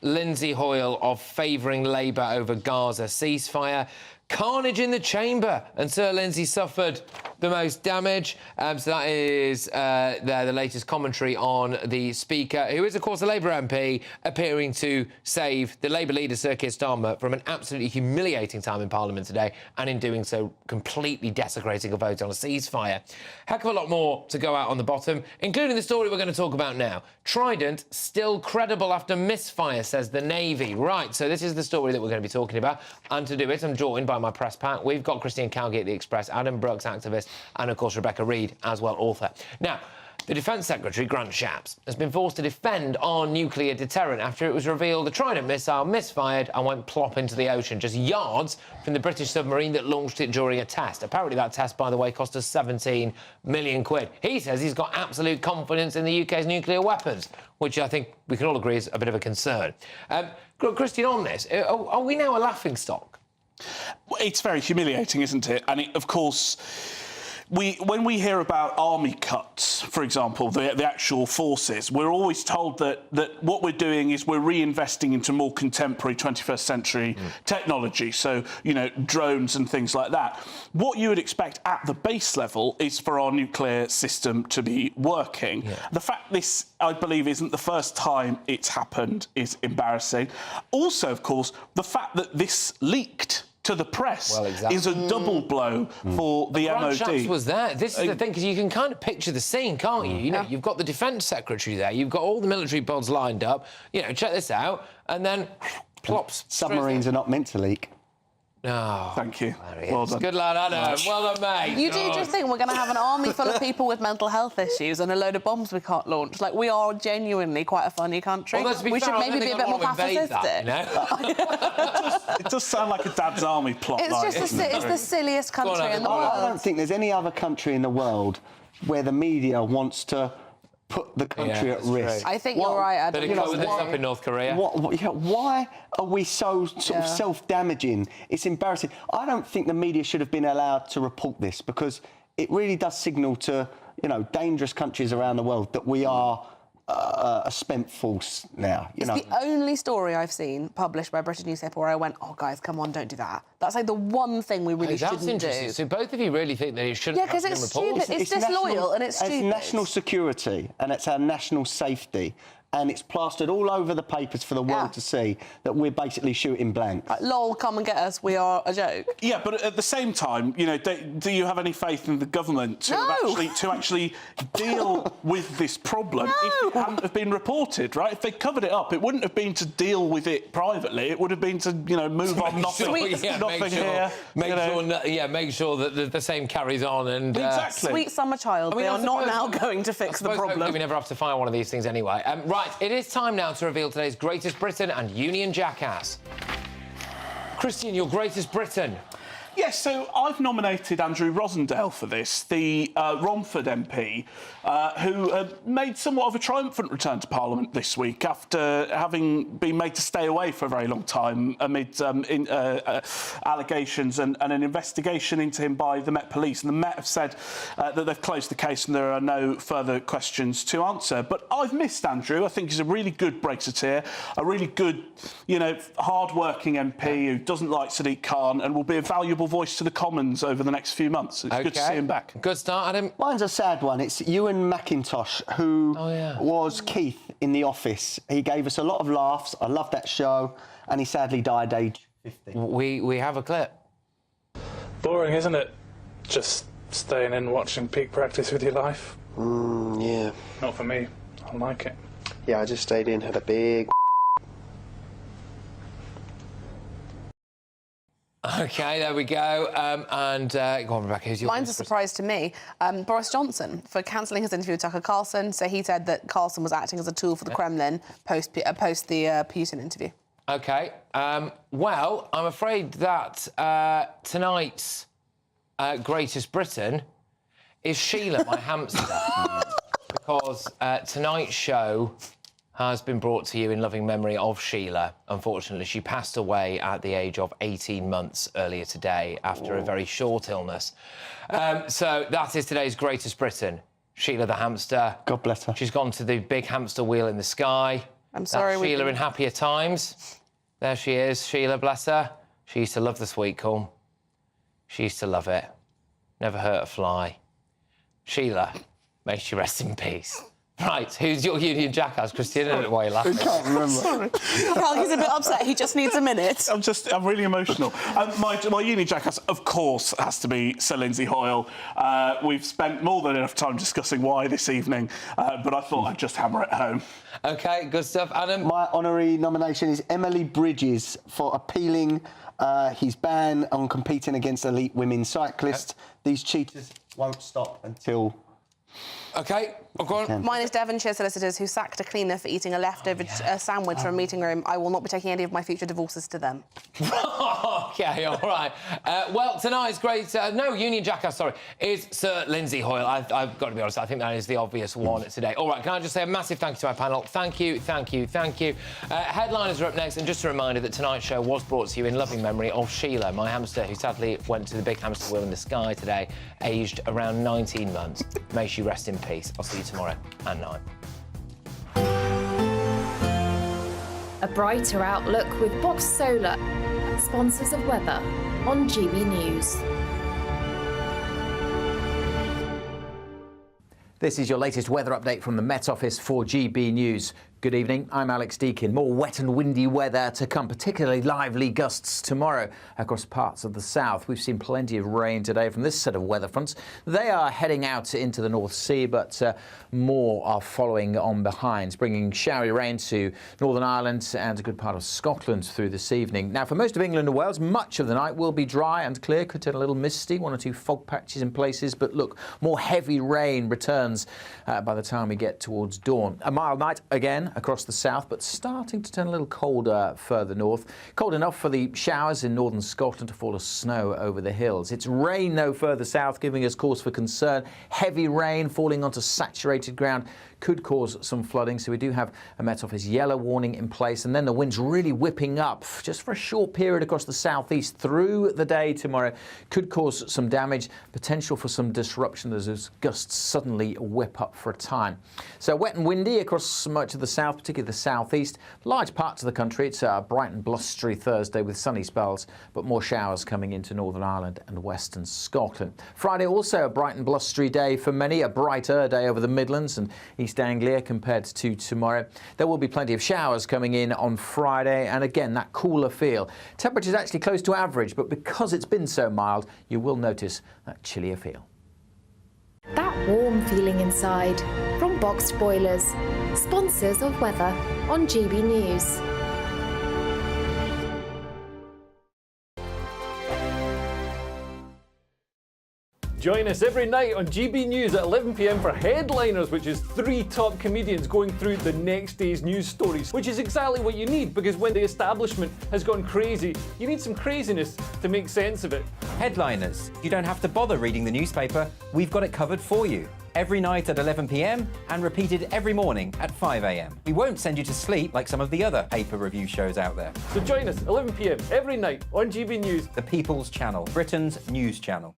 Lindsay Hoyle of favouring Labour over Gaza ceasefire. Carnage in the chamber, and Sir Lindsay suffered the most damage. So that is the latest commentary on the Speaker, who is, of course, a Labour MP, appearing to save the Labour leader, Sir Keir Starmer, from an absolutely humiliating time in Parliament today, and in doing so, completely desecrating a vote on a ceasefire. Heck of a lot more to go out on the bottom, including the story we're going to talk about now. Trident still credible after misfire, says the Navy. Right, so this is the story that we're going to be talking about, and to do it, I'm joined by my press pack. We've got Christine Calgate at The Express, Adam Brooks, activist, and, of course, Rebecca Reid, as well, author. Now, the Defence Secretary, Grant Shapps, has been forced to defend our nuclear deterrent after it was revealed the Trident missile misfired and went plop into the ocean, just yards from the British submarine that launched it during a test. Apparently that test, by the way, cost us 17 million quid. He says he's got absolute confidence in the UK's nuclear weapons, which I think we can all agree is a bit of a concern. Christine, on this, are we now a laughingstock? It's very humiliating, isn't it? And, of course, when we hear about army cuts, for example, the actual forces, we're always told that what we're doing is we're reinvesting into more contemporary 21st century technology, so, you know, drones and things like that. What you would expect at the base level is for our nuclear system to be working. The fact this, I believe, isn't the first time it's happened is embarrassing. Also, of course, the fact that this leaked to the press is a double blow for the MOD. Grant was there. This is the thing, because you can kind of picture the scene, can't you? You know, you've got the Defence Secretary there, you've got all the military pods lined up. You know, check this out, and then plops. Submarines are not meant to leak. No. Thank you. Well done. Good lad, Adam. Well done, mate. You do just think we're going to have an army full of people with mental health issues and a load of bombs we can't launch? Like, we are genuinely quite a funny country. Well, we should maybe be a bit more pacifistic. It does sound like a Dad's Army plot. It's just it's the silliest country in the world. I don't think there's any other country in the world where the media wants to put the country at risk. I think you're right, Adam. Better cover this up in North Korea. Why are we so sort of self-damaging? It's embarrassing. I don't think the media should have been allowed to report this, because it really does signal to, you know, dangerous countries around the world that we are a spent force now. It's the only story I've seen published by a British newspaper where I went, oh, guys, come on, don't do that. That's like the one thing we really shouldn't do. That's interesting. So both of you really think that it shouldn't have been reported? Yeah, because it's disloyal and it's stupid. It's national security and it's our national safety. And it's plastered all over the papers for the world to see that we're basically shooting blanks. Like, lol, come and get us, we are a joke. Yeah, but at the same time, you know, do you have any faith in the government to actually deal with this problem if it hadn't have been reported, right? If they covered it up, it wouldn't have been to deal with it privately. It would have been to, you know, move on, nothing here. Make sure that the same carries on. And exactly. Sweet summer child, they are not now going to fix the problem. We never have to fire one of these things anyway. Right, it is time now to reveal today's Greatest Britain and Union Jackass. Christian, your Greatest Britain. Yes, so I've nominated Andrew Rosendale for this, the Romford MP, who made somewhat of a triumphant return to Parliament this week after having been made to stay away for a very long time amid allegations and an investigation into him by the Met Police. And the Met have said that they've closed the case and there are no further questions to answer. But I've missed Andrew. I think he's a really good Brexiteer, a really good, you know, hard-working MP who doesn't like Sadiq Khan and will be a valuable voice to the Commons over the next few months. It's good to see him back. Good start, Adam. Mine's a sad one. It's Ewan McIntosh, who was Keith in The Office. He gave us a lot of laughs. I love that show. And he sadly died age 50. We have a clip. Boring, isn't it? Just staying in watching peak practice with your life. Yeah. Not for me. I like it. Yeah, I just stayed in, had a big... OK, there we go. Go on, Rebecca, who's your... Mine's a surprise to me. Boris Johnson, for cancelling his interview with Tucker Carlson. So he said that Carlson was acting as a tool for the Kremlin post the Putin interview. OK. Well, I'm afraid that tonight's Greatest Britain is Sheila, my hamster. Because tonight's show has been brought to you in loving memory of Sheila. Unfortunately, she passed away at the age of 18 months earlier today after a very short illness. So that is today's Greatest Britain. Sheila the hamster. God bless her. She's gone to the big hamster wheel in the sky. I'm sorry. That's Sheila in happier times. There she is, Sheila, bless her. She used to love the sweet corn. She used to love it. Never hurt a fly. Sheila, may she rest in peace. Right, who's your Union Jackass, Christian? I don't know why you're laughing. I can't remember. Sorry. Carl, he's a bit upset. He just needs a minute. I'm really emotional. My Union Jackass, of course, has to be Sir Lindsay Hoyle. We've spent more than enough time discussing why this evening, but I thought I'd just hammer it home. OK, good stuff. Adam? My honorary nomination is Emily Bridges for appealing his ban on competing against elite women cyclists. These cheaters won't stop until OK, go on. Mine is Devonshire solicitors who sacked a cleaner for eating a leftover sandwich from a meeting room. I will not be taking any of my future divorces to them. OK, all right. Well, tonight's great... no, Union Jackass, sorry, is Sir Lindsay Hoyle. I've got to be honest, I think that is the obvious one today. All right, can I just say a massive thank you to our panel? Thank you, thank you, thank you. Headliners are up next, and just a reminder that tonight's show was brought to you in loving memory of Sheila, my hamster, who sadly went to the big hamster wheel in the sky today, aged around 19 months. May she rest in peace. I'll see you tomorrow at 9. A brighter outlook with Box Solar, sponsors of weather on GB News. This is your latest weather update from the Met Office for GB News. Good evening, I'm Alex Deakin. More wet and windy weather to come, particularly lively gusts tomorrow across parts of the south. We've seen plenty of rain today from this set of weather fronts. They are heading out into the North Sea, but more are following on behind, bringing showery rain to Northern Ireland and a good part of Scotland through this evening. Now, for most of England and Wales, much of the night will be dry and clear, could turn a little misty, 1 or 2 fog patches in places, but look, more heavy rain returns by the time we get towards dawn. A mild night again across the south, but starting to turn a little colder further north. Cold enough for the showers in northern Scotland to fall as snow over the hills. It's rain, though, further south, giving us cause for concern. Heavy rain falling onto saturated ground could cause some flooding, so we do have a Met Office yellow warning in place, and then the wind's really whipping up just for a short period across the southeast through the day tomorrow. Could cause some damage, potential for some disruption as those gusts suddenly whip up for a time. So wet and windy across much of the south, particularly the southeast. Large parts of the country, it's a bright and blustery Thursday with sunny spells, but more showers coming into Northern Ireland and western Scotland. Friday also a bright and blustery day for many, a brighter day over the Midlands and East Anglia compared to tomorrow. There will be plenty of showers coming in on Friday, and again that cooler feel. Temperatures actually close to average, but because it's been so mild, you will notice that chillier feel. That warm feeling inside from Boxed Boilers, sponsors of weather on GB News. Join us every night on GB News at 11 p.m. for Headliners, which is 3 top comedians going through the next day's news stories, which is exactly what you need, because when the establishment has gone crazy, you need some craziness to make sense of it. Headliners. You don't have to bother reading the newspaper. We've got it covered for you. Every night at 11 p.m. and repeated every morning at 5 a.m. We won't send you to sleep like some of the other paper review shows out there. So join us 11 p.m. every night on GB News. The People's Channel, Britain's news channel.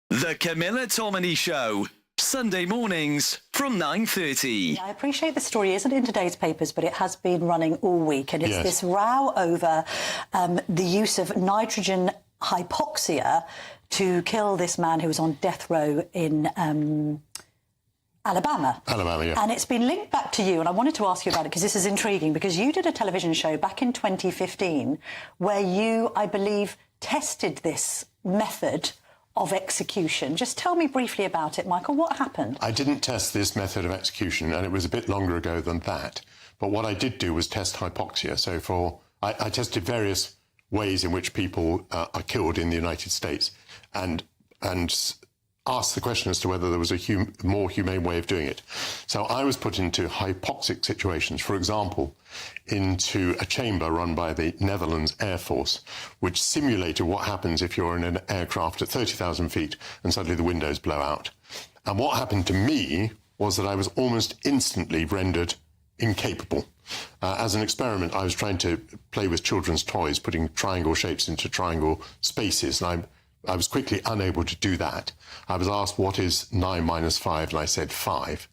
The Camilla Tominey Show, Sunday mornings from 9:30. I appreciate the story isn't in today's papers, but it has been running all week, and it's this row over the use of nitrogen hypoxia to kill this man who was on death row in Alabama. Yeah. And it's been linked back to you, and I wanted to ask you about it because this is intriguing, because you did a television show back in 2015 where you, I believe, tested this method of execution. Just tell me briefly about it, Michael. What happened? I didn't test this method of execution, and it was a bit longer ago than that. But what I did do was test hypoxia. So I tested various ways in which people are killed in the United States, and asked the question as to whether there was a more humane way of doing it. So I was put into hypoxic situations, for example, into a chamber run by the Netherlands Air Force, which simulated what happens if you're in an aircraft at 30,000 feet and suddenly the windows blow out. And what happened to me was that I was almost instantly rendered incapable. As an experiment, I was trying to play with children's toys, putting triangle shapes into triangle spaces, and I was quickly unable to do that. I was asked, what is 9 minus 5? And I said 5.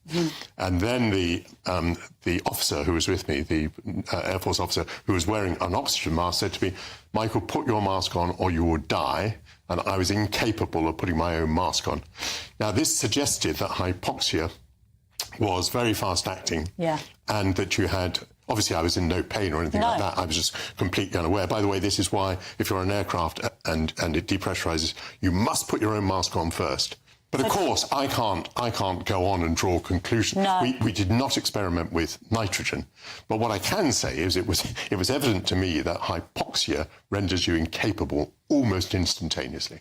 And then the officer who was with me, the Air Force officer who was wearing an oxygen mask, said to me, Michael, put your mask on or you will die. And I was incapable of putting my own mask on. Now, this suggested that hypoxia was very fast acting, and that you had... Obviously, I was in no pain or anything like that. I was just completely unaware. By the way, this is why, if you're on an aircraft and it depressurizes, you must put your own mask on first. But of course, I can't go on and draw conclusions. No. We did not experiment with nitrogen. But what I can say is it was evident to me that hypoxia renders you incapable almost instantaneously.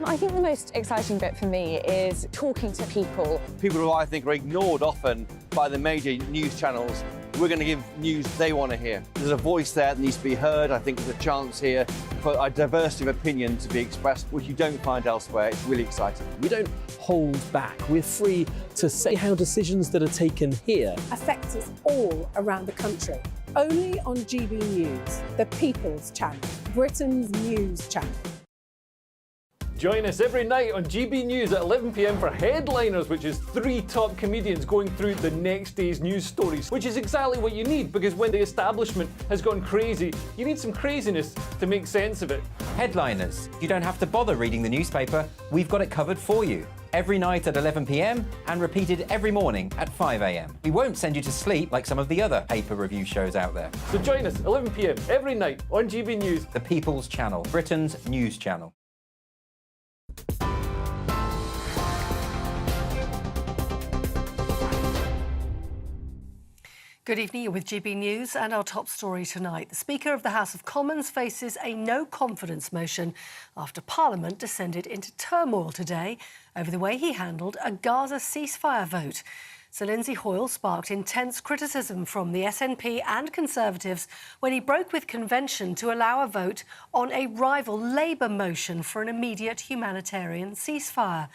I think the most exciting bit for me is talking to people. People who I think are ignored often by the major news channels. We're going to give news they want to hear. There's a voice there that needs to be heard. I think there's a chance here for a diversity of opinion to be expressed, which you don't find elsewhere. It's really exciting. We don't hold back. We're free to say how decisions that are taken here affect us all around the country. Only on GB News, the People's Channel, Britain's news channel. Join us every night on GB News at 11 p.m. for Headliners, which is 3 top comedians going through the next day's news stories, which is exactly what you need, because when the establishment has gone crazy, you need some craziness to make sense of it. Headliners. You don't have to bother reading the newspaper. We've got it covered for you. Every night at 11 p.m. and repeated every morning at 5 a.m. We won't send you to sleep like some of the other paper review shows out there. So join us 11 p.m. every night on GB News. The People's Channel, Britain's news channel. Good evening, you're with GB News and our top story tonight. The Speaker of the House of Commons faces a no-confidence motion after Parliament descended into turmoil today over the way he handled a Gaza ceasefire vote. Sir Lindsay Hoyle sparked intense criticism from the SNP and Conservatives when he broke with convention to allow a vote on a rival Labour motion for an immediate humanitarian ceasefire.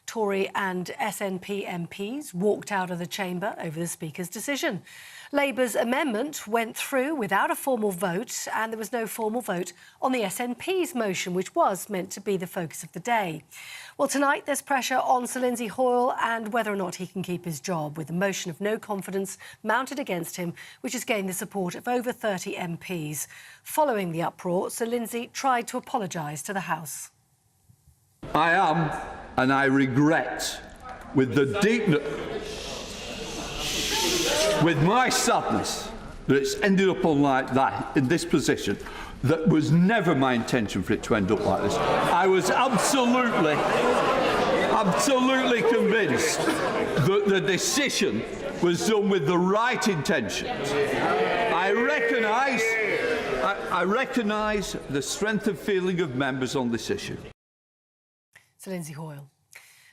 Tory and SNP MPs walked out of the chamber over the Speaker's decision. Labour's amendment went through without a formal vote, and there was no formal vote on the SNP's motion, which was meant to be the focus of the day. Well, tonight there's pressure on Sir Lindsay Hoyle and whether or not he can keep his job, with a motion of no confidence mounted against him, which has gained the support of over 30 MPs. Following the uproar, Sir Lindsay tried to apologise to the House. I am, and I regret, with my sadness, that it's ended up on like that, in this position. That was never my intention for it to end up like this. I was absolutely convinced that the decision was done with the right intentions. I recognise the strength of feeling of members on this issue. Sir Lindsay Hoyle.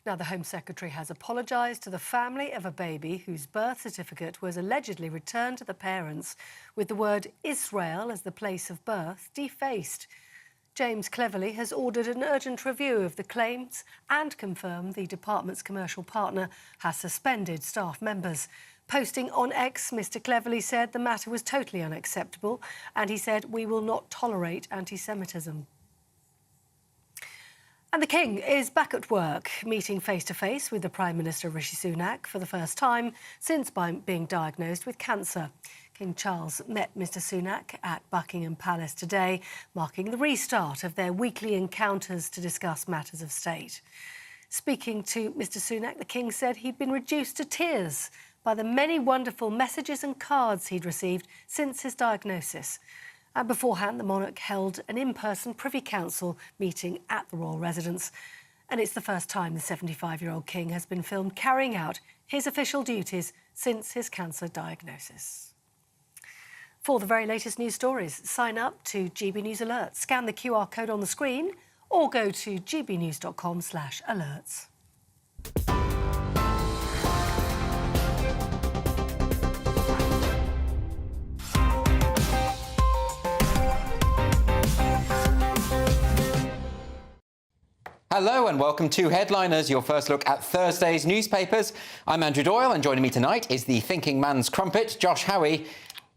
Now, the Home Secretary has apologised to the family of a baby whose birth certificate was allegedly returned to the parents with the word Israel as the place of birth defaced. James Cleverly has ordered an urgent review of the claims and confirmed the department's commercial partner has suspended staff members. Posting on X, Mr Cleverly said the matter was totally unacceptable, and he said, "We will not tolerate anti-Semitism." And the King is back at work, meeting face-to-face with the Prime Minister Rishi Sunak for the first time since being diagnosed with cancer. King Charles met Mr Sunak at Buckingham Palace today, marking the restart of their weekly encounters to discuss matters of state. Speaking to Mr Sunak, the King said he'd been reduced to tears by the many wonderful messages and cards he'd received since his diagnosis. And beforehand, the monarch held an in-person Privy Council meeting at the royal residence. And it's the first time the 75-year-old king has been filmed carrying out his official duties since his cancer diagnosis. For the very latest news stories, sign up to GB News Alerts. Scan the QR code on the screen or go to gbnews.com/alerts. Hello and welcome to Headliners, your first look at Thursday's newspapers. I'm Andrew Doyle, and joining me tonight is the thinking man's crumpet, Josh Howie,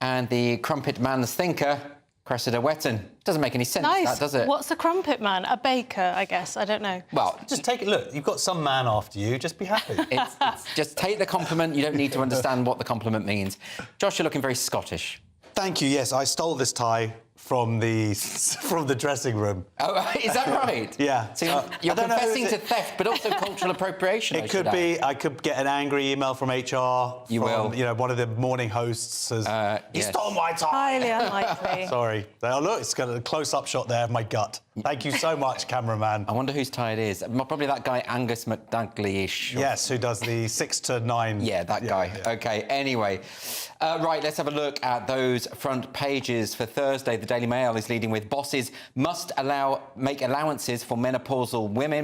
and the crumpet man's thinker, Cressida Wetton. Doesn't make any sense, that, does it? What's a crumpet man? A baker, I guess. I don't know. Well, just take it. Look, you've got some man after you. Just be happy. it's just take the compliment. You don't need to understand what the compliment means. Josh, you're looking very Scottish. Thank you. Yes, I stole this tie from the dressing room. Oh, is that right? Yeah. So you're confessing to theft, but also cultural appropriation. It could be. I could get an angry email from HR. You will. You know, one of the morning hosts says, "He stole my tie." Highly unlikely. Sorry. Oh, look, it's got a close-up shot there of my gut. Thank you so much, cameraman. I wonder whose tie it is. Probably that guy Angus McDougall-ish. Yes, who does the 6 to 9. Yeah, that guy. Yeah. OK, anyway. Right, let's have a look at those front pages for Thursday. The Daily Mail is leading with bosses must make allowances for menopausal women.